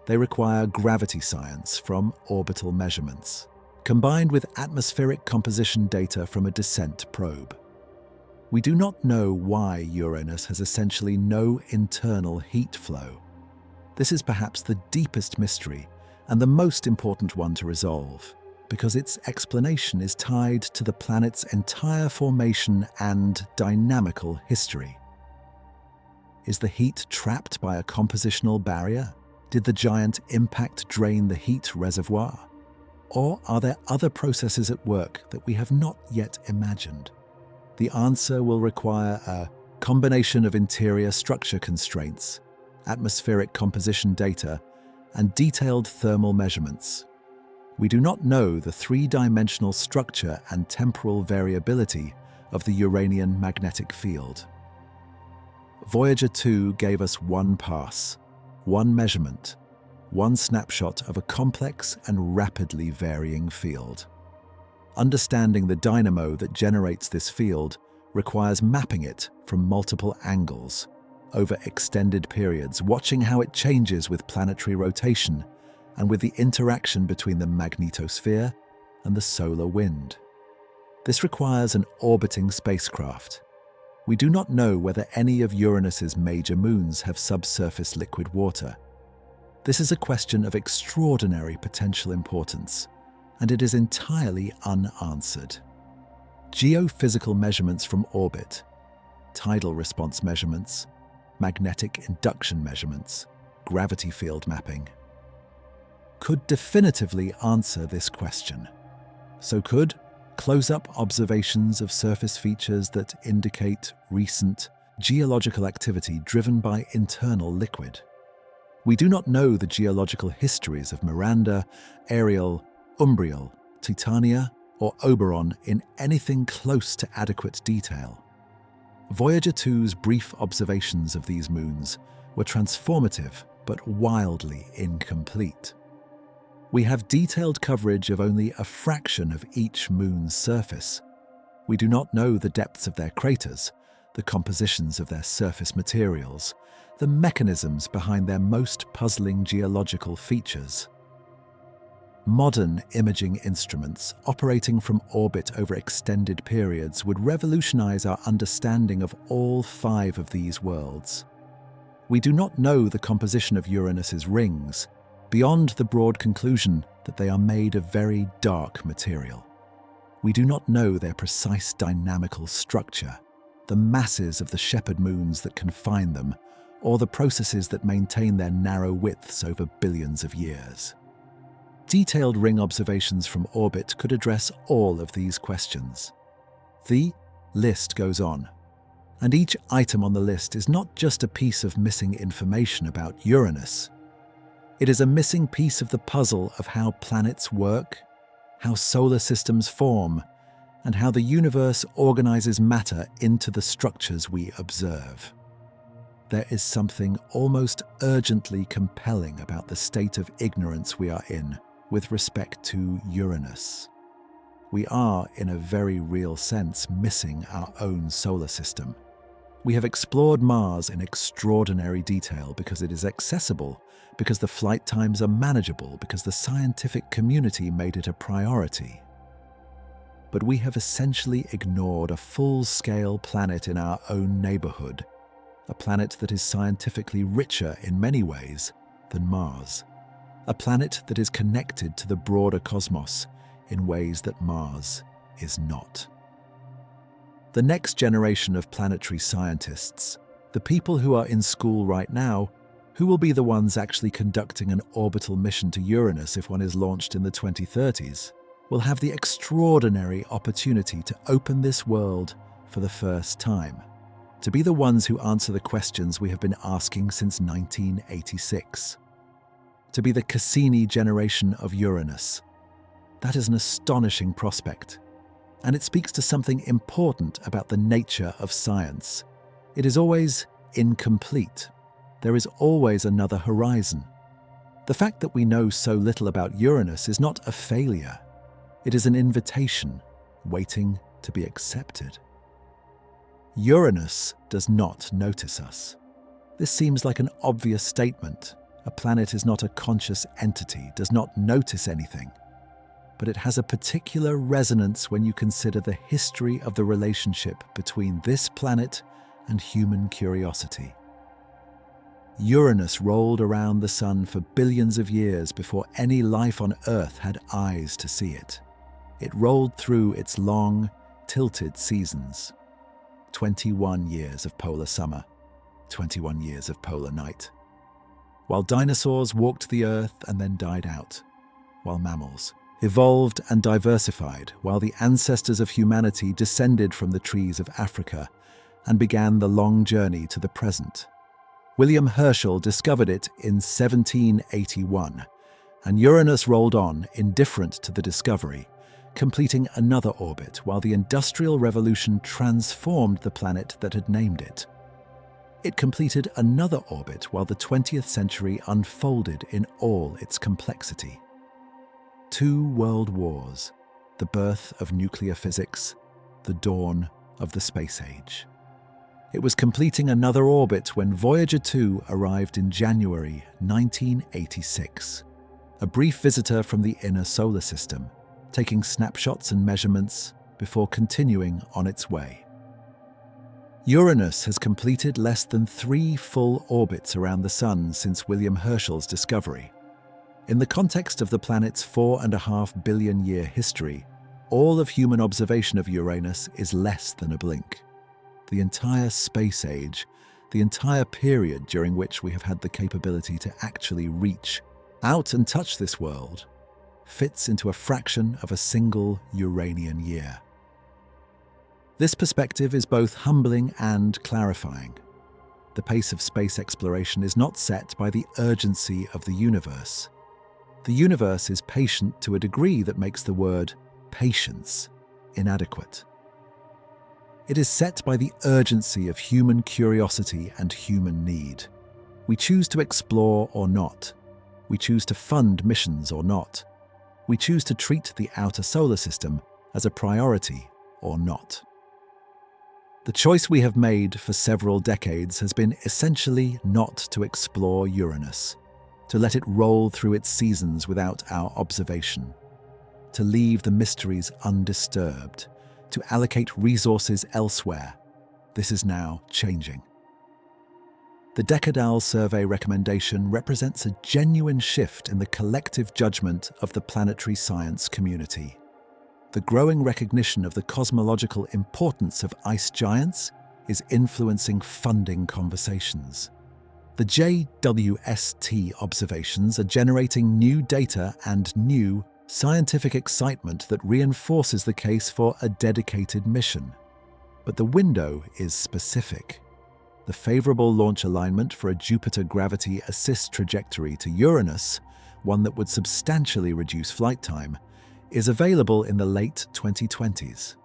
They require gravity science from orbital measurements, combined with atmospheric composition data from a descent probe. We do not know why Uranus has essentially no internal heat flow. This is perhaps the deepest mystery and the most important one to resolve, because its explanation is tied to the planet's entire formation and dynamical history. Is the heat trapped by a compositional barrier? Did the giant impact drain the heat reservoir? Or are there other processes at work that we have not yet imagined? The answer will require a combination of interior structure constraints, atmospheric composition data, and detailed thermal measurements. We do not know the three-dimensional structure and temporal variability of the Uranian magnetic field. Voyager 2 gave us one pass, one measurement, one snapshot of a complex and rapidly varying field. Understanding the dynamo that generates this field requires mapping it from multiple angles, over extended periods, watching how it changes with planetary rotation and with the interaction between the magnetosphere and the solar wind. This requires an orbiting spacecraft. We do not know whether any of Uranus's major moons have subsurface liquid water. This is a question of extraordinary potential importance, and it is entirely unanswered. Geophysical measurements from orbit, tidal response measurements, magnetic induction measurements, gravity field mapping, could definitively answer this question. So could close-up observations of surface features that indicate recent geological activity driven by internal liquid. We do not know the geological histories of Miranda, Ariel, Umbriel, Titania, or Oberon in anything close to adequate detail. Voyager 2's brief observations of these moons were transformative but wildly incomplete. We have detailed coverage of only a fraction of each moon's surface. We do not know the depths of their craters, the compositions of their surface materials, the mechanisms behind their most puzzling geological features. Modern imaging instruments operating from orbit over extended periods would revolutionize our understanding of all 5 of these worlds. We do not know the composition of Uranus's rings, beyond the broad conclusion that they are made of very dark material. We do not know their precise dynamical structure, the masses of the shepherd moons that confine them, or the processes that maintain their narrow widths over billions of years. Detailed ring observations from orbit could address all of these questions. The list goes on, and each item on the list is not just a piece of missing information about Uranus. It is a missing piece of the puzzle of how planets work, how solar systems form, and how the universe organizes matter into the structures we observe. There is something almost urgently compelling about the state of ignorance we are in with respect to Uranus. We are, in a very real sense, missing our own solar system. We have explored Mars in extraordinary detail because it is accessible, because the flight times are manageable, because the scientific community made it a priority. But we have essentially ignored a full-scale planet in our own neighborhood, a planet that is scientifically richer in many ways than Mars, a planet that is connected to the broader cosmos in ways that Mars is not. The next generation of planetary scientists, the people who are in school right now, who will be the ones actually conducting an orbital mission to Uranus if one is launched in the 2030s, will have the extraordinary opportunity to open this world for the first time, to be the ones who answer the questions we have been asking since 1986. To be the Cassini generation of Uranus. That is an astonishing prospect, and it speaks to something important about the nature of science. It is always incomplete. There is always another horizon. The fact that we know so little about Uranus is not a failure. It is an invitation, waiting to be accepted. Uranus does not notice us. This seems like an obvious statement. A planet is not a conscious entity, does not notice anything. But it has a particular resonance when you consider the history of the relationship between this planet and human curiosity. Uranus rolled around the Sun for billions of years before any life on Earth had eyes to see it. It rolled through its long, tilted seasons. 21 years of polar summer, 21 years of polar night. While dinosaurs walked the Earth and then died out, while mammals evolved and diversified, while the ancestors of humanity descended from the trees of Africa and began the long journey to the present. William Herschel discovered it in 1781, and Uranus rolled on, indifferent to the discovery, completing another orbit while the Industrial Revolution transformed the planet that had named it. It completed another orbit while the 20th century unfolded in all its complexity. 2 world wars, the birth of nuclear physics, the dawn of the space age. It was completing another orbit when Voyager 2 arrived in January 1986, a brief visitor from the inner solar system, taking snapshots and measurements before continuing on its way. Uranus has completed less than 3 full orbits around the Sun since William Herschel's discovery. In the context of the planet's 4.5 billion year history, all of human observation of Uranus is less than a blink. The entire space age, the entire period during which we have had the capability to actually reach out and touch this world, fits into a fraction of a single Uranian year. This perspective is both humbling and clarifying. The pace of space exploration is not set by the urgency of the universe. The universe is patient to a degree that makes the word patience inadequate. It is set by the urgency of human curiosity and human need. We choose to explore or not. We choose to fund missions or not. We choose to treat the outer solar system as a priority or not. The choice we have made for several decades has been essentially not to explore Uranus, to let it roll through its seasons without our observation, to leave the mysteries undisturbed, to allocate resources elsewhere. This is now changing. The Decadal Survey recommendation represents a genuine shift in the collective judgment of the planetary science community. The growing recognition of the cosmological importance of ice giants is influencing funding conversations. The JWST observations are generating new data and new scientific excitement that reinforces the case for a dedicated mission. But the window is specific. The favorable launch alignment for a Jupiter gravity assist trajectory to Uranus, one that would substantially reduce flight time, is available in the late 2020s.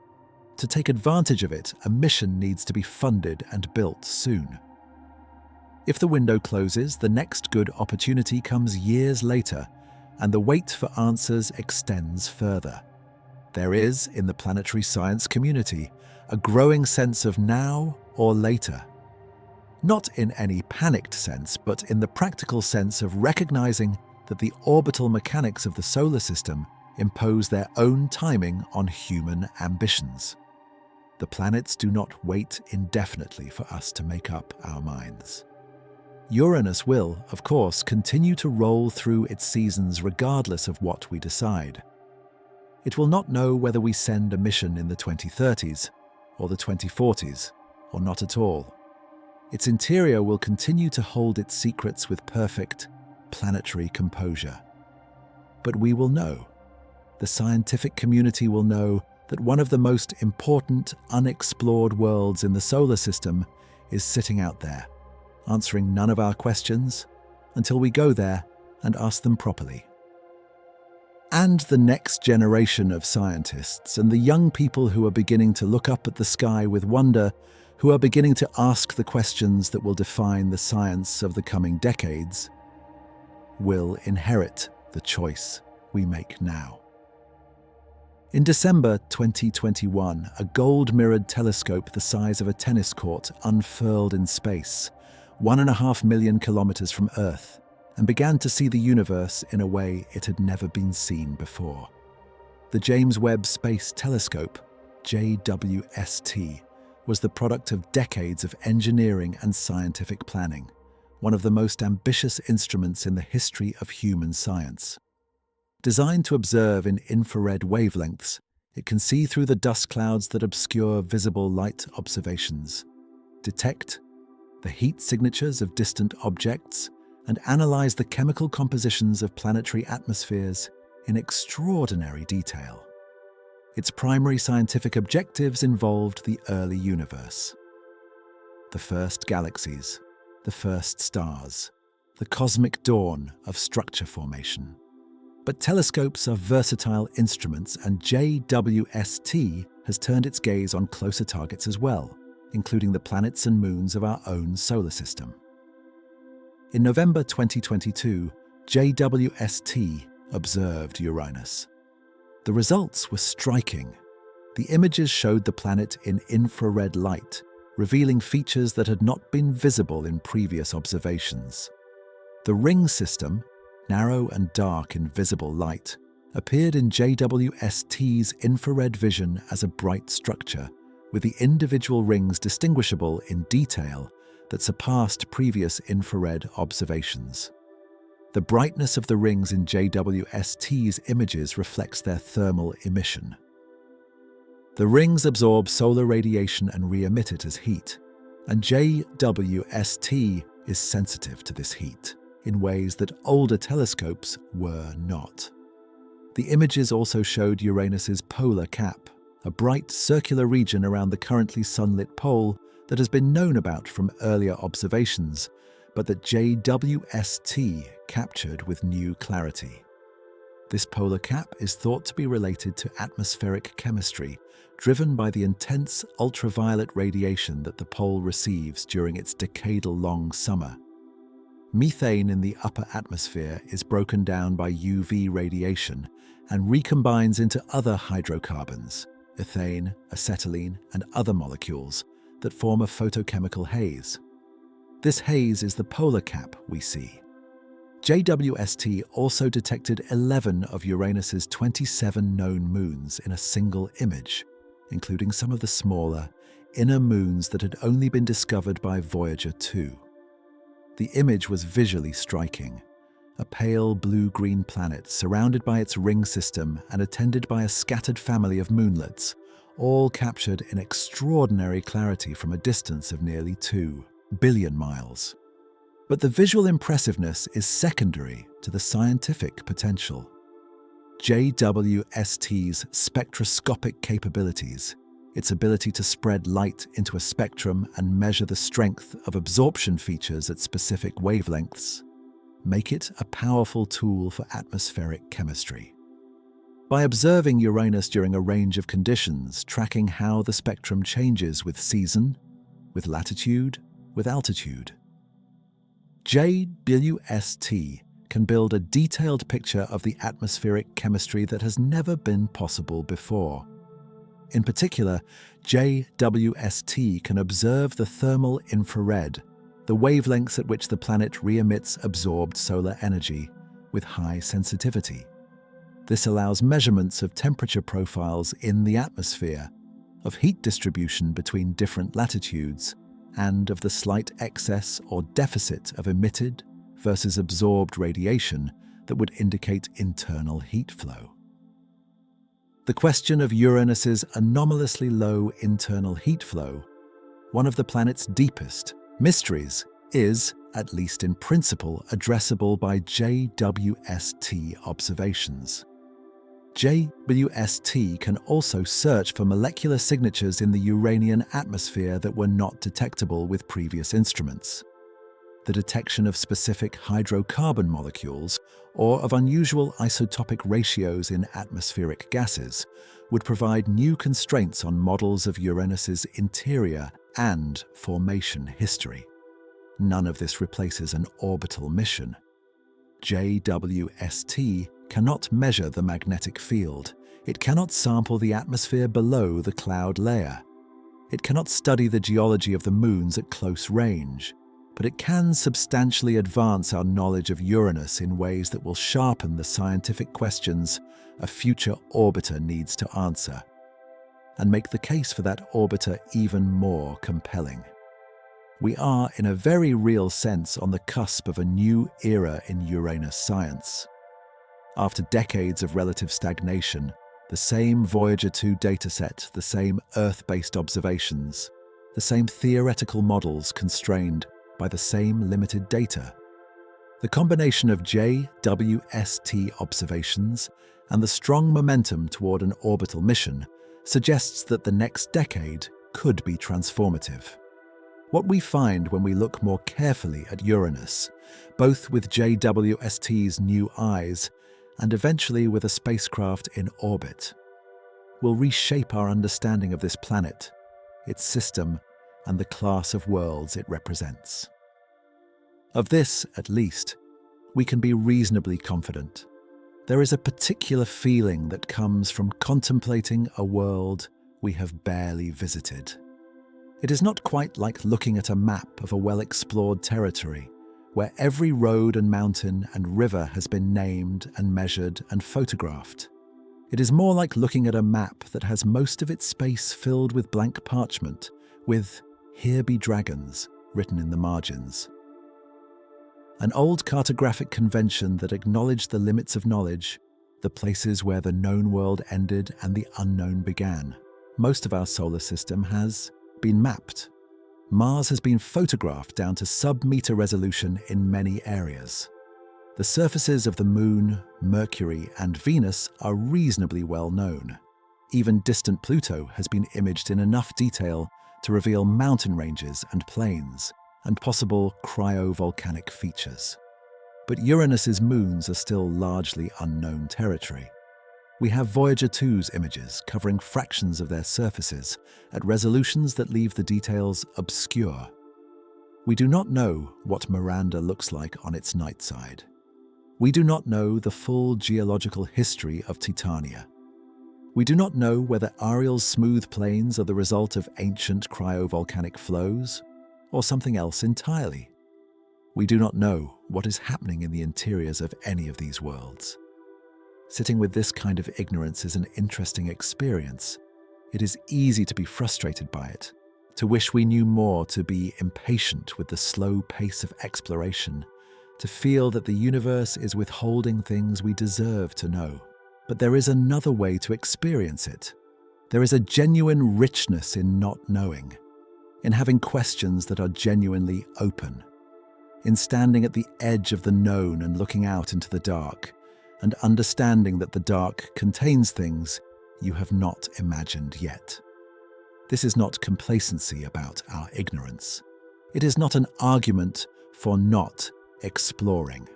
To take advantage of it, a mission needs to be funded and built soon. If the window closes, the next good opportunity comes years later, and the wait for answers extends further. There is, in the planetary science community, a growing sense of now or later. Not in any panicked sense, but in the practical sense of recognizing that the orbital mechanics of the solar system impose their own timing on human ambitions. The planets do not wait indefinitely for us to make up our minds. Uranus will, of course, continue to roll through its seasons regardless of what we decide. It will not know whether we send a mission in the 2030s or the 2040s, or not at all. Its interior will continue to hold its secrets with perfect planetary composure. But we will know. The scientific community will know that one of the most important unexplored worlds in the solar system is sitting out there, answering none of our questions until we go there and ask them properly. And the next generation of scientists and the young people who are beginning to look up at the sky with wonder, who are beginning to ask the questions that will define the science of the coming decades, will inherit the choice we make now. In December 2021, a gold-mirrored telescope the size of a tennis court unfurled in space, 1.5 million kilometers from Earth, and began to see the universe in a way it had never been seen before. The James Webb Space Telescope, JWST, was the product of decades of engineering and scientific planning, one of the most ambitious instruments in the history of human science. Designed to observe in infrared wavelengths, it can see through the dust clouds that obscure visible light observations, detect the heat signatures of distant objects, and analyze the chemical compositions of planetary atmospheres in extraordinary detail. Its primary scientific objectives involved the early universe, the first galaxies, the first stars, the cosmic dawn of structure formation. But telescopes are versatile instruments, and JWST has turned its gaze on closer targets as well, including the planets and moons of our own solar system. In November 2022, JWST observed Uranus. The results were striking. The images showed the planet in infrared light, revealing features that had not been visible in previous observations. The ring system, narrow and dark in visible light, appeared in JWST's infrared vision as a bright structure, with the individual rings distinguishable in detail that surpassed previous infrared observations. The brightness of the rings in JWST's images reflects their thermal emission. The rings absorb solar radiation and re-emit it as heat, and JWST is sensitive to this heat in ways that older telescopes were not. The images also showed Uranus's polar cap, a bright circular region around the currently sunlit pole that has been known about from earlier observations, but that JWST captured with new clarity. This polar cap is thought to be related to atmospheric chemistry, driven by the intense ultraviolet radiation that the pole receives during its decadal-long summer. Methane in the upper atmosphere is broken down by UV radiation and recombines into other hydrocarbons, ethane, acetylene, and other molecules that form a photochemical haze. This haze is the polar cap we see. JWST also detected 11 of Uranus's 27 known moons in a single image, including some of the smaller, inner moons that had only been discovered by Voyager 2. The image was visually striking. A pale blue-green planet surrounded by its ring system and attended by a scattered family of moonlets, all captured in extraordinary clarity from a distance of nearly 2 billion miles. But the visual impressiveness is secondary to the scientific potential. JWST's spectroscopic capabilities, its ability to spread light into a spectrum and measure the strength of absorption features at specific wavelengths, make it a powerful tool for atmospheric chemistry. By observing Uranus during a range of conditions, tracking how the spectrum changes with season, with latitude, with altitude, JWST can build a detailed picture of the atmospheric chemistry that has never been possible before. In particular, JWST can observe the thermal infrared, the wavelengths at which the planet re-emits absorbed solar energy, with high sensitivity. This allows measurements of temperature profiles in the atmosphere, of heat distribution between different latitudes, and of the slight excess or deficit of emitted versus absorbed radiation that would indicate internal heat flow. The question of Uranus's anomalously low internal heat flow, one of the planet's deepest mysteries, is, at least in principle, addressable by JWST observations. JWST can also search for molecular signatures in the Uranian atmosphere that were not detectable with previous instruments. the detection of specific hydrocarbon molecules or of unusual isotopic ratios in atmospheric gases would provide new constraints on models of Uranus's interior and formation history. None of this replaces an orbital mission. JWST cannot measure the magnetic field. It cannot sample the atmosphere below the cloud layer. It cannot study the geology of the moons at close range, but it can substantially advance our knowledge of Uranus in ways that will sharpen the scientific questions a future orbiter needs to answer, and make the case for that orbiter even more compelling. We are, in a very real sense, on the cusp of a new era in Uranus science. After decades of relative stagnation, the same Voyager 2 dataset, the same Earth-based observations, the same theoretical models constrained by the same limited data. The combination of JWST observations and the strong momentum toward an orbital mission suggests that the next decade could be transformative. What we find when we look more carefully at Uranus, both with JWST's new eyes and eventually with a spacecraft in orbit, will reshape our understanding of this planet, its system, and the class of worlds it represents. Of this, at least, we can be reasonably confident. There is a particular feeling that comes from contemplating a world we have barely visited. It is not quite like looking at a map of a well-explored territory, where every road and mountain and river has been named and measured and photographed. It is more like looking at a map that has most of its space filled with blank parchment, with "Here be dragons" written in the margins. An old cartographic convention that acknowledged the limits of knowledge, the places where the known world ended and the unknown began. Most of our solar system has been mapped. Mars has been photographed down to sub-meter resolution in many areas. The surfaces of the Moon, Mercury, and Venus are reasonably well known. Even distant Pluto has been imaged in enough detail to reveal mountain ranges and plains, and possible cryovolcanic features. But Uranus's moons are still largely unknown territory. We have Voyager 2's images covering fractions of their surfaces at resolutions that leave the details obscure. We do not know what Miranda looks like on its night side. We do not know the full geological history of Titania. We do not know whether Ariel's smooth plains are the result of ancient cryovolcanic flows or something else entirely. We do not know what is happening in the interiors of any of these worlds. Sitting with this kind of ignorance is an interesting experience. It is easy to be frustrated by it, to wish we knew more, to be impatient with the slow pace of exploration, to feel that the universe is withholding things we deserve to know. But there is another way to experience it. There is a genuine richness in not knowing, in having questions that are genuinely open, in standing at the edge of the known and looking out into the dark, and understanding that the dark contains things you have not imagined yet. This is not complacency about our ignorance. It is not an argument for not exploring.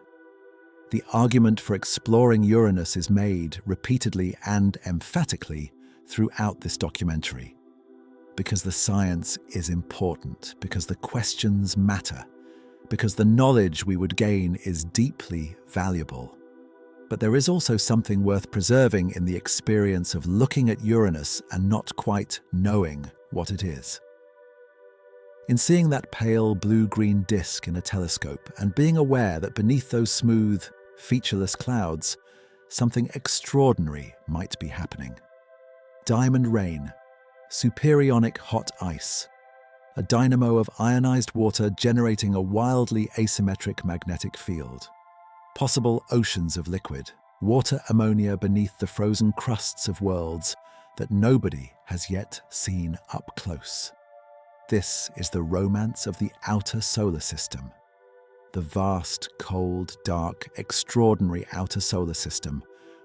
The argument for exploring Uranus is made repeatedly and emphatically throughout this documentary. Because the science is important, because the questions matter, because the knowledge we would gain is deeply valuable. But there is also something worth preserving in the experience of looking at Uranus and not quite knowing what it is. In seeing that pale blue-green disk in a telescope and being aware that beneath those smooth, featureless clouds, something extraordinary might be happening. Diamond rain, superionic hot ice, a dynamo of ionized water generating a wildly asymmetric magnetic field. Possible oceans of liquid, water ammonia beneath the frozen crusts of worlds that nobody has yet seen up close. This is the romance of the outer solar system. The vast, cold, dark, extraordinary outer solar system,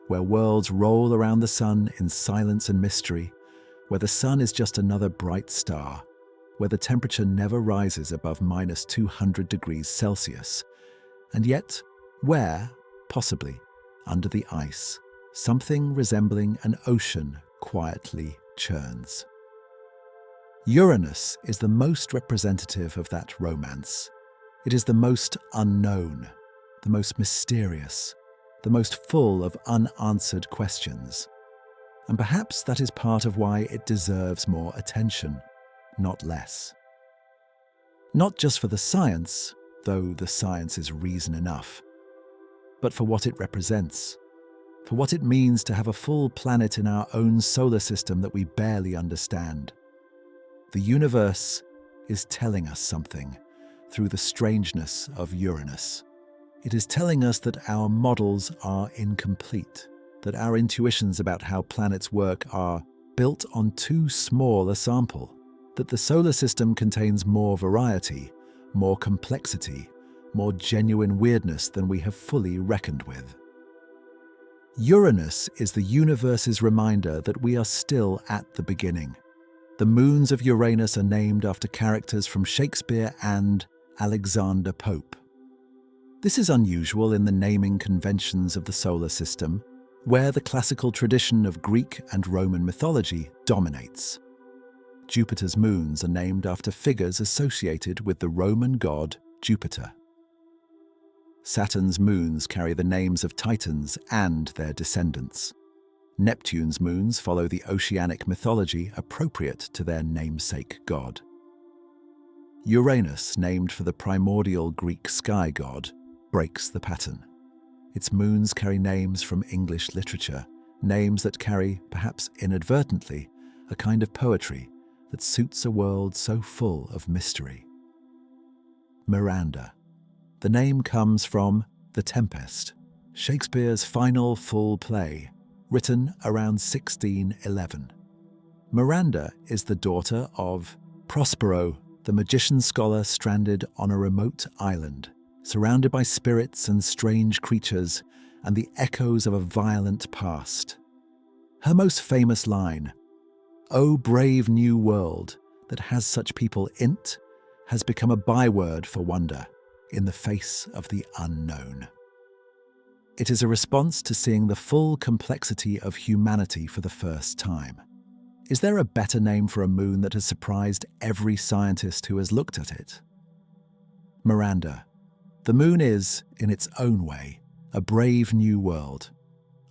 where worlds roll around the sun in silence and mystery, where the sun is just another bright star, where the temperature never rises above -200 degrees Celsius, and yet where, possibly, under the ice, something resembling an ocean quietly churns. Uranus is the most representative of that romance. It is the most unknown, the most mysterious, the most full of unanswered questions. And perhaps that is part of why it deserves more attention, not less. Not just for the science, though the science is reason enough, but for what it represents, for what it means to have a full planet in our own solar system that we barely understand. The universe is telling us something through the strangeness of Uranus. It is telling us that our models are incomplete, that our intuitions about how planets work are built on too small a sample, that the solar system contains more variety, more complexity, more genuine weirdness than we have fully reckoned with. Uranus is the universe's reminder that we are still at the beginning. The moons of Uranus are named after characters from Shakespeare and Alexander Pope. This is unusual in the naming conventions of the solar system, where the classical tradition of Greek and Roman mythology dominates. Jupiter's moons are named after figures associated with the Roman god Jupiter. Saturn's moons carry the names of Titans and their descendants. Neptune's moons follow the oceanic mythology appropriate to their namesake god. Uranus, named for the primordial Greek sky god, breaks the pattern. Its moons carry names from English literature, names that carry, perhaps inadvertently, a kind of poetry that suits a world so full of mystery. Miranda. The name comes from The Tempest, Shakespeare's final full play, written around 1611. Miranda is the daughter of Prospero, the magician scholar stranded on a remote island, surrounded by spirits and strange creatures and the echoes of a violent past. Her most famous line, "O brave new world that has such people in't," has become a byword for wonder in the face of the unknown. It is a response to seeing the full complexity of humanity for the first time. Is there a better name for a moon that has surprised every scientist who has looked at it? Miranda. The moon is, in its own way, a brave new world.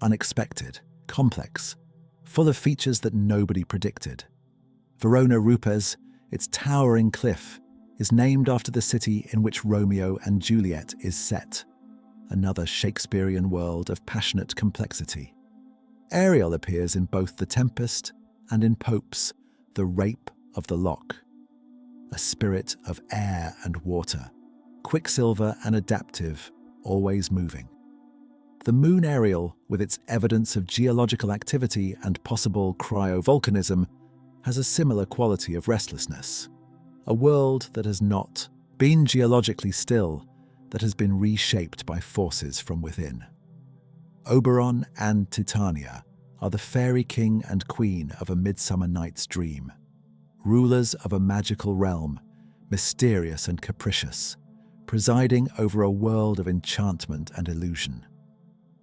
Unexpected, complex, full of features that nobody predicted. Verona Rupes, its towering cliff, is named after the city in which Romeo and Juliet is set. Another Shakespearean world of passionate complexity. Ariel appears in both The Tempest and in Pope's The Rape of the Lock. A spirit of air and water, quicksilver and adaptive, always moving. The moon Ariel, with its evidence of geological activity and possible cryovolcanism, has a similar quality of restlessness. A world that has not been geologically still, that has been reshaped by forces from within. Oberon and Titania are the fairy king and queen of A Midsummer Night's Dream, rulers of a magical realm, mysterious and capricious, presiding over a world of enchantment and illusion.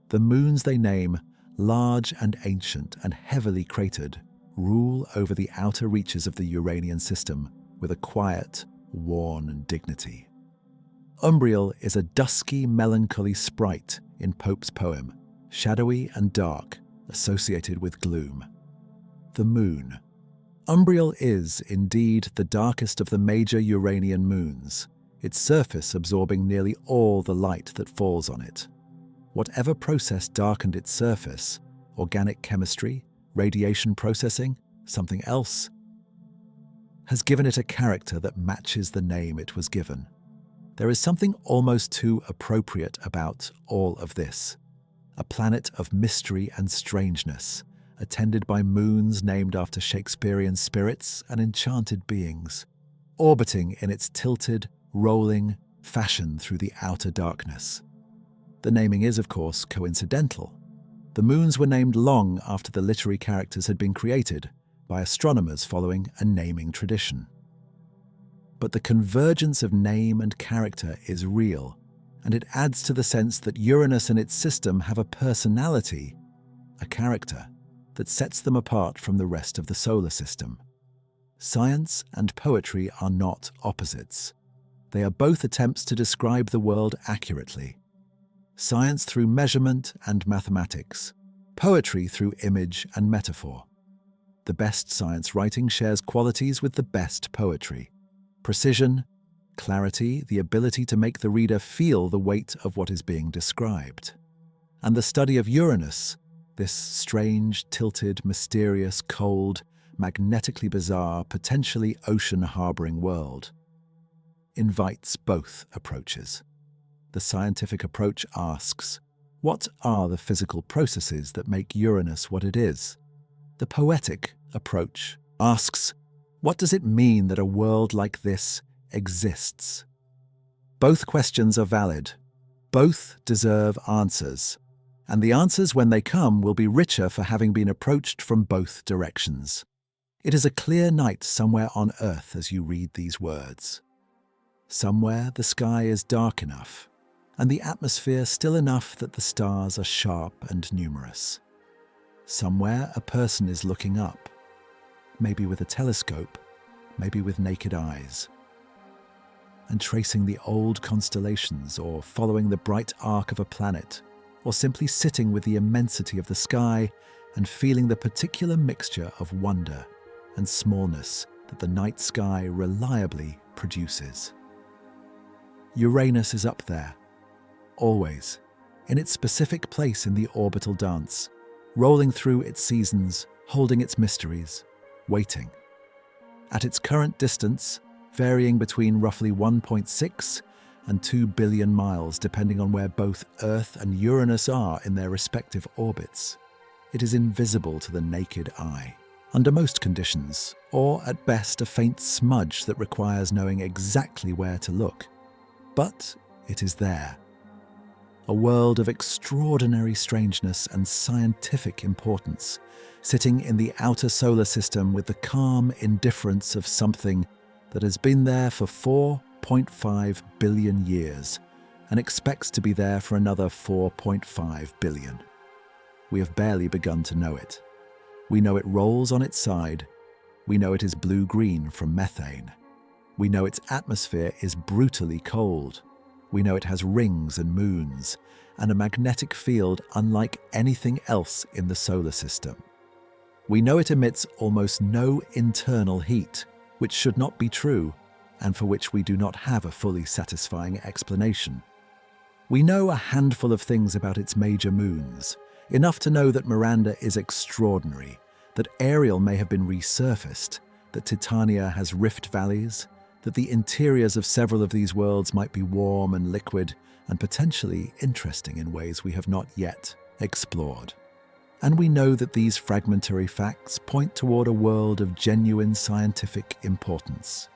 The moons they name, large and ancient and heavily cratered, rule over the outer reaches of the Uranian system with a quiet, worn dignity. Umbriel is a dusky, melancholy sprite in Pope's poem, shadowy and dark, associated with gloom. The moon. Umbriel is, indeed, the darkest of the major Uranian moons, its surface absorbing nearly all the light that falls on it. Whatever process darkened its surface, organic chemistry, radiation processing, something else, has given it a character that matches the name it was given. There is something almost too appropriate about all of this. A planet of mystery and strangeness, attended by moons named after Shakespearean spirits and enchanted beings, orbiting in its tilted, rolling fashion through the outer darkness. The naming is, of course, coincidental. The moons were named long after the literary characters had been created, by astronomers following a naming tradition. But the convergence of name and character is real, and it adds to the sense that Uranus and its system have a personality, a character, that sets them apart from the rest of the solar system. Science and poetry are not opposites. They are both attempts to describe the world accurately. Science through measurement and mathematics, poetry through image and metaphor. The best science writing shares qualities with the best poetry. Precision, clarity, the ability to make the reader feel the weight of what is being described. And the study of Uranus, this strange, tilted, mysterious, cold, magnetically bizarre, potentially ocean-harboring world, invites both approaches. The scientific approach asks, what are the physical processes that make Uranus what it is? The poetic approach asks, what does it mean that a world like this exists? Both questions are valid. Both deserve answers. And the answers, when they come, will be richer for having been approached from both directions. It is a clear night somewhere on Earth as you read these words. Somewhere the sky is dark enough, and the atmosphere still enough that the stars are sharp and numerous. Somewhere a person is looking up, maybe with a telescope, maybe with naked eyes, and tracing the old constellations or following the bright arc of a planet, or simply sitting with the immensity of the sky and feeling the particular mixture of wonder and smallness that the night sky reliably produces. Uranus is up there, always, in its specific place in the orbital dance, rolling through its seasons, holding its mysteries, waiting. At its current distance, varying between roughly 1.6 and 2 billion miles depending on where both Earth and Uranus are in their respective orbits, it is invisible to the naked eye. Under most conditions, or at best a faint smudge that requires knowing exactly where to look. But it is there. A world of extraordinary strangeness and scientific importance, sitting in the outer solar system with the calm indifference of something that has been there for 4.5 billion years and expects to be there for another 4.5 billion. We have barely begun to know it. We know it rolls on its side. We know it is blue-green from methane. We know its atmosphere is brutally cold. We know it has rings and moons, and a magnetic field unlike anything else in the solar system. We know it emits almost no internal heat, which should not be true, and for which we do not have a fully satisfying explanation. We know a handful of things about its major moons, enough to know that Miranda is extraordinary, that Ariel may have been resurfaced, that Titania has rift valleys, that the interiors of several of these worlds might be warm and liquid and potentially interesting in ways we have not yet explored. And we know that these fragmentary facts point toward a world of genuine scientific importance.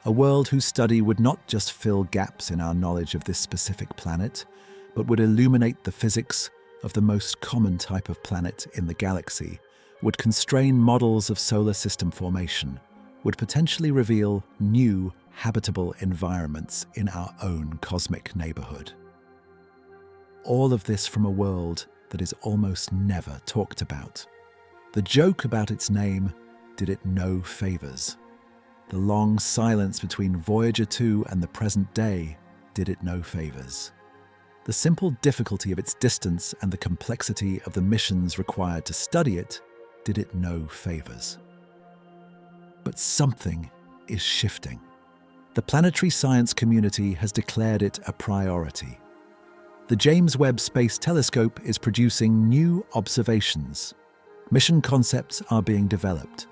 A world whose study would not just fill gaps in our knowledge of this specific planet, but would illuminate the physics of the most common type of planet in the galaxy, would constrain models of solar system formation, would potentially reveal new habitable environments in our own cosmic neighborhood. All of this from a world that is almost never talked about. The joke about its name did it no favors. The long silence between Voyager 2 and the present day did it no favors. The simple difficulty of its distance and the complexity of the missions required to study it did it no favors. But something is shifting. The planetary science community has declared it a priority. The James Webb Space Telescope is producing new observations. Mission concepts are being developed.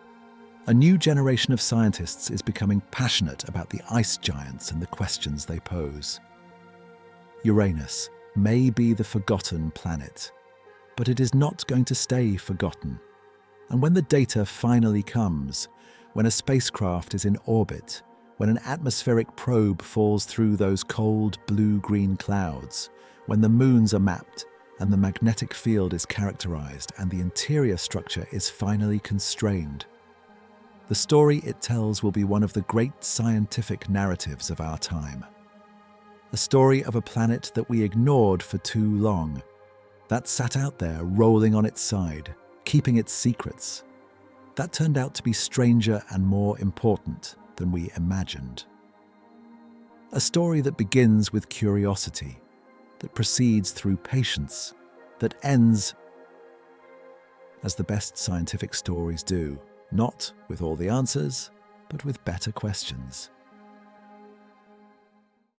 A new generation of scientists is becoming passionate about the ice giants and the questions they pose. Uranus may be the forgotten planet, but it is not going to stay forgotten. And when the data finally comes, when a spacecraft is in orbit, when an atmospheric probe falls through those cold blue-green clouds, when the moons are mapped and the magnetic field is characterized and the interior structure is finally constrained, The story it tells will be one of the great scientific narratives of our time. A story of a planet that we ignored for too long, that sat out there rolling on its side, keeping its secrets. That turned out to be stranger and more important than we imagined. A story that begins with curiosity, that proceeds through patience, that ends as the best scientific stories do, not with all the answers, but with better questions.